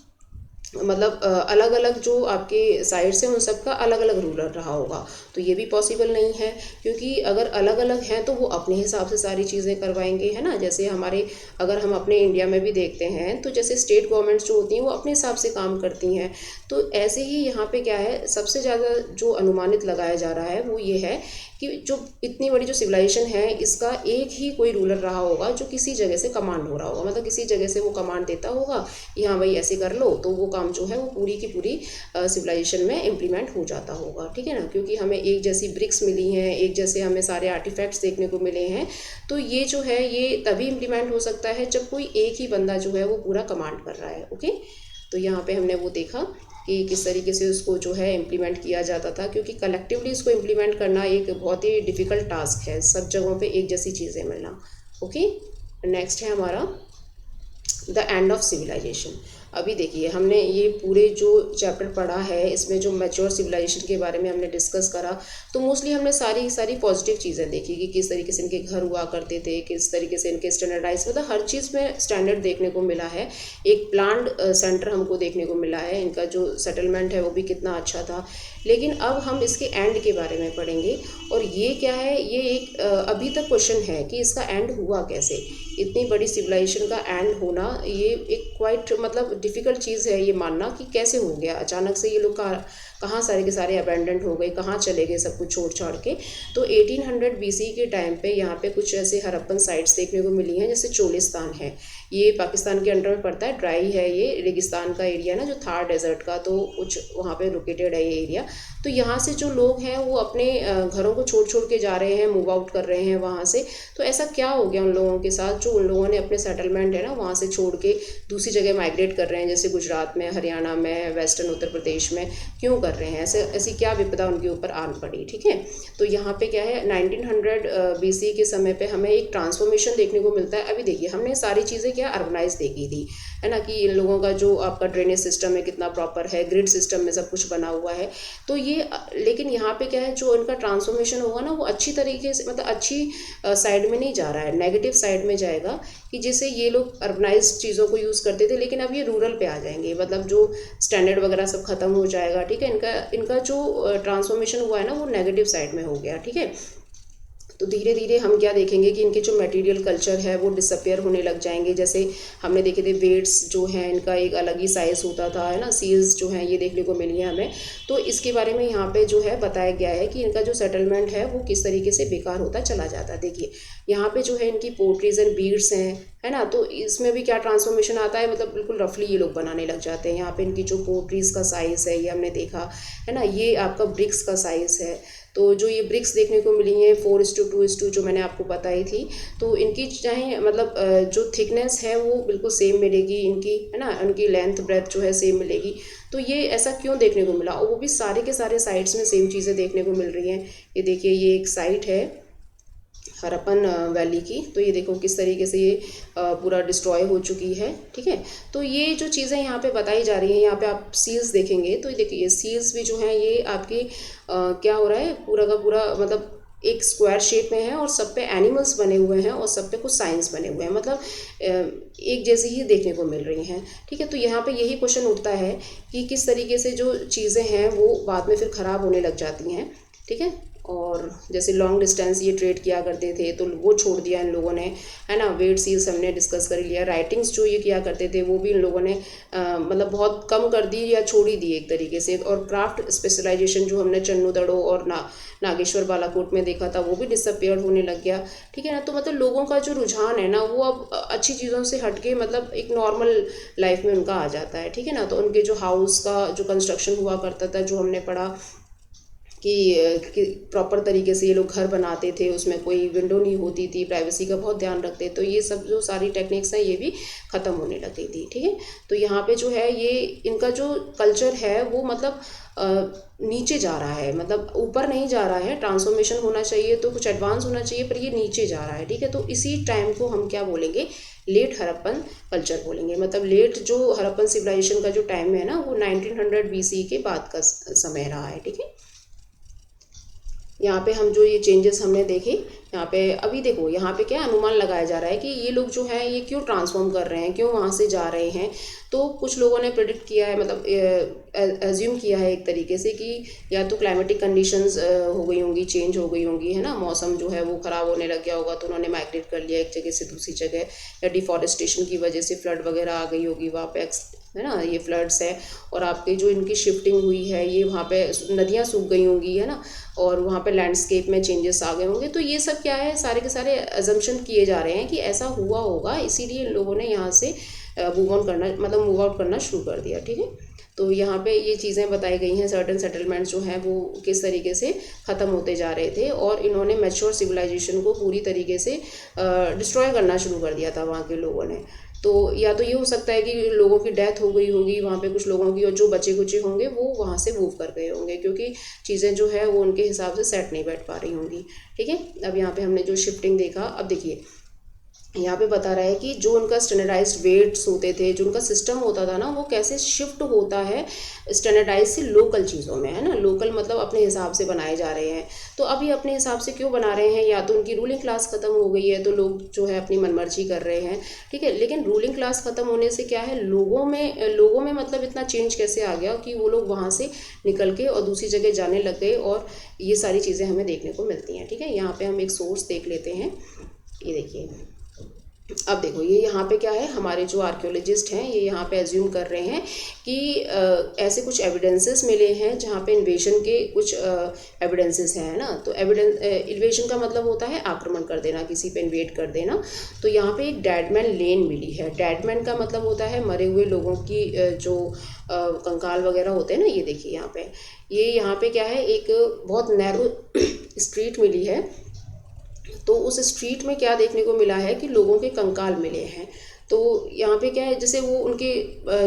मतलब अलग अलग जो आपके साइड्स हैं उन सब का अलग अलग रूलर रहा होगा, तो ये भी पॉसिबल नहीं है, क्योंकि अगर अलग अलग हैं तो वो अपने हिसाब से सारी चीज़ें करवाएंगे, है ना। जैसे अगर हम अपने इंडिया में भी देखते हैं तो जैसे स्टेट गवर्नमेंट्स जो होती हैं वो अपने हिसाब से काम करती हैं। तो ऐसे ही यहाँ पे क्या है, सबसे ज़्यादा जो अनुमानित लगाया जा रहा है वो ये है कि जो इतनी बड़ी जो सिविलाइजेशन है इसका एक ही कोई रूलर रहा होगा जो किसी जगह से कमांड हो रहा होगा, मतलब किसी जगह से वो कमांड देता होगा कि हाँ भाई ऐसे कर लो, तो वो काम जो है वो पूरी की पूरी सिविलाइजेशन में इम्प्लीमेंट हो जाता होगा, ठीक है ना। क्योंकि हमें एक जैसी ब्रिक्स मिली हैं, एक जैसे हमें सारे आर्टिफैक्ट्स देखने को मिले हैं, तो ये जो है ये तभी इम्प्लीमेंट हो सकता है जब कोई एक ही बंदा जो है वो पूरा कमांड कर रहा है, ओके। तो यहाँ पे हमने वो देखा कि किस तरीके से उसको जो है इम्प्लीमेंट किया जाता था, क्योंकि कलेक्टिवली इसको इम्प्लीमेंट करना एक बहुत ही डिफ़िकल्ट टास्क है, सब जगहों पे एक जैसी चीज़ें मिलना, ओके। नेक्स्ट है हमारा द एंड ऑफ सिविलाइजेशन। अभी देखिए हमने ये पूरे जो चैप्टर पढ़ा है इसमें जो मैच्योर सिविलाइजेशन के बारे में हमने डिस्कस करा, तो मोस्टली हमने सारी पॉजिटिव चीज़ें देखी कि किस तरीके से इनके घर हुआ करते थे, किस तरीके से इनके स्टैंडर्डाइज, मतलब हर चीज़ में स्टैंडर्ड देखने को मिला है। एक प्लान्ड सेंटर हमको देखने को मिला है, इनका जो सेटलमेंट है वो भी कितना अच्छा था। लेकिन अब हम इसके एंड के बारे में पढ़ेंगे, और ये क्या है, ये एक अभी तक क्वेश्चन है कि इसका एंड हुआ कैसे। इतनी बड़ी सिविलाइजेशन का एंड होना ये एक क्वाइट मतलब डिफ़िकल्ट चीज़ है ये मानना कि कैसे हो गया अचानक से ये लोग कहाँ सारे के सारे अबेंडेंट हो गए, कहाँ चले गए सब कुछ छोड़ छाड़ के। तो 1800 BC के टाइम पे यहाँ पे कुछ ऐसे हड़प्पन साइट्स देखने को मिली हैं, जैसे चोलिस्तान है, ये पाकिस्तान के अंडर में पड़ता है, ड्राई है, ये रेगिस्तान का एरिया ना जो थार डेजर्ट का, तो कुछ वहाँ पे लोकेटेड है ये एरिया। तो यहाँ से जो लोग हैं वो अपने घरों को छोड़ छोड़ के जा रहे हैं, मूव आउट कर रहे हैं वहाँ से। तो ऐसा क्या हो गया उन लोगों के साथ जो उन लोगों ने अपने सेटलमेंट है ना वहाँ से छोड़ के दूसरी जगह माइग्रेट कर रहे हैं, जैसे गुजरात में, हरियाणा में, वेस्टर्न उत्तर प्रदेश में क्यों कर रहे हैं, ऐसी क्या विपदा उनके ऊपर आन पड़ी। ठीक है, तो यहाँ पे क्या है 1900 BC के समय पे हमें एक ट्रांसफॉर्मेशन देखने को मिलता है। अभी देखिए हमने सारी चीज़ें क्या अर्बनाइज देखी थी, है ना, कि इन लोगों का जो आपका ड्रेनेज सिस्टम है कितना प्रॉपर है, ग्रिड सिस्टम में सब कुछ बना हुआ है। तो ये लेकिन यहाँ पे क्या है जो इनका ट्रांसफॉर्मेशन होगा ना वो अच्छी तरीके से मतलब अच्छी साइड में नहीं जा रहा है, नेगेटिव साइड में जाएगा, कि जैसे ये लोग अर्बनाइज चीज़ों को यूज़ करते थे लेकिन अब ये रूरल पे आ जाएंगे, मतलब जो स्टैंडर्ड वगैरह सब खत्म हो जाएगा। ठीक है, इनका जो ट्रांसफॉर्मेशन हुआ है ना वो नेगेटिव साइड में हो गया। ठीक है, तो धीरे धीरे हम क्या देखेंगे कि इनके जो मटेरियल कल्चर है वो डिसअपियर होने लग जाएंगे। जैसे हमने देखे थे वेट्स जो हैं इनका एक अलग ही साइज़ होता था, है ना, सील्स जो हैं ये देखने को मिली है हमें। तो इसके बारे में यहाँ पे जो है बताया गया है कि इनका जो सेटलमेंट है वो किस तरीके से बेकार होता चला जाता है। देखिए यहाँ पे जो है इनकी पोट्रीज एंड बीड्स हैं, है ना, तो इसमें भी क्या ट्रांसफॉर्मेशन आता है, मतलब बिल्कुल रफली ये लोग बनाने लग जाते हैं। यहाँ पे इनकी जो पोट्रीज का साइज़ है ये हमने देखा, है ना, ये आपका ब्रिक्स का साइज़ है। तो जो ये ब्रिक्स देखने को मिली हैं 4:2:2 जो मैंने आपको बताई थी, तो इनकी चाहे मतलब जो थिकनेस है वो बिल्कुल सेम मिलेगी इनकी, है ना, उनकी लेंथ ब्रेथ जो है सेम मिलेगी। तो ये ऐसा क्यों देखने को मिला, और वो भी सारे के सारे साइट्स में सेम चीज़ें देखने को मिल रही हैं। ये देखिए ये एक साइट है हरप्पन वैली की, तो ये देखो किस तरीके से ये पूरा डिस्ट्रॉय हो चुकी है। ठीक है, तो ये जो चीज़ें यहाँ पे बताई जा रही हैं, यहाँ पे आप सील्स देखेंगे तो ये देखिए ये सील्स भी जो हैं ये आपकी क्या हो रहा है, पूरा का पूरा मतलब एक स्क्वायर शेप में है और सब पे एनिमल्स बने हुए हैं और सब पे कुछ साइंस बने हुए हैं, मतलब एक जैसी ही देखने को मिल रही हैं। ठीक है, तो यहाँ पे यही क्वेश्चन उठता है कि किस तरीके से जो चीज़ें हैं वो बाद में फिर ख़राब होने लग जाती हैं। ठीक है, और जैसे लॉन्ग डिस्टेंस ये ट्रेड किया करते थे तो वो छोड़ दिया इन लोगों ने, है ना, वेट सील्स हमने डिस्कस कर लिया। राइटिंग्स जो ये किया करते थे वो भी इन लोगों ने मतलब बहुत कम कर दी या छोड़ ही दी एक तरीके से। और क्राफ्ट स्पेशलाइजेशन जो हमने चन्नू दड़ो और नागेश्वर बालाकोट में देखा था वो भी डिसअपियर होने लग गया। ठीक है ना, तो मतलब लोगों का जो रुझान है ना वो अब अच्छी चीज़ों से हटके मतलब एक नॉर्मल लाइफ में उनका आ जाता है। ठीक है ना, तो उनके जो हाउस का जो कंस्ट्रक्शन हुआ करता था, जो हमने पढ़ा कि प्रॉपर तरीके से ये लोग घर बनाते थे, उसमें कोई विंडो नहीं होती थी, प्राइवेसी का बहुत ध्यान रखते, तो ये सब जो सारी टेक्निक्स हैं ये भी ख़त्म होने लगी थी। ठीक है, तो यहाँ पे जो है ये इनका जो कल्चर है वो मतलब नीचे जा रहा है, मतलब ऊपर नहीं जा रहा है। ट्रांसफॉर्मेशन होना चाहिए तो कुछ एडवांस होना चाहिए, पर ये नीचे जा रहा है। ठीक है, तो इसी टाइम को हम क्या बोलेंगे, लेट हड़प्पन कल्चर बोलेंगे। मतलब लेट जो हड़प्पन सिविलाइजेशन का जो टाइम है ना वो 1900 BC के बाद का समय रहा है। ठीक है, यहाँ पे हम जो ये चेंजेस हमने देखे, यहाँ पे अभी देखो यहाँ पे क्या अनुमान लगाया जा रहा है कि ये लोग जो है ये क्यों ट्रांसफॉर्म कर रहे हैं, क्यों वहाँ से जा रहे हैं। तो कुछ लोगों ने प्रेडिक्ट किया है, मतलब एज्यूम किया है एक तरीके से कि या तो क्लाइमेटिक कंडीशंस हो गई होंगी, चेंज हो गई होंगी, है ना, मौसम जो है वो ख़राब होने लग गया होगा तो उन्होंने माइग्रेट कर लिया एक जगह से दूसरी जगह, या डिफॉरेस्टेशन की वजह से फ्लड वगैरह आ गई होगी वहाँ पे, है ना, ये फ्लड्स है। और आपके जो इनकी शिफ्टिंग हुई है ये वहाँ पे नदियाँ सूख गई होंगी, है ना, और वहाँ पे लैंडस्केप में चेंजेस आ गए होंगे। तो ये सब क्या है, सारे के सारे अजम्पशन किए जा रहे हैं कि ऐसा हुआ होगा, इसीलिए इन लोगों ने यहाँ से मूव ऑन करना मतलब मूव आउट करना शुरू कर दिया। ठीक है, तो यहाँ पे ये चीज़ें बताई गई हैं, सर्टेन सेटलमेंट्स जो हैं वो किस तरीके से ख़त्म होते जा रहे थे, और इन्होंने मैच्योर सिविलाइजेशन को पूरी तरीके से डिस्ट्रॉय करना शुरू कर दिया था वहाँ के लोगों ने। तो या तो ये हो सकता है कि लोगों की डेथ हो गई होगी वहाँ पे कुछ लोगों की, और जो बचे कुचे होंगे वो वहाँ से मूव कर गए होंगे क्योंकि चीज़ें जो है वो उनके हिसाब से सेट नहीं बैठ पा रही होंगी। ठीक है, अब यहाँ पे हमने जो शिफ्टिंग देखा, अब देखिए यहाँ पे बता रहा है कि जो उनका स्टैंडर्डाइज्ड वेट्स होते थे, जो उनका सिस्टम होता था ना, वो कैसे शिफ्ट होता है स्टैंडर्डाइज से लोकल चीज़ों में, है ना। लोकल मतलब अपने हिसाब से बनाए जा रहे हैं। तो अभी अपने हिसाब से क्यों बना रहे हैं, या तो उनकी रूलिंग क्लास ख़त्म हो गई है तो लोग जो है अपनी मनमर्जी कर रहे हैं। ठीक है, लेकिन रूलिंग क्लास ख़त्म होने से क्या है, लोगों में मतलब इतना चेंज कैसे आ गया कि वो लोग वहाँ से निकल के और दूसरी जगह जाने लग गए, और ये सारी चीज़ें हमें देखने को मिलती हैं। ठीक है, यहाँ पर हम एक सोर्स देख लेते हैं, ये देखिए अब देखो ये यहाँ पे क्या है, हमारे जो आर्कियोलॉजिस्ट हैं ये यहाँ पे एज्यूम कर रहे हैं कि ऐसे कुछ एविडेंसेस मिले हैं जहाँ पे इन्वेजन के कुछ एविडेंसेस हैं, है ना। तो इन्वेजन का मतलब होता है आक्रमण कर देना, किसी पे इन्वेड कर देना। तो यहाँ पे एक डेडमैन लेन मिली है। डेडमैन का मतलब होता है मरे हुए लोगों की जो कंकाल वगैरह होते हैं ना, ये देखिए यहाँ पे, ये यहाँ पे क्या है, एक बहुत नैरो स्ट्रीट मिली है। तो उस स्ट्रीट में क्या देखने को मिला है कि लोगों के कंकाल मिले हैं। तो यहाँ पे क्या है, जैसे वो उनके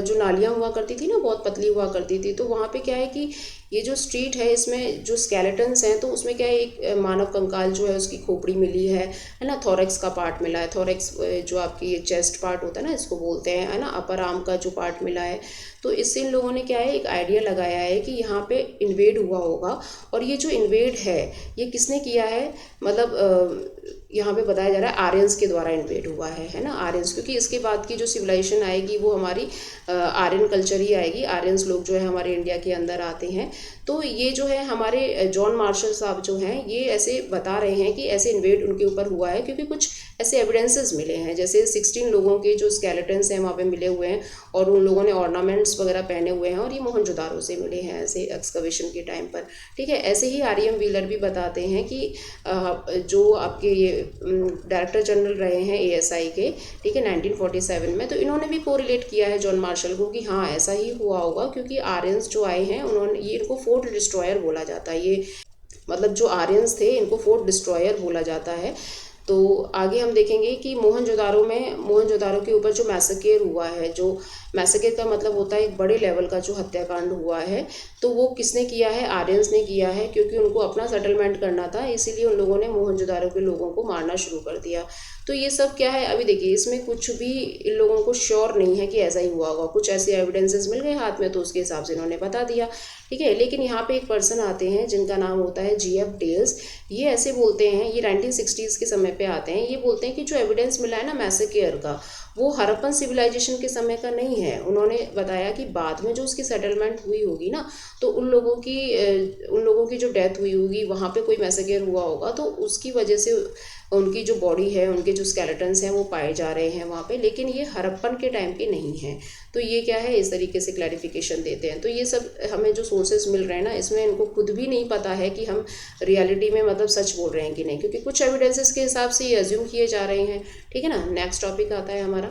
जो नालियाँ हुआ करती थी ना, बहुत पतली हुआ करती थी, तो वहाँ पे क्या है कि ये जो स्ट्रीट है इसमें जो स्केलेटन्स हैं, तो उसमें क्या है, एक मानव कंकाल जो है उसकी खोपड़ी मिली है ना, थोरेक्स का पार्ट मिला है। थोरेक्स जो आपकी चेस्ट पार्ट होता है ना, इसको बोलते हैं, है ना, अपर आर्म का जो पार्ट मिला है। तो इससे इन लोगों ने क्या है, एक आइडिया लगाया है कि यहाँ पे इन्वेड हुआ होगा। और ये जो इन्वेड है ये किसने किया है, मतलब यहाँ पे बताया जा रहा है आर्यंस के द्वारा इन्वेड हुआ है ना, आर्यंस, क्योंकि इसके बाद की जो सिविलाइजेशन आएगी वो हमारी आर्यन कल्चर ही आएगी। आर्यंस लोग जो है हमारे इंडिया के अंदर आते हैं। तो ये जो है हमारे जॉन मार्शल साहब जो हैं ये ऐसे बता रहे हैं कि ऐसे इन्वेड उनके ऊपर हुआ है, क्योंकि कुछ ऐसे एविडेंसेस मिले हैं, जैसे 16 लोगों के जो स्केलेटन्स हैं वहाँ पे मिले हुए हैं, और उन लोगों ने ऑर्नामेंट्स वगैरह पहने हुए हैं, और ये मोहनजोदारो से मिले हैं ऐसे एक्सकवेशन के टाइम पर। ठीक है, ऐसे ही आर.एम. व्हीलर भी बताते हैं कि जो आपके ये डायरेक्टर जनरल रहे हैं ASI के, ठीक है, 1947 में, तो इन्होंने भी कोरिलेट किया है जॉन मार्शल को कि हाँ ऐसा ही हुआ होगा, क्योंकि आर्यंस जो आए हैं उन्होंने, ये इनको फोर्ट डिस्ट्रॉयर बोला जाता है। ये मतलब जो आर्यंस थे इनको फोर्ट डिस्ट्रॉयर बोला जाता है। तो आगे हम देखेंगे कि मोहनजोदारो के ऊपर जो मैसेकेर हुआ है, जो मैसेकेर का मतलब होता है एक बड़े लेवल का जो हत्याकांड हुआ है, तो वो किसने किया है, आर्यंस ने किया है, क्योंकि उनको अपना सेटलमेंट करना था, इसीलिए उन लोगों ने मोहनजोदारो के लोगों को मारना शुरू कर दिया। तो ये सब क्या है, अभी देखिए इसमें कुछ भी इन लोगों को श्योर नहीं है कि ऐसा ही हुआ होगा, कुछ ऐसे एविडेंसेस मिल गए हाथ में तो उसके हिसाब से इन्होंने बता दिया। ठीक है, लेकिन यहाँ पे एक पर्सन आते हैं जिनका नाम होता है GF टेल्स। ये ऐसे बोलते हैं, ये 1960s के समय पे आते हैं, ये बोलते हैं कि जो एविडेंस मिला है ना मैसेकेर का, वो हड़प्पन सिविलाइजेशन के समय का नहीं है। उन्होंने बताया कि बाद में जो उसकी सेटलमेंट हुई होगी ना, तो उन लोगों की जो डेथ हुई होगी वहाँ पे कोई मैसेकेर हुआ होगा, तो उसकी वजह से उनकी जो बॉडी है, उनके जो स्केलेटन्स हैं वो पाए जा रहे हैं वहाँ पे, लेकिन ये हड़प्पन के टाइम के नहीं हैं। तो ये क्या है, इस तरीके से क्लैरिफिकेशन देते हैं। तो ये सब हमें जो सोर्सेज मिल रहे हैं ना, इसमें इनको खुद भी नहीं पता है कि हम रियलिटी में मतलब सच बोल रहे हैं कि नहीं, क्योंकि कुछ एविडेंसेस के हिसाब से ये अज्यूम किए जा रहे हैं। ठीक है ना। नेक्स्ट टॉपिक आता है हमारा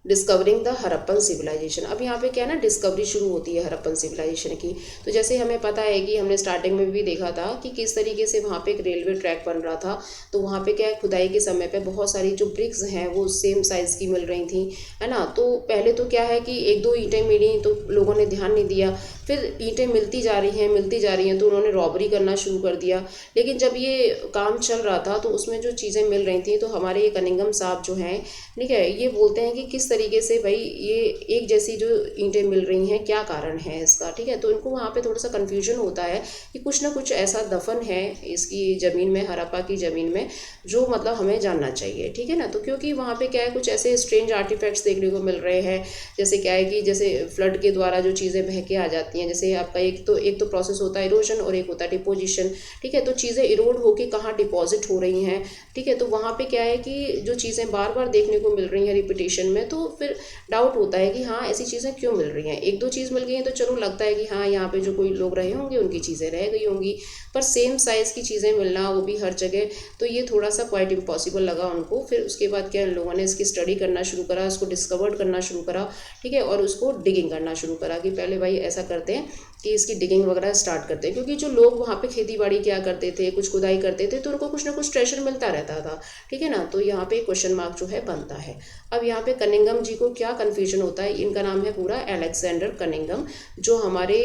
डिस्कवरिंग द हड़प्पन सिविलाइजेशन। अब यहाँ पे क्या है ना, डिस्कवरी शुरू होती है हड़प्पन सिविलाइजेशन की। तो जैसे हमें पता है कि हमने स्टार्टिंग में भी देखा था कि किस तरीके से वहाँ पे एक रेलवे ट्रैक बन रहा था। तो वहाँ पे क्या है, खुदाई के समय पे बहुत सारी जो ब्रिक्स हैं वो सेम साइज़ की मिल रही थी, है ना। तो पहले तो क्या है कि एक दो ईंटें मिली तो लोगों ने ध्यान नहीं दिया, फिर ईंटें मिलती जा रही हैं तो उन्होंने रॉबरी करना शुरू कर दिया। लेकिन जब ये काम चल रहा था तो उसमें जो चीज़ें मिल रही थी, तो हमारे ये कनिंगम साहब जो हैं, ठीक है, ये बोलते हैं कि किस तरीके से भाई ये एक जैसी जो ईंटें मिल रही हैं, क्या कारण है इसका। ठीक है, तो इनको वहाँ पे थोड़ा सा कन्फ्यूजन होता है कि कुछ ना कुछ ऐसा दफन है इसकी ज़मीन में, हड़प्पा की ज़मीन में, जो मतलब हमें जानना चाहिए। ठीक है ना। तो क्योंकि वहाँ पे क्या है, कुछ ऐसे स्ट्रेंज आर्टिफैक्ट्स देखने को मिल रहे हैं, जैसे क्या है कि जैसे फ्लड के द्वारा जो चीज़ें बह के आ जाती हैं, जैसे आपका एक तो प्रोसेस होता है इरोजन और एक होता है डिपोजिशन। ठीक है, तो चीज़ें इरोड होके कहाँ डिपॉजिट हो रही हैं। ठीक है, तो वहाँ पे क्या है कि जो चीज़ें बार बार देखने को मिल रही हैं रिपीटेशन में, तो फिर डाउट होता है कि हाँ ऐसी चीज़ें क्यों मिल रही हैं। एक दो चीज़ मिल गई हैं तो चलो लगता है कि हाँ यहाँ पे जो कोई लोग रहे होंगे उनकी चीज़ें रह गई होंगी, पर सेम साइज़ की चीज़ें मिलना वो भी हर जगह, तो ये थोड़ा सा क्वाइट इम्पॉसिबल लगा उनको। फिर उसके बाद क्या, लोगों ने इसकी स्टडी करना शुरू करा, उसको डिस्कवर्ड करना शुरू करा। ठीक है, और उसको डिगिंग करना शुरू करा कि पहले भाई ऐसा करते हैं कि इसकी डिगिंग वगैरह स्टार्ट करते हैं, क्योंकि जो लोग वहाँ पे खेती बाड़ी क्या करते थे, कुछ खुदाई करते थे, तो उनको कुछ ना कुछ ट्रेजर मिलता रहता था। ठीक है ना। तो यहाँ पे क्वेश्चन मार्क जो है बनता है। अब यहाँ पे कनिंगम जी को क्या कन्फ्यूजन होता है, इनका नाम है पूरा अलेक्जेंडर कनिंगम, जो हमारे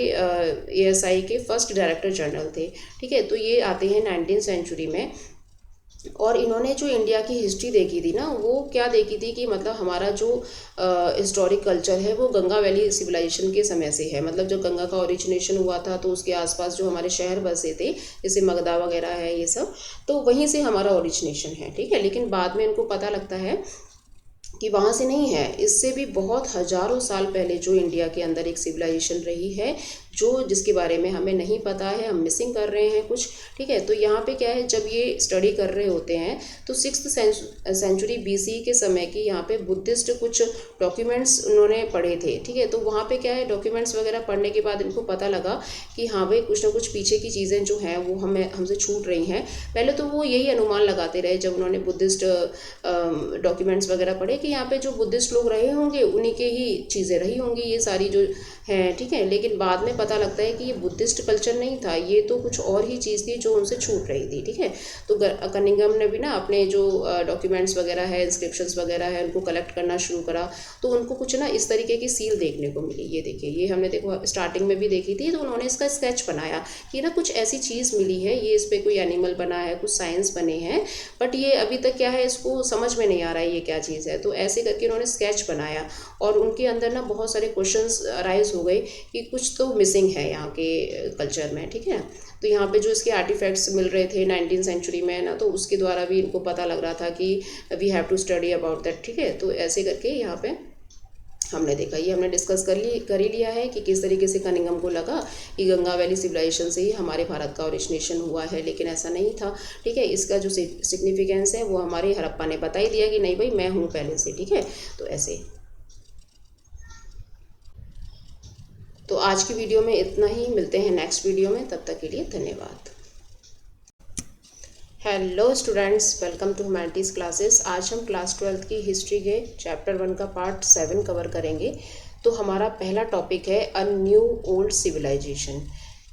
ASI के फर्स्ट डायरेक्टर जनरल थे। ठीक है, तो ये आते हैं 19वीं सेंचुरी में, और इन्होंने जो इंडिया की हिस्ट्री देखी थी ना, वो क्या देखी थी कि मतलब हमारा जो हिस्टोरिक कल्चर है वो गंगा वैली सिविलाइजेशन के समय से है। मतलब जब गंगा का ओरिजिनेशन हुआ था तो उसके आसपास जो हमारे शहर बसे थे, जैसे मगधा वगैरह है ये सब, तो वहीं से हमारा ओरिजिनेशन है। ठीक है, लेकिन बाद में इनको पता लगता है कि वहाँ से नहीं है, इससे भी बहुत हजारों साल पहले जो इंडिया के अंदर एक सिविलाइजेशन रही है, जो जिसके बारे में हमें नहीं पता है, हम मिसिंग कर रहे हैं कुछ, ठीक है। तो यहाँ पे क्या है, जब ये स्टडी कर रहे होते हैं तो 6th सेंचुरी BC के समय की यहाँ पे बुद्धिस्ट कुछ डॉक्यूमेंट्स उन्होंने पढ़े थे, ठीक है। तो वहाँ पे क्या है, डॉक्यूमेंट्स वगैरह पढ़ने के बाद इनको पता लगा कि हाँ भाई कुछ ना कुछ पीछे की चीज़ें जो हैं वो हमसे छूट रही हैं। पहले तो वो यही अनुमान लगाते रहे जब उन्होंने बुद्धिस्ट डॉक्यूमेंट्स वगैरह पढ़े कि यहाँ पे जो बुद्धिस्ट लोग रहे होंगे उन्हीं के ही चीज़ें रही होंगी ये सारी जो हैं, ठीक है। लेकिन बाद में पता लगता है कि ये बुद्धिस्ट कल्चर नहीं था, ये तो कुछ और ही चीज़ थी जो उनसे छूट रही थी, ठीक है। तो कनिंघम ने भी ना अपने जो डॉक्यूमेंट्स वगैरह है, इंस्क्रिप्शंस वगैरह है, उनको कलेक्ट करना शुरू करा। तो उनको कुछ ना इस तरीके की सील देखने को मिली। ये देखिए, ये हमने देखो स्टार्टिंग में भी देखी थी। तो उन्होंने इसका स्केच बनाया कि ना कुछ ऐसी चीज़ मिली है, ये इस पर कोई एनिमल बना है, कुछ साइंस बने हैं, बट ये अभी तक क्या है, इसको समझ में नहीं आ रहा है ये क्या चीज़ है। तो ऐसे करके उन्होंने स्केच बनाया और उनके अंदर ना बहुत सारे क्वेश्चंस अराइज हो गए कि कुछ तो मिसिंग है यहाँ के कल्चर में, ठीक है। तो यहाँ पे जो इसके आर्टिफैक्ट्स मिल रहे थे 19th सेंचुरी में ना, तो उसके द्वारा भी इनको पता लग रहा था कि we have to study about that, ठीक है। तो ऐसे करके यहाँ पे हमने देखा, ये हमने डिस्कस कर ही लिया है कि किस तरीके से कनिंघम को लगा कि गंगा वैली सिविलाइजेशन से ही हमारे भारत का ओरिजिनेशन हुआ है, लेकिन ऐसा नहीं था, ठीक है। इसका जो सिग्निफिकेंस है वो हमारे हड़प्पा ने बता ही दिया कि नहीं भाई मैं हूँ पहले से, ठीक है। तो ऐसे तो आज की वीडियो में इतना ही, मिलते हैं नेक्स्ट वीडियो में, तब तक के लिए धन्यवाद। Hello students, welcome to humanities classes. आज हम क्लास 12th की हिस्ट्री के चैप्टर 1 का पार्ट 7 कवर करेंगे। तो हमारा पहला टॉपिक है a new old civilization.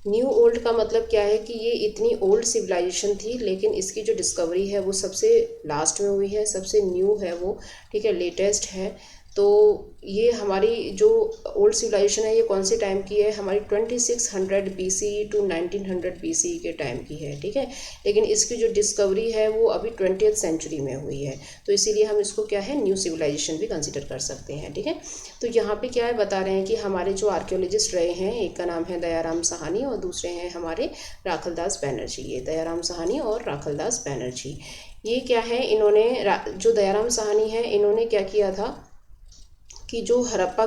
New old का मतलब क्या है कि ये इतनी ओल्ड सिविलाइजेशन थी, लेकिन इसकी जो डिस्कवरी है वो सबसे लास्ट में हुई है, सबसे न्यू है वो, ठीक है, लेटेस्ट है। तो ये हमारी जो ओल्ड सिविलाइजेशन है ये कौन से टाइम की है, हमारी 2600 BC टू 1900 BC के टाइम की है, ठीक है। लेकिन इसकी जो डिस्कवरी है वो अभी 20th सेंचुरी में हुई है, तो इसीलिए हम इसको क्या है, न्यू सिविलाइजेशन भी कंसिडर कर सकते हैं, ठीक है। तो यहाँ पे क्या है, बता रहे हैं कि हमारे जो आर्कियोलॉजिस्ट रहे हैं, एक का नाम है दयाराम साहनी और दूसरे हैं हमारे राखलदास बैनर्जी। ये दयाराम साहनी और राखलदास बैनर्जी, ये क्या है, इन्होंने जो दयाराम साहनी है इन्होंने क्या किया था कि जो हड़प्पा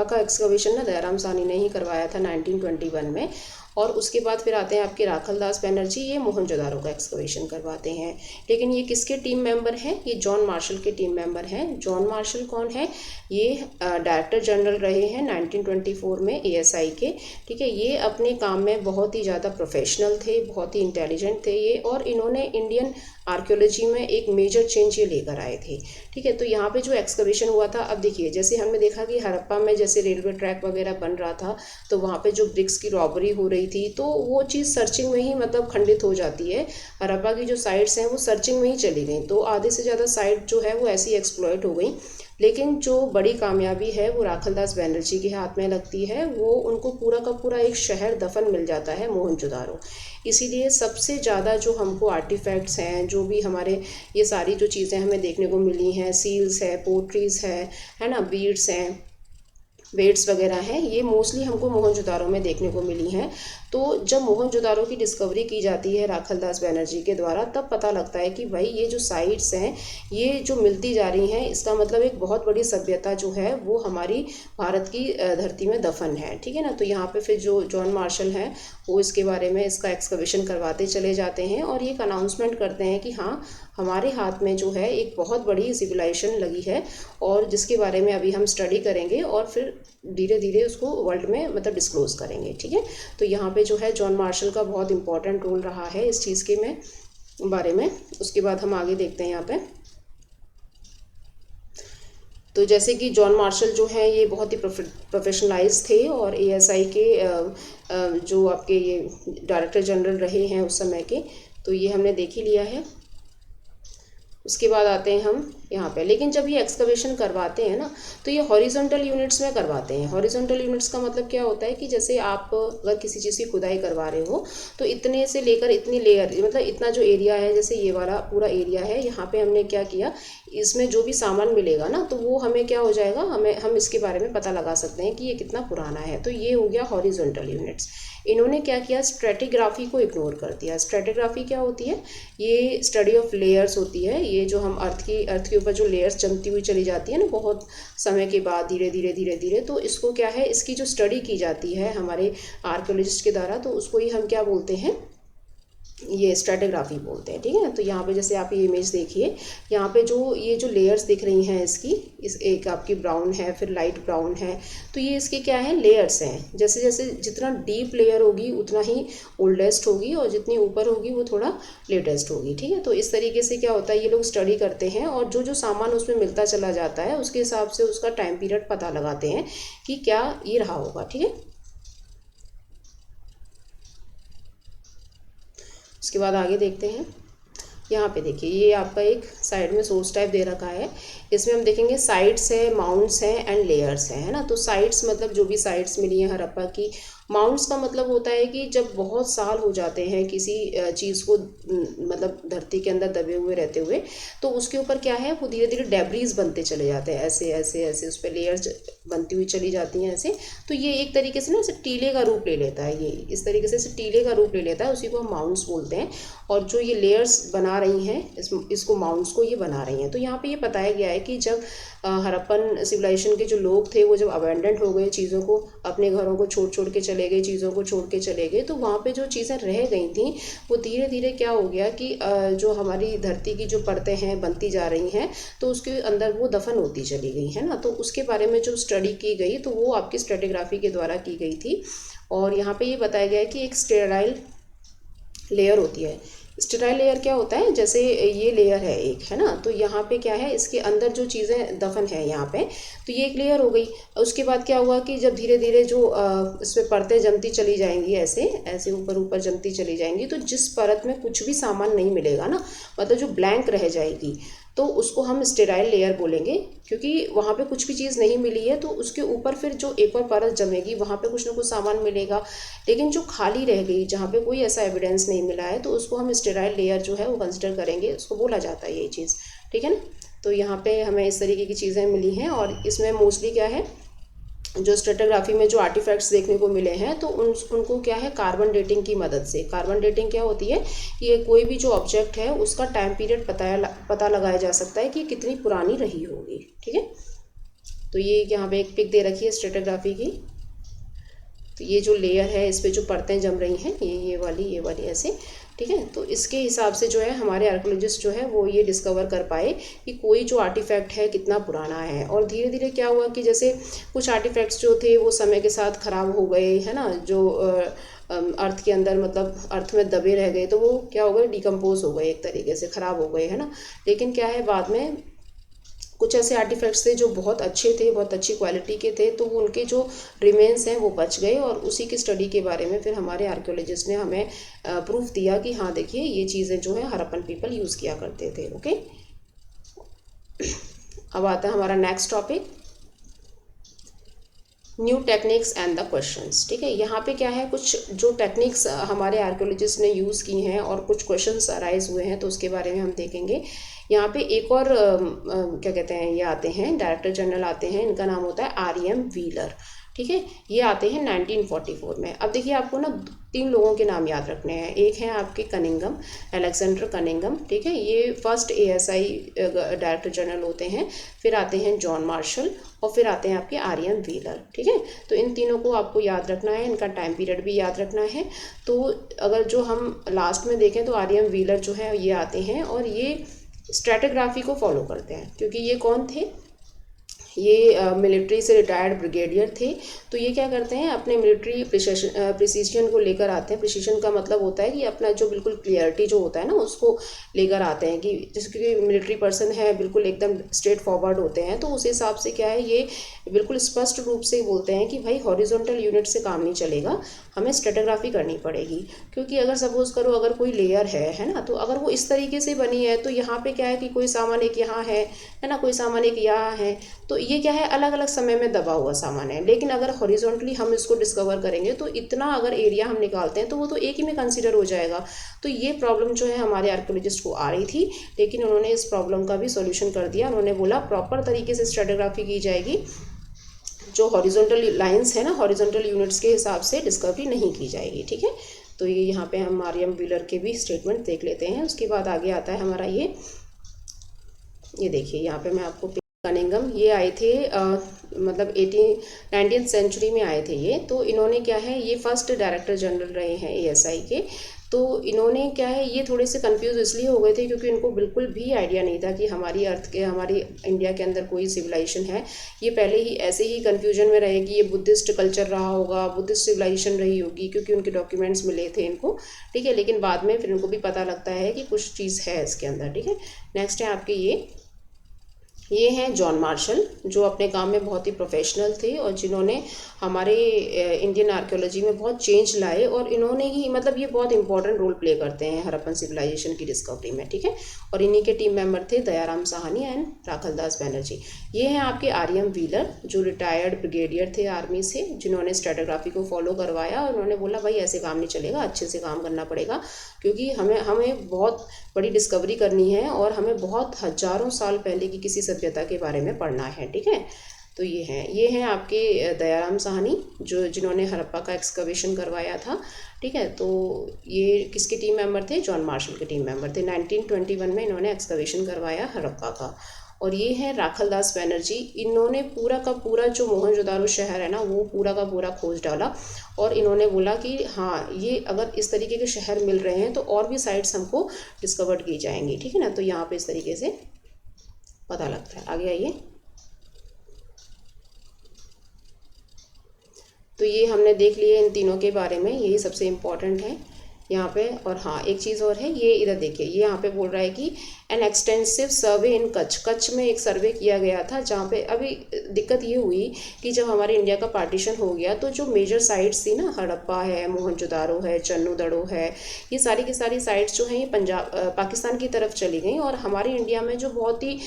का एक्सकवेशन ना दयाराम साहनी ने ही करवाया था 1921 में। और उसके बाद फिर आते हैं आपके राखलदास बैनर्जी, ये मोहनजोदारो का एक्सकवेशन करवाते हैं। लेकिन ये किसके टीम मेंबर हैं, ये जॉन मार्शल के टीम मेंबर हैं। जॉन मार्शल कौन है, ये डायरेक्टर जनरल रहे हैं 1924 में ASI के, ठीक है। ये अपने काम में बहुत ही ज़्यादा प्रोफेशनल थे, बहुत ही इंटेलिजेंट थे ये, और इन्होंने इंडियन आर्कियोलॉजी में एक मेजर चेंज ये लेकर आए थे, ठीक है। तो यहाँ पे जो एक्सकवेशन हुआ था, अब देखिए जैसे हमने देखा कि हड़प्पा में जैसे रेलवे ट्रैक वगैरह बन रहा था, तो वहाँ पे जो ब्रिक्स की रॉबरी हो रही थी, तो वो चीज़ सर्चिंग में ही मतलब खंडित हो जाती है। हड़प्पा की जो साइट्स हैं वो सर्चिंग में ही चली गई, तो आधे से ज़्यादा साइट जो है वो ऐसी एक्सप्लॉइट हो गई। लेकिन जो बड़ी कामयाबी है वो राखलदास बैनर्जी के हाथ में लगती है, वो उनको पूरा का पूरा एक शहर दफन मिल जाता है, मोहनजोदारो। इसीलिए सबसे ज़्यादा जो हमको आर्टिफैक्ट्स हैं, जो भी हमारे ये सारी जो चीज़ें हमें देखने को मिली हैं, सील्स है, पोट्रीज़ है ना, बीड्स हैं, वेट्स वगैरह हैं, ये मोस्टली हमको मोहनजोदारो में देखने को मिली हैं। तो जब मोहनजोदारो की डिस्कवरी की जाती है राखलदास बैनर्जी के द्वारा, तब पता लगता है कि भाई ये जो साइट्स हैं ये जो मिलती जा रही हैं, इसका मतलब एक बहुत बड़ी सभ्यता जो है वो हमारी भारत की धरती में दफन है, ठीक है ना। तो यहाँ पे फिर जो जॉन मार्शल हैं वो इसके बारे में इसका एक्सकवेशन करवाते चले जाते हैं और ये एक अनाउंसमेंट करते हैं कि हाँ हमारे हाथ में जो है एक बहुत बड़ी सिविलाइजेशन लगी है, और जिसके बारे में अभी हम स्टडी करेंगे और फिर धीरे धीरे उसको वर्ल्ड में मतलब डिस्क्लोज करेंगे, ठीक है। तो यहाँ पे जो है जॉन मार्शल का बहुत इंपॉर्टेंट रोल रहा है इस चीज़ के बारे में। उसके बाद हम आगे देखते हैं यहाँ पे। तो जैसे कि जॉन मार्शल जो है ये बहुत ही प्रोफेशनलाइज थे, और ASI के जो आपके ये डायरेक्टर जनरल रहे हैं उस समय के, तो ये हमने देख ही लिया है। उसके बाद आते हैं हम यहाँ पे। लेकिन जब ये एक्सकवेशन करवाते हैं ना, तो ये हॉरिजॉन्टल यूनिट्स में करवाते हैं। हॉरिजॉन्टल यूनिट्स का मतलब क्या होता है कि जैसे आप अगर किसी चीज़ की खुदाई करवा रहे हो, तो इतने से लेकर इतनी लेयर, मतलब इतना जो एरिया है, जैसे ये वाला पूरा एरिया है, यहाँ पे हमने क्या किया, इसमें जो भी सामान मिलेगा ना, तो वो हमें क्या हो जाएगा, हम इसके बारे में पता लगा सकते हैं कि ये कितना पुराना है। तो ये हो गया हॉरिजॉन्टल यूनिट्स। इन्होंने क्या किया, स्ट्रेटिग्राफी को इग्नोर कर दिया। स्ट्रेटिग्राफी क्या होती है, ये स्टडी ऑफ लेयर्स होती है। ये जो हम अर्थ के ऊपर जो लेयर्स जमती हुई चली जाती है ना बहुत समय के बाद धीरे धीरे, तो इसको क्या है, इसकी जो स्टडी की जाती है हमारे आर्कियोलॉजिस्ट के द्वारा, तो उसको ही हम क्या बोलते हैं, ये स्ट्रेटिग्राफी बोलते हैं। ठीक है, तो यहाँ पे जैसे आप ये इमेज देखिए, यहाँ पे ये जो लेयर्स दिख रही हैं इसकी, इस एक आपकी ब्राउन है, फिर लाइट ब्राउन है, तो ये इसके क्या है, लेयर्स हैं। जैसे जैसे जितना डीप लेयर होगी उतना ही ओल्डेस्ट होगी, और जितनी ऊपर होगी वो थोड़ा लेटेस्ट होगी। ठीक है, तो इस तरीके से क्या होता है, ये लोग स्टडी करते हैं और जो जो सामान उसमें मिलता चला जाता है उसके हिसाब से उसका टाइम पीरियड पता लगाते हैं कि क्या ये रहा होगा। ठीक है, उसके बाद आगे देखते हैं। यहाँ पे देखिए, ये आपका एक साइड में सोर्स टाइप दे रखा है, इसमें हम देखेंगे साइट्स है, माउंट्स हैं एंड लेयर्स है ना। तो साइट्स मतलब जो भी साइट्स मिली हैं हड़प्पा की, माउंट्स का मतलब होता है कि जब बहुत साल हो जाते हैं किसी चीज़ को मतलब धरती के अंदर दबे हुए रहते हुए, तो उसके ऊपर क्या है, वो धीरे धीरे डेब्रीज बनते चले जाते हैं, ऐसे ऐसे ऐसे उस पर लेयर्स बनती हुई चली जाती हैं ऐसे। तो ये एक तरीके से ना इसे टीले का रूप ले लेता है, ये इस तरीके से इसे टीले का रूप ले लेता है, उसी को हम माउंट्स बोलते हैं। और जो ये लेयर्स बना रही हैं इसको माउंट्स को ये बना रही हैं। तो यहाँ पे ये बताया गया है कि जब हड़प्पन सिविलाइजेशन के जो लोग थे वो जब अबेंडेंट हो गए, चीज़ों को, अपने घरों को छोड़ के चले गए, चीज़ों को छोड़ के चले गए, तो वहाँ पे जो चीज़ें रह गई थी वो धीरे धीरे क्या हो गया कि जो हमारी धरती की जो परतें हैं बनती जा रही हैं, तो उसके अंदर वो दफन होती चली गई है ना। तो उसके बारे में जो स्टडी की गई तो वो आपकी स्ट्रेटिग्राफी के द्वारा की गई थी। और यहाँ पे ये बताया गया है कि एक स्टेराइल लेयर होती है। स्टेराइल लेयर क्या होता है, जैसे ये लेयर है एक, है ना, तो यहाँ पे क्या है, इसके अंदर जो चीज़ें दफन है यहाँ पे, तो ये एक लेयर हो गई। उसके बाद क्या हुआ कि जब धीरे धीरे जो इस पर परतें जमती चली जाएंगी, ऐसे ऐसे ऊपर ऊपर जमती चली जाएंगी, तो जिस परत में कुछ भी सामान नहीं मिलेगा ना, मतलब जो ब्लैंक रह जाएगी, तो उसको हम स्टेराइल लेयर बोलेंगे, क्योंकि वहाँ पे कुछ भी चीज़ नहीं मिली है, तो उसके ऊपर फिर जो एक और परत जमेगी वहाँ पे कुछ ना कुछ सामान मिलेगा। लेकिन जो खाली रह गई, जहाँ पे कोई ऐसा एविडेंस नहीं मिला है, तो उसको हम स्टेराइल लेयर जो है वो कंसिडर करेंगे, उसको बोला जाता है ये चीज़। ठीक है ना, तो यहाँ पे हमें इस तरीके की चीज़ें मिली हैं। और इसमें मोस्टली क्या है, जो स्ट्रेटिग्राफी में जो आर्टिफैक्ट्स देखने को मिले हैं, तो उनको क्या है, कार्बन डेटिंग की मदद से। कार्बन डेटिंग क्या होती है, ये कोई भी जो ऑब्जेक्ट है उसका टाइम पीरियड पता लगाया जा सकता है कि कितनी पुरानी रही होगी। ठीक है, तो ये यहाँ पे एक पिक दे रखी है स्ट्रेटिग्राफी की। तो ये जो लेयर है इस पर जो परतें जम रही हैं, ये वाली ऐसे। ठीक है, तो इसके हिसाब से जो है हमारे आर्कियोलॉजिस्ट जो है वो ये डिस्कवर कर पाए कि कोई जो आर्टिफैक्ट है कितना पुराना है। और धीरे धीरे क्या हुआ कि जैसे कुछ आर्टिफैक्ट्स जो थे वो समय के साथ ख़राब हो गए, है ना, जो अर्थ के अंदर मतलब अर्थ में दबे रह गए, तो वो क्या हो गए, डिकम्पोज हो गए, एक तरीके से ख़राब हो गए, है ना। लेकिन क्या है, बाद में कुछ ऐसे आर्टिफैक्ट्स थे जो बहुत अच्छे थे, बहुत अच्छी क्वालिटी के थे, तो उनके जो रिमेन्स हैं वो बच गए। और उसी की स्टडी के बारे में फिर हमारे आर्कियोलॉजिस्ट ने हमें प्रूफ दिया कि हाँ देखिए ये चीज़ें जो है हड़प्पन पीपल यूज़ किया करते थे। ओके, अब आता है हमारा next topic, new techniques and the questions. ठीक है, यहाँ पे क्या है, कुछ जो टेक्निक्स हमारे आर्कियोलॉजिस्ट ने यूज़ की हैं और कुछ क्वेश्चंस अराइज हुए हैं, तो उसके बारे में हम देखेंगे। यहाँ पे एक और क्या कहते हैं, ये आते हैं डायरेक्टर जनरल आते हैं, इनका नाम होता है आर.एम. व्हीलर। ठीक है, ये आते हैं 1944 में। अब देखिए आपको ना 3 लोगों के नाम याद रखने हैं। एक है आपके कनिंगम, अलेक्जेंडर कनिंगम। ठीक है, ये फर्स्ट ASI डायरेक्टर जनरल होते हैं। फिर आते हैं जॉन मार्शल और फिर आते हैं आपके आर.एम. व्हीलर। ठीक है, तो इन तीनों को आपको याद रखना है, इनका टाइम पीरियड भी याद रखना है। तो अगर जो हम लास्ट में देखें तो आर.एम. व्हीलर जो है ये आते हैं और ये स्ट्रेटिग्राफी को फॉलो करते हैं। क्योंकि ये कौन थे, ये मिलिट्री से रिटायर्ड ब्रिगेडियर थे। तो ये क्या करते हैं, अपने मिलिट्री प्रिसीजन को लेकर आते हैं। प्रिसीजन का मतलब होता है कि अपना जो बिल्कुल क्लियरिटी जो होता है ना उसको लेकर आते हैं, कि जैसे मिलिट्री पर्सन है बिल्कुल एकदम स्ट्रेट फॉरवर्ड होते हैं, तो उस हिसाब से क्या है, ये बिल्कुल स्पष्ट रूप से बोलते हैं कि भाई हॉरिजॉन्टल यूनिट से काम नहीं चलेगा, हमें स्ट्रेटिग्राफी करनी पड़ेगी। क्योंकि अगर सपोज करो अगर कोई लेयर है ना, तो अगर वो इस तरीके से बनी है, तो यहाँ पे क्या है कि कोई सामान एक यहाँ है ना, कोई सामान एक यहाँ है, तो ये क्या है, अलग अलग समय में दबा हुआ सामान है। लेकिन अगर हॉरिजॉन्टली हम इसको डिस्कवर करेंगे तो इतना अगर एरिया हम निकालते हैं तो वो तो एक ही में कंसीडर हो जाएगा। तो ये प्रॉब्लम जो है हमारे आर्कियोलॉजिस्ट को आ रही थी, लेकिन उन्होंने इस प्रॉब्लम का भी सॉल्यूशन कर दिया। उन्होंने बोला प्रॉपर तरीके से स्ट्रेटिग्राफी की जाएगी, जो हॉरिजॉन्टल लाइंस है ना, हॉरिजॉन्टल यूनिट्स के हिसाब से डिस्कवरी नहीं की जाएगी। ठीक है, तो ये यहाँ पे हम आर.एम. व्हीलर के भी स्टेटमेंट देख लेते हैं। उसके बाद आगे आता है हमारा ये ये देखिए यहाँ पे मैं आपको कनिंगम, ये आए थे मतलब 19th सेंचुरी में आए थे ये। तो इन्होंने क्या है, ये फर्स्ट डायरेक्टर जनरल रहे हैं ASI के। तो इन्होंने क्या है, ये थोड़े से कंफ्यूज इसलिए हो गए थे क्योंकि इनको बिल्कुल भी आइडिया नहीं था कि हमारी अर्थ के, हमारी इंडिया के अंदर कोई सिविलाइजेशन है। ये पहले ही ऐसे ही कंफ्यूजन में रहे कि ये बुद्धिस्ट कल्चर रहा होगा, बुद्धिस्ट सिविलाइजेशन रही होगी, क्योंकि उनके डॉक्यूमेंट्स मिले थे इनको, ठीक है। लेकिन बाद में फिर इनको भी पता लगता है कि कुछ चीज़ है इसके अंदर, ठीक है। नेक्स्ट है आपके ये हैं जॉन मार्शल, जो अपने काम में बहुत ही प्रोफेशनल थे और जिन्होंने हमारे इंडियन आर्कियोलॉजी में बहुत चेंज लाए। और इन्होंने ही मतलब ये बहुत इंपॉर्टेंट रोल प्ले करते हैं हड़प्पन सिविलाइजेशन की डिस्कवरी में, ठीक है। और इन्हीं के टीम मेंबर थे दयाराम साहनी एंड राखलदास बनर्जी। ये हैं आपके आर्यम व्हीलर, जो रिटायर्ड ब्रिगेडियर थे आर्मी से, जिन्होंने स्ट्रेटोग्राफी को फॉलो करवाया। और उन्होंने बोला भाई ऐसे काम नहीं चलेगा, अच्छे से काम करना पड़ेगा, क्योंकि हमें बहुत बड़ी डिस्कवरी करनी है और हमें बहुत हजारों साल पहले की किसी सभ्यता के बारे में पढ़ना है, ठीक है। तो ये हैं आपके दयाराम साहनी, जिन्होंने हड़प्पा का एक्सकवेशन करवाया था, ठीक है। तो ये किसके टीम मेंबर थे, जॉन मार्शल के टीम मेंबर थे। 1921 में इन्होंने एक्सकवेशन करवाया हड़प्पा का। और ये है राखलदास बनर्जी, इन्होंने पूरा का पूरा जो मोहनजोदारो शहर है ना, वो पूरा का पूरा खोज डाला। और इन्होंने बोला कि हाँ, ये अगर इस तरीके के शहर मिल रहे हैं तो और भी साइट्स हमको डिस्कवर्ड की जाएंगी, ठीक है ना। तो यहाँ पे इस तरीके से पता लगता है। आगे आइए। तो ये हमने देख लिए इन तीनों के बारे में, यही सबसे इम्पोर्टेंट है यहाँ पे। और हाँ, एक चीज़ और है, ये इधर देखिए, ये यहाँ पे बोल रहा है कि एन एक्सटेंसिव सर्वे इन कच्छ में एक सर्वे किया गया था, जहाँ पे अभी दिक्कत ये हुई कि जब हमारे इंडिया का पार्टीशन हो गया तो जो मेजर साइट्स थी ना, हड़प्पा है, मोहनजोदारो है, चन्नूदड़ो है, ये सारी की सारी साइट्स जो हैं ये पाकिस्तान की तरफ चली गई। और हमारे इंडिया में जो बहुत ही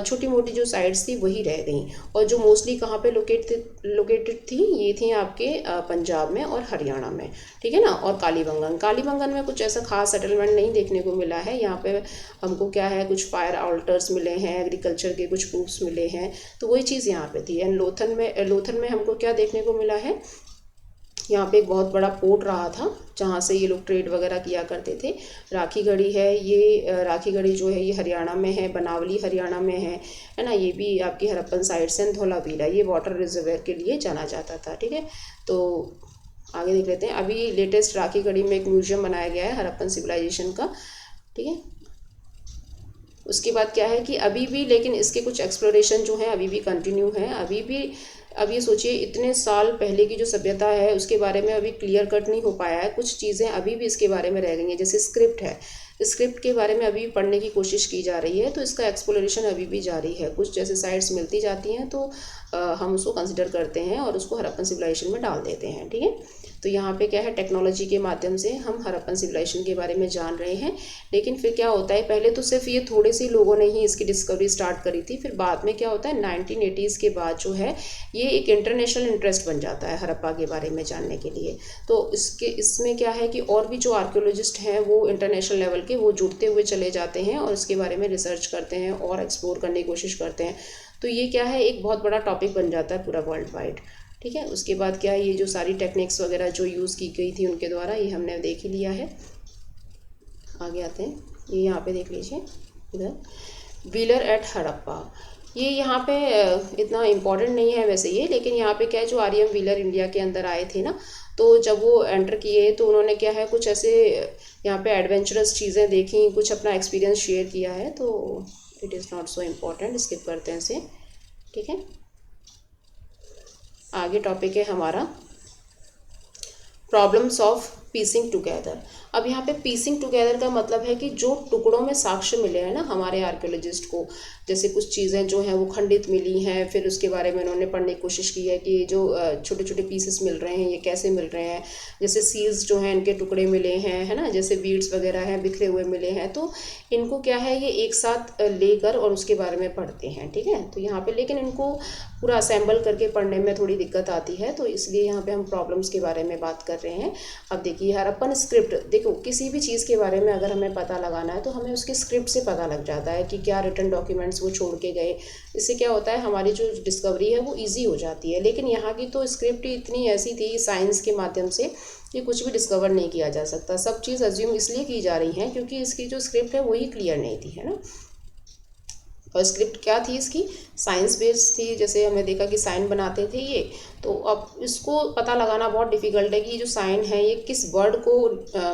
छोटी मोटी जो साइट्स थी वही रह गई। और जो मोस्टली कहाँ पे लोकेटेड थी, ये थी आपके पंजाब में और हरियाणा में, ठीक है ना। और कालीबंगन में कुछ ऐसा खास सेटलमेंट नहीं देखने को मिला है। यहाँ पे हमको क्या है, कुछ फायर ऑल्टर्स मिले हैं, एग्रीकल्चर के कुछ प्रूफ्स मिले हैं, तो वही चीज़ यहाँ पे थी। एंड लोथल में हमको क्या देखने को मिला है, यहाँ पे एक बहुत बड़ा पोर्ट रहा था जहाँ से ये लोग ट्रेड वगैरह किया करते थे। राखीगढ़ी है, ये राखीगढ़ी जो है ये हरियाणा में है, बनावली हरियाणा में है ना। ये भी आपकी हड़प्पन साइट्स हैं। धौलावीरा ये वाटर रिजर्वेयर के लिए जाना जाता था, ठीक है। तो आगे देख लेते हैं। अभी लेटेस्ट राखीगढ़ी में एक म्यूजियम बनाया गया है हड़प्पन सिविलाइजेशन का, ठीक है। उसके बाद क्या है कि अभी भी, लेकिन इसके कुछ एक्सप्लोरेशन जो है अभी भी कंटिन्यू है। अभी भी, अब ये सोचिए इतने साल पहले की जो सभ्यता है उसके बारे में अभी क्लियर कट नहीं हो पाया है। कुछ चीज़ें अभी भी इसके बारे में रह गई हैं, जैसे स्क्रिप्ट है, स्क्रिप्ट के बारे में अभी पढ़ने की कोशिश की जा रही है। तो इसका एक्सप्लोरेशन अभी भी जारी है। कुछ जैसे साइट्स मिलती जाती हैं तो हम उसको कंसिडर करते हैं और उसको हड़प्पन सिविलाइजेशन में डाल देते हैं, ठीक है। तो यहाँ पे क्या है, टेक्नोलॉजी के माध्यम से हम हड़प्पन सिविलाइजेशन के बारे में जान रहे हैं। लेकिन फिर क्या होता है, पहले तो सिर्फ ये थोड़े से लोगों ने ही इसकी डिस्कवरी स्टार्ट करी थी। फिर बाद में क्या होता है, 1980s के बाद जो है ये एक इंटरनेशनल इंटरेस्ट बन जाता है हड़प्पा के बारे में जानने के लिए। तो इसमें क्या है कि और भी जो आर्कियोलॉजिस्ट हैं वो इंटरनेशनल लेवल के, वो जुड़ते हुए चले जाते हैं और इसके बारे में रिसर्च करते हैं और एक्सप्लोर करने की कोशिश करते हैं। तो ये क्या है, एक बहुत बड़ा टॉपिक बन जाता है पूरा वर्ल्ड वाइड, ठीक है। उसके बाद क्या है, ये जो सारी टेक्निक्स वगैरह जो यूज़ की गई थी उनके द्वारा, ये हमने देख ही लिया है। आगे आते हैं, ये यहाँ पे देख लीजिए इधर, व्हीलर एट हड़प्पा। ये यहाँ पे इतना इम्पोर्टेंट नहीं है वैसे ये, लेकिन यहाँ पे क्या है, जो आर्यम व्हीलर इंडिया के अंदर आए थे ना, तो जब वो एंटर किए तो उन्होंने क्या है, कुछ ऐसे यहाँ पे एडवेंचरस चीज़ें देखी, कुछ अपना एक्सपीरियंस शेयर किया है। तो it is not so important, skip करते हैं इसे, ठीक है। आगे टॉपिक है हमारा प्रॉब्लम्स ऑफ पीसिंग टुगेदर। अब यहाँ पे पीसिंग टुगेदर का मतलब है कि जो टुकड़ों में साक्ष्य मिले हैं ना हमारे आर्कियोलॉजिस्ट को, जैसे कुछ चीज़ें जो हैं वो खंडित मिली हैं, फिर उसके बारे में उन्होंने पढ़ने की कोशिश की है कि जो छोटे छोटे पीसेस मिल रहे हैं ये कैसे मिल रहे हैं। जैसे सील्स जो हैं इनके टुकड़े मिले हैं, है ना, जैसे बीड्स वगैरह हैं बिखरे हुए मिले हैं। तो इनको क्या है, ये एक साथ लेकर और उसके बारे में पढ़ते हैं, ठीक है। तो यहाँ पे लेकिन इनको पूरा असेंबल करके पढ़ने में थोड़ी दिक्कत आती है, तो इसलिए यहाँ पे हम प्रॉब्लम्स के बारे में बात कर रहे हैं। अब देखिए हड़प्पन स्क्रिप्ट, देखो किसी भी चीज़ के बारे में अगर हमें पता लगाना है तो हमें उसके स्क्रिप्ट से पता लग जाता है कि क्या रिटन डॉक्यूमेंट्स वो छोड़ के गए। इससे क्या होता है, हमारी जो डिस्कवरी है वो ईजी हो जाती है। लेकिन यहाँ की तो स्क्रिप्ट ही इतनी ऐसी थी साइंस के माध्यम से कि कुछ भी डिस्कवर नहीं किया जा सकता। सब चीज़ अज्यूम इसलिए की जा रही है क्योंकि इसकी जो स्क्रिप्ट है वही क्लियर नहीं थी, है ना। और स्क्रिप्ट क्या थी इसकी, साइंस बेस्ड थी। जैसे हमने देखा कि साइन बनाते थे ये, तो अब इसको पता लगाना बहुत डिफिकल्ट है कि जो साइन है ये किस वर्ड को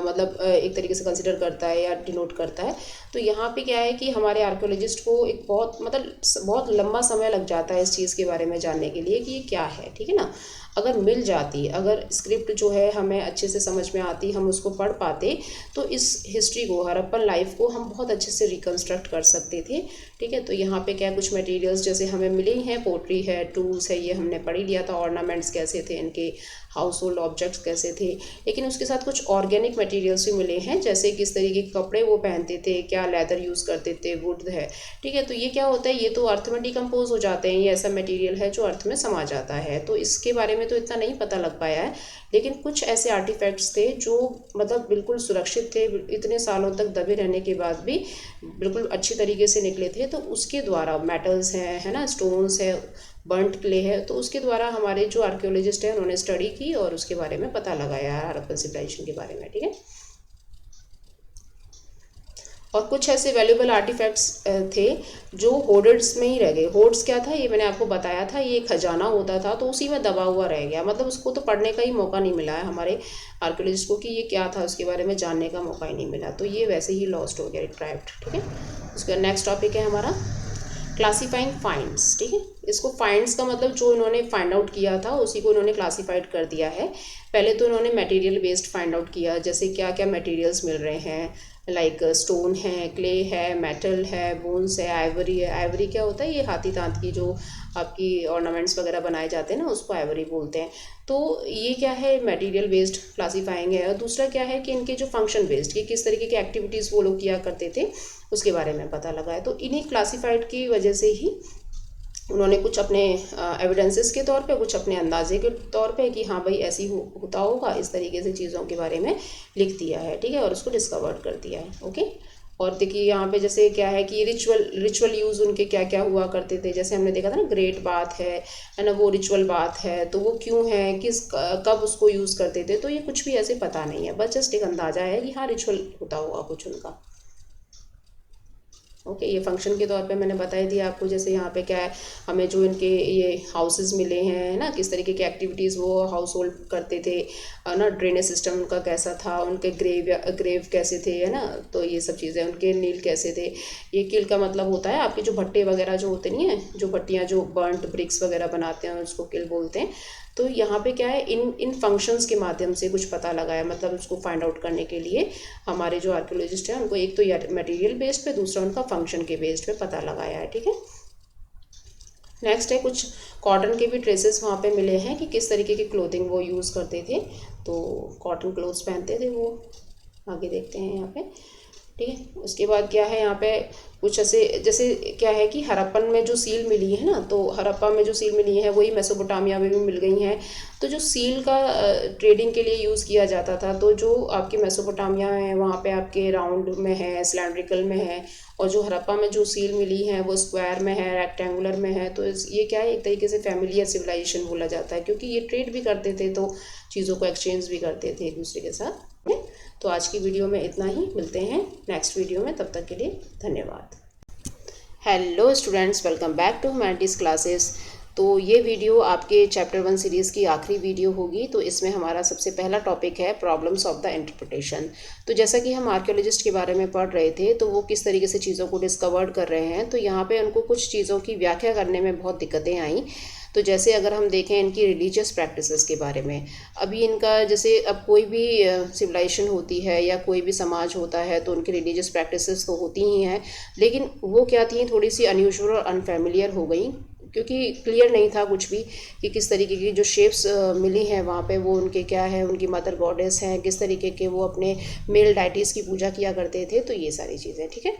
मतलब एक तरीके से कंसिडर करता है या डिनोट करता है। तो यहाँ पे क्या है कि हमारे आर्कियोलॉजिस्ट को एक बहुत मतलब बहुत लंबा समय लग जाता है इस चीज़ के बारे में जानने के लिए कि ये क्या है, ठीक है ना। अगर मिल जाती, अगर स्क्रिप्ट जो है हमें अच्छे से समझ में आती, हम उसको पढ़ पाते, तो इस हिस्ट्री को, हड़प्पन लाइफ को हम बहुत अच्छे से रिकंस्ट्रक्ट कर सकते थे, ठीक है। तो यहाँ पे क्या कुछ मटेरियल्स जैसे हमें मिले हैं, पोट्री है, टूल्स है, ये हमने पढ़ ही लिया था, ऑर्नामेंट्स कैसे थे इनके, हाउस होल्ड ऑब्जेक्ट्स कैसे थे, लेकिन उसके साथ कुछ ऑर्गेनिक मटेरियल्स भी मिले हैं, जैसे किस तरीके के कपड़े वो पहनते थे, क्या लेदर यूज़ करते थे, वुड है, ठीक है। तो ये क्या होता है, ये तो अर्थ में डिकम्पोज हो जाते हैं, ये ऐसा मटेरियल है जो अर्थ में समा जाता है, तो इसके बारे में तो इतना नहीं पता लग पाया है। लेकिन कुछ ऐसे आर्टिफैक्ट्स थे जो मतलब बिल्कुल सुरक्षित थे, इतने सालों तक दबे रहने के बाद भी बिल्कुल अच्छी तरीके से निकले थे। तो उसके द्वारा मेटल्स हैं, है ना, स्टोन्स है, बर्न्ट क्ले है, तो उसके द्वारा हमारे जो आर्कियोलॉजिस्ट हैं उन्होंने स्टडी की और उसके बारे में पता लगाया हड़प्पन सिविलाइजेशन के बारे में, ठीक है। और कुछ ऐसे वैल्यूएबल आर्टिफैक्ट्स थे जो होर्ड्स में ही रह गए। होर्ड्स क्या था, ये मैंने आपको बताया था, ये खजाना होता था, तो उसी में दबा हुआ रह गया, मतलब उसको तो पढ़ने का ही मौका नहीं मिला है हमारे आर्कियोलॉजिस्ट को कि ये क्या था, उसके बारे में जानने का मौका ही नहीं मिला, तो ये वैसे ही लॉस्ट हो गया, रिट्राइव्ड, ठीक है। उसका नेक्स्ट टॉपिक है हमारा क्लासीफाइंग फाइंड्स, ठीक है। इसको फाइंड्स का मतलब जो इन्होंने फाइंड आउट किया था उसी को इन्होंने क्लासीफाइड कर दिया है। पहले तो इन्होंने मटेरियल बेस्ड फाइंड आउट किया, जैसे क्या क्या मटेरियल्स मिल रहे हैं, लाइक स्टोन है, क्ले है, मेटल है, बोन्स है, आइवरी है। आइवरी क्या होता है, ये हाथी दांत की जो आपकी ऑर्नामेंट्स वगैरह बनाए जाते हैं ना, उसको आइवरी बोलते हैं। तो ये क्या है, मटेरियल बेस्ड क्लासीफाइंग है। और दूसरा क्या है कि इनके जो फंक्शन बेस्ड, कि किस तरीके की एक्टिविटीज़ वो लोग किया करते थे, उसके बारे में पता लगा है। तो इन्हीं क्लासीफाइड की वजह से ही उन्होंने कुछ अपने एविडेंसेस के तौर पे, कुछ अपने अंदाजे के तौर पे कि हाँ भाई ऐसी होता होगा, इस तरीके से चीज़ों के बारे में लिख दिया है, ठीक है, और उसको डिस्कवर्ड कर दिया है, ओके। और देखिए यहाँ पे जैसे क्या है कि रिचुअल यूज़ उनके क्या क्या हुआ करते थे, जैसे हमने देखा था ना, ग्रेट बाथ है ना, वो रिचुअल बाथ है, तो वो क्यों है, कब उसको यूज़ करते थे, तो ये कुछ भी ऐसे पता नहीं है, बस जस्ट एक अंदाज़ा है कि हाँ रिचुअल होता होगा कुछ उनका, ओके। ये फंक्शन के तौर पे मैंने बता ही दिया आपको। जैसे यहाँ पे क्या है, हमें जो इनके ये हाउसेस मिले हैं ना, किस तरीके की एक्टिविटीज़ वो हाउस होल्ड करते थे ना, ड्रेनेज सिस्टम उनका कैसा था, उनके ग्रेव कैसे थे, है ना, तो ये सब चीज़ें, उनके नील कैसे थे। ये कील का मतलब होता है आपके जो भट्टे वगैरह जो होते नहीं है, जो भट्टियाँ जो बर्न्ट ब्रिक्स वगैरह बनाते हैं उसको किल बोलते हैं। तो यहाँ पे क्या है, इन फंक्शंस के माध्यम से कुछ पता लगाया, मतलब उसको फाइंड आउट करने के लिए हमारे जो आर्कियोलॉजिस्ट हैं उनको एक तो मटेरियल बेस्ड पे, दूसरा उनका फंक्शन के बेस्ड पे पता लगाया है, ठीक है। नेक्स्ट है कुछ कॉटन के भी ट्रेसेस वहाँ पे मिले हैं कि किस तरीके की क्लोथिंग वो यूज़ करते थे, तो कॉटन क्लोथ्स पहनते थे वो, आगे देखते हैं यहाँ पे, ठीक है। उसके बाद क्या है, यहाँ पे कुछ ऐसे जैसे क्या है कि हड़प्पन में जो सील मिली है ना, तो हड़प्पा में जो सील मिली है वही मेसोपोटामिया में भी मिल गई हैं। तो जो सील का ट्रेडिंग के लिए यूज़ किया जाता था, तो जो आपके मेसोपोटामिया है वहाँ पे आपके राउंड में है, सिलेंड्रिकल में है, और जो हड़प्पा में जो सील मिली है वो स्क्वायर में है, रेक्टेंगुलर में है। तो ये क्या है, एक तरीके से फैमिलियर सिविलाइजेशन बोला जाता है, क्योंकि ये ट्रेड भी करते थे, तो चीज़ों को एक्सचेंज भी करते थे एक दूसरे के साथ। तो आज की वीडियो में इतना ही, मिलते हैं नेक्स्ट वीडियो में, तब तक के लिए धन्यवाद। Hello students, welcome back to humanities classes. तो ये वीडियो आपके चैप्टर 1 सीरीज़ की आखिरी वीडियो होगी। तो इसमें हमारा सबसे पहला टॉपिक है प्रॉब्लम्स ऑफ द इंटरप्रिटेशन। तो जैसा कि हम आर्कियोलॉजिस्ट के बारे में पढ़ रहे थे, तो वो किस तरीके से चीज़ों को डिस्कवर्ड कर रहे हैं, तो यहाँ पे उनको कुछ चीज़ों की व्याख्या करने में बहुत दिक्कतें आई। तो जैसे अगर हम देखें इनकी रिलीजियस प्रैक्टिसेस के बारे में, अभी इनका जैसे अब कोई भी सिविलाइजेशन होती है या कोई भी समाज होता है, तो उनकी रिलीजियस प्रैक्टिसेस तो होती ही हैं, लेकिन वो क्या थी, थोड़ी सी अनयूजुअल और अनफेमिलियर हो गई, क्योंकि क्लियर नहीं था कुछ भी कि किस तरीके की जो शेप्स मिली हैं वहाँ पे, वो उनके क्या है, उनकी मदर गॉडेस हैं, किस तरीके के वो अपने मेल डाइटीज़ की पूजा किया करते थे, तो ये सारी चीज़ें, ठीक है।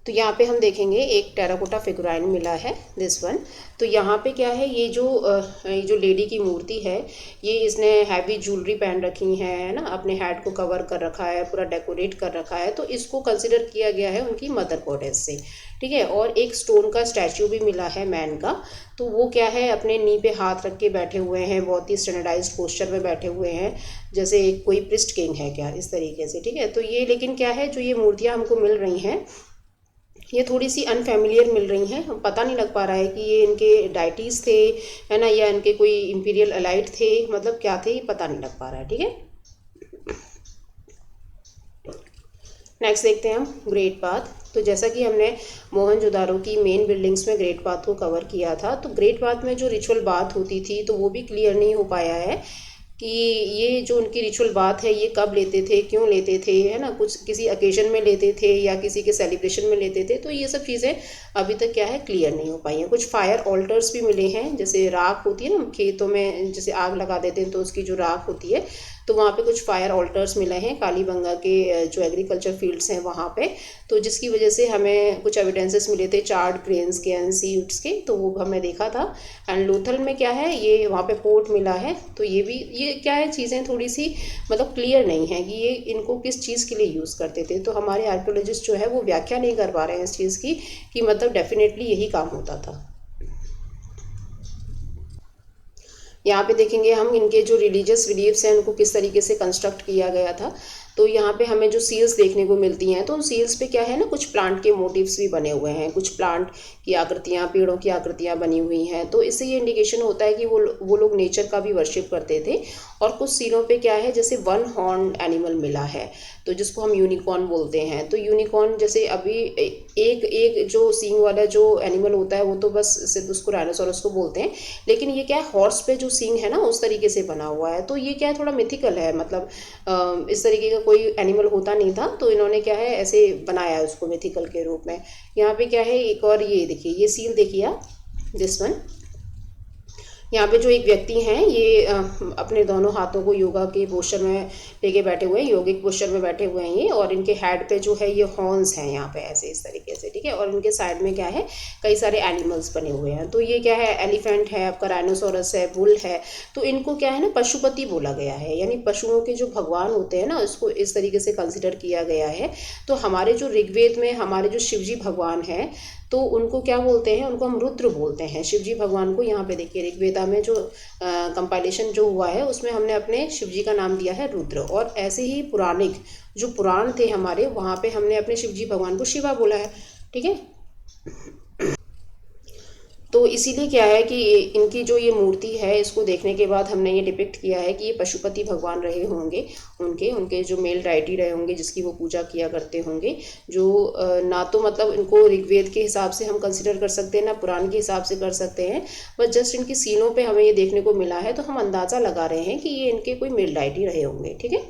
तो यहाँ पे हम देखेंगे एक टेराकोटा फिगुराइन मिला है, दिस वन। तो यहाँ पे क्या है, ये जो लेडी की मूर्ति है, ये इसने हैवी ज्वेलरी पहन रखी है ना, अपने हेड को कवर कर रखा है, पूरा डेकोरेट कर रखा है, तो इसको कंसिडर किया गया है उनकी मदर गॉडेस से, ठीक है। और एक स्टोन का स्टैचू भी मिला है मैन का, तो वो क्या है, अपने नी पे हाथ रख के बैठे हुए हैं, बहुत ही स्टैंडर्डाइज्ड पोस्चर में बैठे हुए हैं, जैसे कोई प्रिस्ट किंग है क्या, इस तरीके से, ठीक है। तो ये लेकिन क्या है, जो ये मूर्तियाँ हमको मिल रही हैं ये थोड़ी सी अनफेमिलियर मिल रही हैं, पता नहीं लग पा रहा है कि ये इनके डाइटीज़ थे, है ना, या इनके कोई इंपीरियल अलाइड थे, मतलब क्या थे ये पता नहीं लग पा रहा है। ठीक है, नेक्स्ट देखते हैं हम ग्रेट पाथ। तो जैसा कि हमने मोहनजोदारो की मेन बिल्डिंग्स में ग्रेट पाथ को कवर किया था, तो ग्रेट पाथ में जो रिचुअल बाथ होती थी तो वो भी क्लियर नहीं हो पाया है कि ये जो उनकी रिचुअल बात है ये कब लेते थे, क्यों लेते थे, है ना, कुछ किसी ओकेजन में लेते थे या किसी के सेलिब्रेशन में लेते थे, तो ये सब चीज़ें अभी तक क्या है क्लियर नहीं हो पाई हैं। कुछ फायर ऑल्टर्स भी मिले हैं, जैसे राख होती है ना खेतों में, जैसे आग लगा देते हैं तो उसकी जो राख होती है, तो वहाँ पे कुछ फायर ऑल्टर्स मिले हैं कालीबंगा के जो एग्रीकल्चर फील्ड्स हैं वहाँ पे, तो जिसकी वजह से हमें कुछ एविडेंसेस मिले थे चार्ड ग्रेन्स के एंड सीड्स के, तो वो हमने देखा था। एंड लोथल में क्या है, ये वहाँ पे पोर्ट मिला है, तो ये क्या है, चीज़ें थोड़ी सी मतलब क्लियर नहीं है कि ये इनको किस चीज़ के लिए यूज़ करते थे, तो हमारे आर्कियोलॉजिस्ट जो है वो व्याख्या नहीं कर पा रहे हैं इस चीज़ की कि मतलब डेफिनेटली यही काम होता था। यहाँ पे देखेंगे हम इनके जो रिलीजियस बिलीव्स हैं उनको किस तरीके से कंस्ट्रक्ट किया गया था। तो यहाँ पे हमें जो सील्स देखने को मिलती हैं, तो उन सील्स पे क्या है ना, कुछ प्लांट के मोटिव्स भी बने हुए हैं, कुछ प्लांट की आकृतियाँ, पेड़ों की आकृतियाँ बनी हुई हैं, तो इससे ये इंडिकेशन होता है कि वो लोग नेचर का भी वर्शिप करते थे। और कुछ सीलों पे क्या है, जैसे वन हॉर्न एनिमल मिला है, तो जिसको हम यूनिकॉर्न बोलते हैं। तो यूनिकॉर्न जैसे अभी एक एक जो सींग वाला जो एनिमल होता है वो तो बस सिर्फ उसको राइनोसोरस को बोलते हैं, लेकिन ये क्या है, हॉर्स पे जो सींग है ना उस तरीके से बना हुआ है, तो ये क्या है, थोड़ा मिथिकल है, मतलब इस तरीके का कोई एनिमल होता नहीं था, तो इन्होंने क्या है ऐसे बनाया है उसको मिथिकल के रूप में। यहाँ पे क्या है, एक और ये देखिए, ये सील देखिए आप, दिस वन। यहाँ पे जो एक व्यक्ति हैं ये अपने दोनों हाथों को योगा के पोस्चर में लेके बैठे हुए हैं, योगिक पोस्चर में बैठे हुए हैं ये, और इनके हेड पे जो है ये हॉर्न्स हैं यहाँ पे ऐसे इस तरीके से, ठीक है। और इनके साइड में क्या है, कई सारे एनिमल्स बने हुए हैं, तो ये क्या है, एलिफेंट है, आपका राइनोसोरस है, बुल है, तो इनको क्या है ना पशुपति बोला गया है, यानी पशुओं के जो भगवान होते हैं ना उसको इस तरीके से कंसिडर किया गया है। तो हमारे जो ऋग्वेद में हमारे जो शिवजी भगवान हैं, तो उनको क्या बोलते हैं, उनको हम रुद्र बोलते हैं शिवजी भगवान को। यहाँ पे देखिए ऋग्वेदा में जो कंपाइलेशन जो हुआ है उसमें हमने अपने शिवजी का नाम दिया है रुद्र, और ऐसे ही पुराणिक जो पुराण थे हमारे वहाँ पे हमने अपने शिवजी भगवान को शिवा बोला है, ठीक है। तो इसीलिए क्या है कि इनकी जो ये मूर्ति है इसको देखने के बाद हमने ये डिपिक्ट किया है कि ये पशुपति भगवान रहे होंगे, उनके जो मेल डाइटी रहे होंगे जिसकी वो पूजा किया करते होंगे, जो ना तो मतलब इनको ऋग्वेद के हिसाब से हम कंसिडर कर सकते हैं ना पुराण के हिसाब से कर सकते हैं, बस जस्ट इनकी सीलों पे हमें ये देखने को मिला है, तो हम अंदाज़ा लगा रहे हैं कि ये इनके कोई मेल डाइटी रहे होंगे, ठीक है।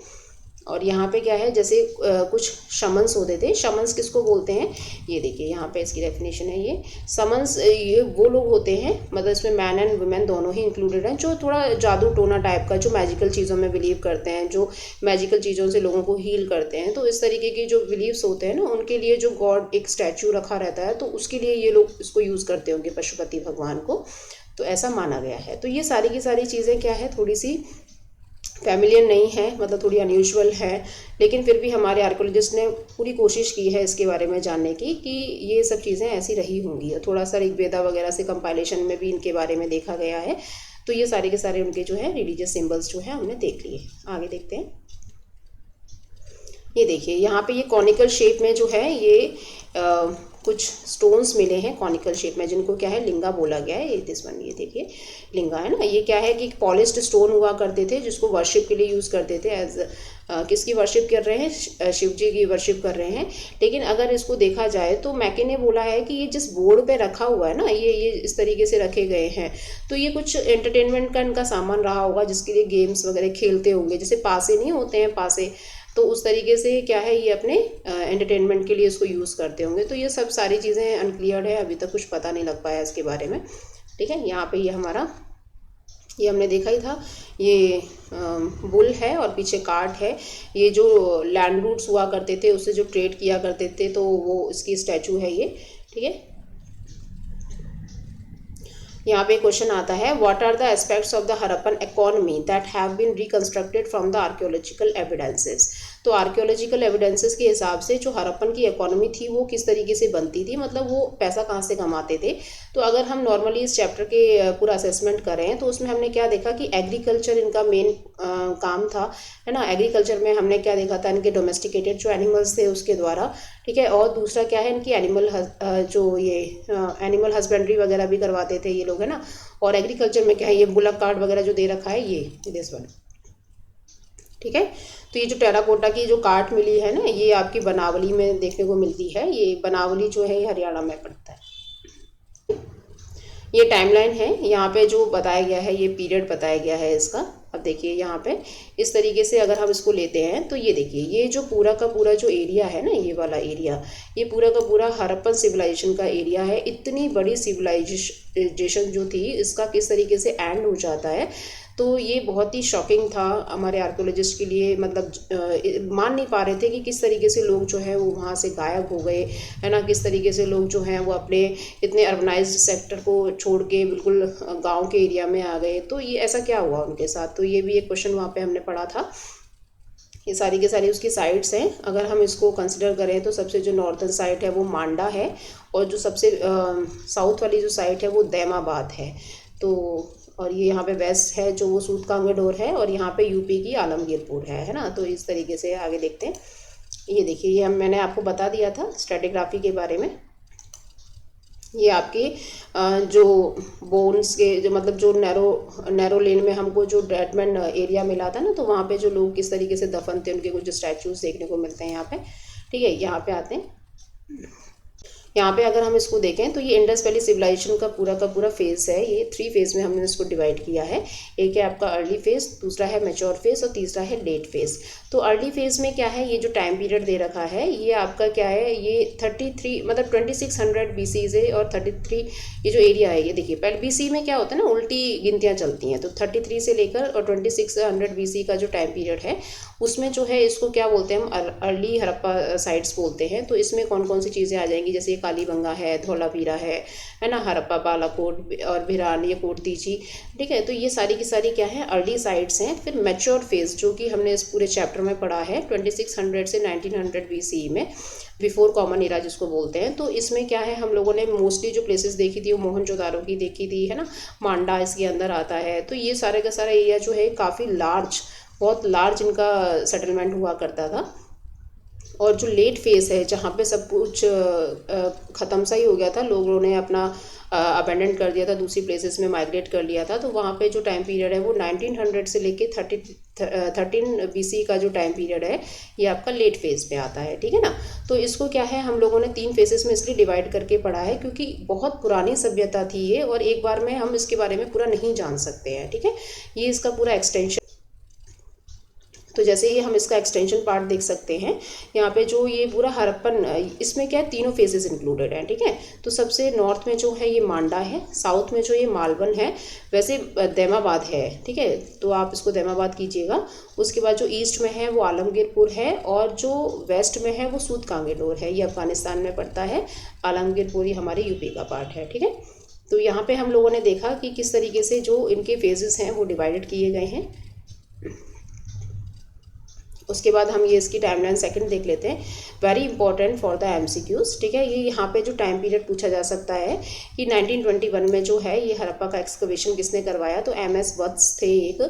और यहाँ पे क्या है, जैसे कुछ शमन्स होते थे, शमन्स किसको बोलते हैं, ये देखिए यहाँ पे इसकी डेफिनेशन है, ये समन्स ये वो लोग होते हैं, मतलब इसमें मैन एंड वुमेन दोनों ही इंक्लूडेड हैं, जो थोड़ा जादू टोना टाइप का, जो मैजिकल चीज़ों में बिलीव करते हैं, जो मैजिकल चीज़ों से लोगों को हील करते हैं, तो इस तरीके के जो बिलीव्स होते हैं ना उनके लिए जो गॉड एक स्टैचू रखा रहता है, तो उसके लिए ये लोग इसको यूज़ करते होंगे पशुपति भगवान को, तो ऐसा माना गया है। तो ये सारी की सारी चीज़ें क्या है, थोड़ी सी फैमिलियर नहीं है, मतलब थोड़ी अनयूजुअल है, लेकिन फिर भी हमारे आर्कोलॉजिस्ट ने पूरी कोशिश की है इसके बारे में जानने की कि ये सब चीज़ें ऐसी रही होंगी। थोड़ा सा ऋग्वेदा वगैरह से कंपाइलेशन में भी इनके बारे में देखा गया है, तो ये सारे के सारे उनके जो है रिलीजियस सिंबल्स जो है हमने देख लिए। आगे देखते हैं, ये देखिए यहाँ पे ये कॉनिकल शेप में जो है ये कुछ स्टोन्स मिले हैं कॉनिकल शेप में, जिनको क्या है लिंगा बोला गया है, ये दिस वन, ये देखिए लिंगा है ना, ये क्या है कि पॉलिश्ड स्टोन हुआ करते थे जिसको वर्शिप के लिए यूज़ करते थे, एज किसकी वर्शिप कर रहे हैं, शिव जी की वर्शिप कर रहे हैं। लेकिन अगर इसको देखा जाए तो मैके ने बोला है कि ये जिस बोर्ड पे रखा हुआ है ना, ये इस तरीके से रखे गए हैं, तो ये कुछ एंटरटेनमेंट का इनका सामान रहा होगा, जिसके लिए गेम्स वगैरह खेलते होंगे, जैसे पासे नहीं होते हैं पासे, तो उस तरीके से क्या है ये अपने एंटरटेनमेंट के लिए इसको यूज़ करते होंगे। तो ये सब सारी चीज़ें अनक्लियर्ड है, अभी तक कुछ पता नहीं लग पाया इसके बारे में, ठीक है। यहाँ पे ये हमारा ये हमने देखा ही था, ये बुल है और पीछे कार्ट है, ये जो लैंड रूट्स हुआ करते थे उससे जो ट्रेड किया करते थे, तो वो इसकी स्टैचू है ये, ठीक है। यहाँ पे क्वेश्चन आता है, what are the aspects of the Harappan economy that have been reconstructed from the archaeological evidences. तो आर्कियोलॉजिकल एविडेंसेस के हिसाब से जो हरप्पन की इकोनॉमी थी वो किस तरीके से बनती थी, मतलब वो पैसा कहाँ से कमाते थे। तो अगर हम नॉर्मली इस चैप्टर के पूरा असेसमेंट करें तो उसमें हमने क्या देखा कि एग्रीकल्चर इनका मेन काम था, है ना। एग्रीकल्चर में हमने क्या देखा था, इनके डोमेस्टिकेटेड जो एनिमल्स थे उसके द्वारा, ठीक है। और दूसरा क्या है, इनकी एनिमल हस्बेंड्री वगैरह भी करवाते थे ये लोग, है ना। और एग्रीकल्चर में क्या है, ये बुलक कार्ड वगैरह जो दे रखा है ये दिस वन, ठीक है। तो ये जो टेराकोटा की जो कार्ट मिली है ना, ये आपकी बनावली में देखने को मिलती है। ये बनावली जो है ये हरियाणा में पड़ता है। ये टाइमलाइन है, यहाँ पे जो बताया गया है, ये पीरियड बताया गया है इसका। अब देखिए यहाँ पे इस तरीके से अगर हम इसको लेते हैं तो ये देखिए, ये जो पूरा का पूरा जो एरिया है ना, ये वाला एरिया, ये पूरा का पूरा हड़प्पन सिविलाइजेशन का एरिया है। इतनी बड़ी सिविलाइजेशन जो थी, इसका किस तरीके से एंड हो जाता है, तो ये बहुत ही शॉकिंग था हमारे आर्कोलॉजिस्ट के लिए। मतलब मान नहीं पा रहे थे कि किस तरीके से लोग जो है वो वहाँ से गायब हो गए, है ना। किस तरीके से लोग जो हैं वो अपने इतने अर्बनाइज्ड सेक्टर को छोड़ के बिल्कुल गांव के एरिया में आ गए। तो ये ऐसा क्या हुआ उनके साथ, तो ये भी एक क्वेश्चन वहाँ पे हमने पढ़ा था। ये सारी के सारी उसकी साइट्स हैं। अगर हम इसको कंसिडर करें तो सबसे जो नॉर्थर्न साइड है वो मांडा है, और जो सबसे साउथ वाली जो साइड है वो दैमाबाद है। तो और ये यहाँ पे वेस्ट है जो वो सूतकांगडोर है, और यहाँ पे यूपी की आलमगीरपुर है ना। तो इस तरीके से आगे देखते हैं। ये देखिए, ये मैंने आपको बता दिया था स्ट्रेटिग्राफी के बारे में। ये आपके जो बोन्स के जो मतलब जो नैरो लेन में हमको जो डेडमैन एरिया मिला था ना, तो वहाँ पे जो लोग किस तरीके से दफन थे, उनके कुछ स्टैचूज देखने को मिलते हैं यहाँ पे, ठीक है। यहाँ पे आते हैं। यहाँ पे अगर हम इसको देखें तो ये इंडस वैली सिविलाइजेशन का पूरा फेज है। ये 3 फेज में हमने इसको डिवाइड किया है। एक है आपका अर्ली फेज, दूसरा है मैच्योर फेज, और तीसरा है लेट फेज। तो अर्ली फेज में क्या है, ये जो टाइम पीरियड दे रखा है ये आपका क्या है, ये 33 मतलब 2600 BC से, और 33 ये जो एरिया है, ये देखिए पहले BC में क्या होता है ना, उल्टी गिनतियाँ चलती हैं। तो 33 से लेकर और 2600 BC का जो टाइम पीरियड है, उसमें जो है इसको क्या बोलते हैं हम, अर्ली हड़प्पा साइट्स बोलते हैं। तो इसमें कौन कौन सी चीज़ें आ जाएंगी, जैसे कालीबंगा है, धौलावीरा है ना, हड़प्पा, बालाकोट और भिरान, ये कोटतीची, ठीक है। तो ये सारी की सारी क्या है, अर्ली साइट्स हैं। फिर मैच्योर फेज जो कि हमने इस पूरे चैप्टर में पढ़ा है, 2600 से 1900 BC में, बिफोर कॉमन एरा जिसको बोलते हैं। तो इसमें क्या है, हम लोगों ने मोस्टली जो प्लेसेस देखी थी वो मोहनजोदारो की देखी थी, है ना। मांडा इसके अंदर आता है। तो ये सारे का सारा एरिया जो है काफ़ी लार्ज, बहुत लार्ज इनका सेटलमेंट हुआ करता था। और जो लेट फेस है, जहाँ पे सब कुछ ख़त्म सा ही हो गया था, लोगों ने अपना अबेंडन कर दिया था, दूसरी प्लेसेस में माइग्रेट कर लिया था। तो वहाँ पे जो टाइम पीरियड है वो 1900 से लेके 13 BC का जो टाइम पीरियड है, ये आपका लेट फेज में आता है, ठीक है ना। तो इसको क्या है, हम लोगों ने 3 फेजेस में इसलिए डिवाइड करके पढ़ा है क्योंकि बहुत पुरानी सभ्यता थी ये, और एक बार में हम इसके बारे में पूरा नहीं जान सकते हैं, ठीक है। ये इसका पूरा एक्सटेंशन। तो जैसे ये हम इसका एक्सटेंशन पार्ट देख सकते हैं, यहाँ पे जो ये पूरा हड़प्पन, इसमें क्या है, तीनों फेजेस इंक्लूडेड हैं, ठीक है। तो सबसे नॉर्थ में जो है ये मांडा है, साउथ में जो ये मालवन है, वैसे दैमाबाद है, ठीक है। तो आप इसको दैमाबाद कीजिएगा। उसके बाद जो ईस्ट में है वो आलमगीरपुर है, और जो वेस्ट में है वो सूतकांगडोर है, ये अफगानिस्तान में पड़ता है। आलमगीरपुर ये हमारे यूपी का पार्ट है, ठीक है। तो यहाँ पे हम लोगों ने देखा कि किस तरीके से जो इनके फेजेस हैं वो डिवाइडेड किए गए हैं। उसके बाद हम ये इसकी टाइमलाइन सेकंड देख लेते हैं, very important for the MCQs, ठीक है। ये यहाँ पे जो टाइम पीरियड पूछा जा सकता है कि 1921 में जो है ये हड़प्पा का एक्सकवेशन किसने करवाया, तो MS वत्स थे एक,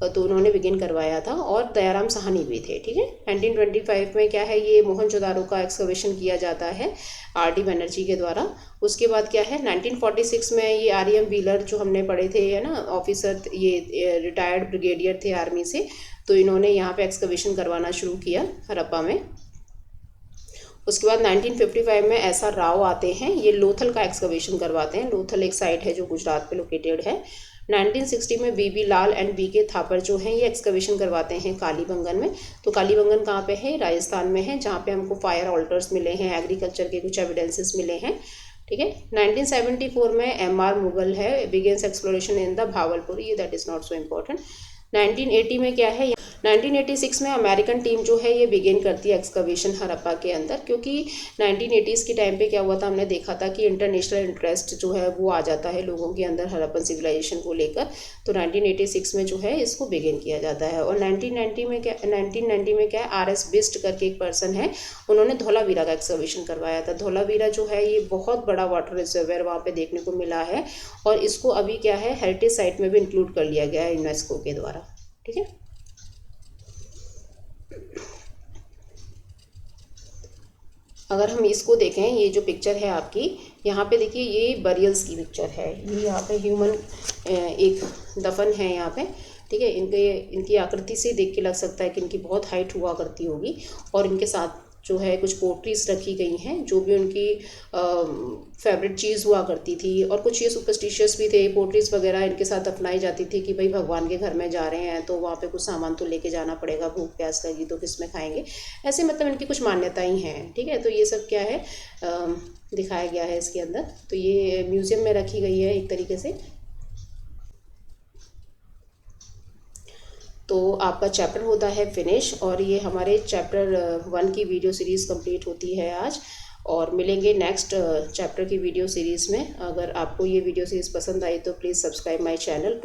तो उन्होंने बिगिन करवाया था, और दयाराम साहनी भी थे, ठीक है। 1925 में क्या है, ये मोहनजोदारो का एक्सकवेशन किया जाता है RD बनर्जी के द्वारा। उसके बाद क्या है, 1946 में ये RM व्हीलर जो हमने पढ़े थे, है ना, ऑफिसर, ये रिटायर्ड ब्रिगेडियर थे आर्मी से, तो इन्होंने यहाँ पे एक्सकवेशन करवाना शुरू किया हड़प्पा में। उसके बाद 1955 में SR राव आते हैं, ये लोथल का एक्सकवेशन करवाते हैं। लोथल एक साइट है जो गुजरात पे लोकेटेड है। 1960 में BB Lal and BK Thapar जो हैं ये एक्सकवेशन करवाते हैं कालीबंगन में। तो कालीबंगन कहाँ पे है, राजस्थान में है, जहाँ पे हमको फायर ऑल्टर्स मिले हैं, एग्रीकल्चर के कुछ एविडेंसेस मिले हैं, ठीक है। 1974 में MR मुगल है, begins exploration in the Bahawalpur, ये that is not so important. 1980 में क्या है, 1986 में अमेरिकन टीम जो है ये बिगिन करती है एक्सकवेशन हड़प्पा के अंदर, क्योंकि 1980s के टाइम पे क्या हुआ था, हमने देखा था कि इंटरनेशनल इंटरेस्ट जो है वो आ जाता है लोगों के अंदर हड़प्पन सिविलाइजेशन को लेकर। तो 1986 में जो है इसको बिगिन किया जाता है। और 1990 में क्या है, RS बिस्ट करके एक पर्सन है, उन्होंने धौलावीरा का एक्सकवेशन करवाया था। धौलावीरा जो है ये बहुत बड़ा वाटर रिजर्वेयर वहाँ पे देखने को मिला है, और इसको अभी क्या है, हेरिटेज साइट में भी इंक्लूड कर लिया गया है यूनेस्को के द्वारा, ठीक है। अगर हम इसको देखें, ये जो पिक्चर है आपकी, यहाँ पे देखिए ये बरियल्स की पिक्चर है। ये यहाँ पे ह्यूमन एक दफन है यहाँ पे, ठीक है। इनकी आकृति से देख के लग सकता है कि इनकी बहुत हाइट हुआ करती होगी। और इनके साथ जो है कुछ पोट्रीज रखी गई हैं, जो भी उनकी फेवरेट चीज़ हुआ करती थी। और कुछ ये सुपरस्टिशियस भी थे, पोट्रीज वगैरह इनके साथ अपनाई जाती थी कि भाई भगवान के घर में जा रहे हैं तो वहाँ पे कुछ सामान तो लेके जाना पड़ेगा, भूख प्यास लगी तो किस में खाएंगे, ऐसे मतलब इनकी कुछ मान्यताएं हैं, ठीक है। तो ये सब क्या है, दिखाया गया है इसके अंदर। तो ये म्यूज़ियम में रखी गई है एक तरीके से। तो आपका चैप्टर होता है फिनिश, और ये हमारे चैप्टर 1 की वीडियो सीरीज़ कंप्लीट होती है आज। और मिलेंगे नेक्स्ट चैप्टर की वीडियो सीरीज़ में। अगर आपको ये वीडियो सीरीज़ पसंद आई तो प्लीज़ सब्सक्राइब माय चैनल।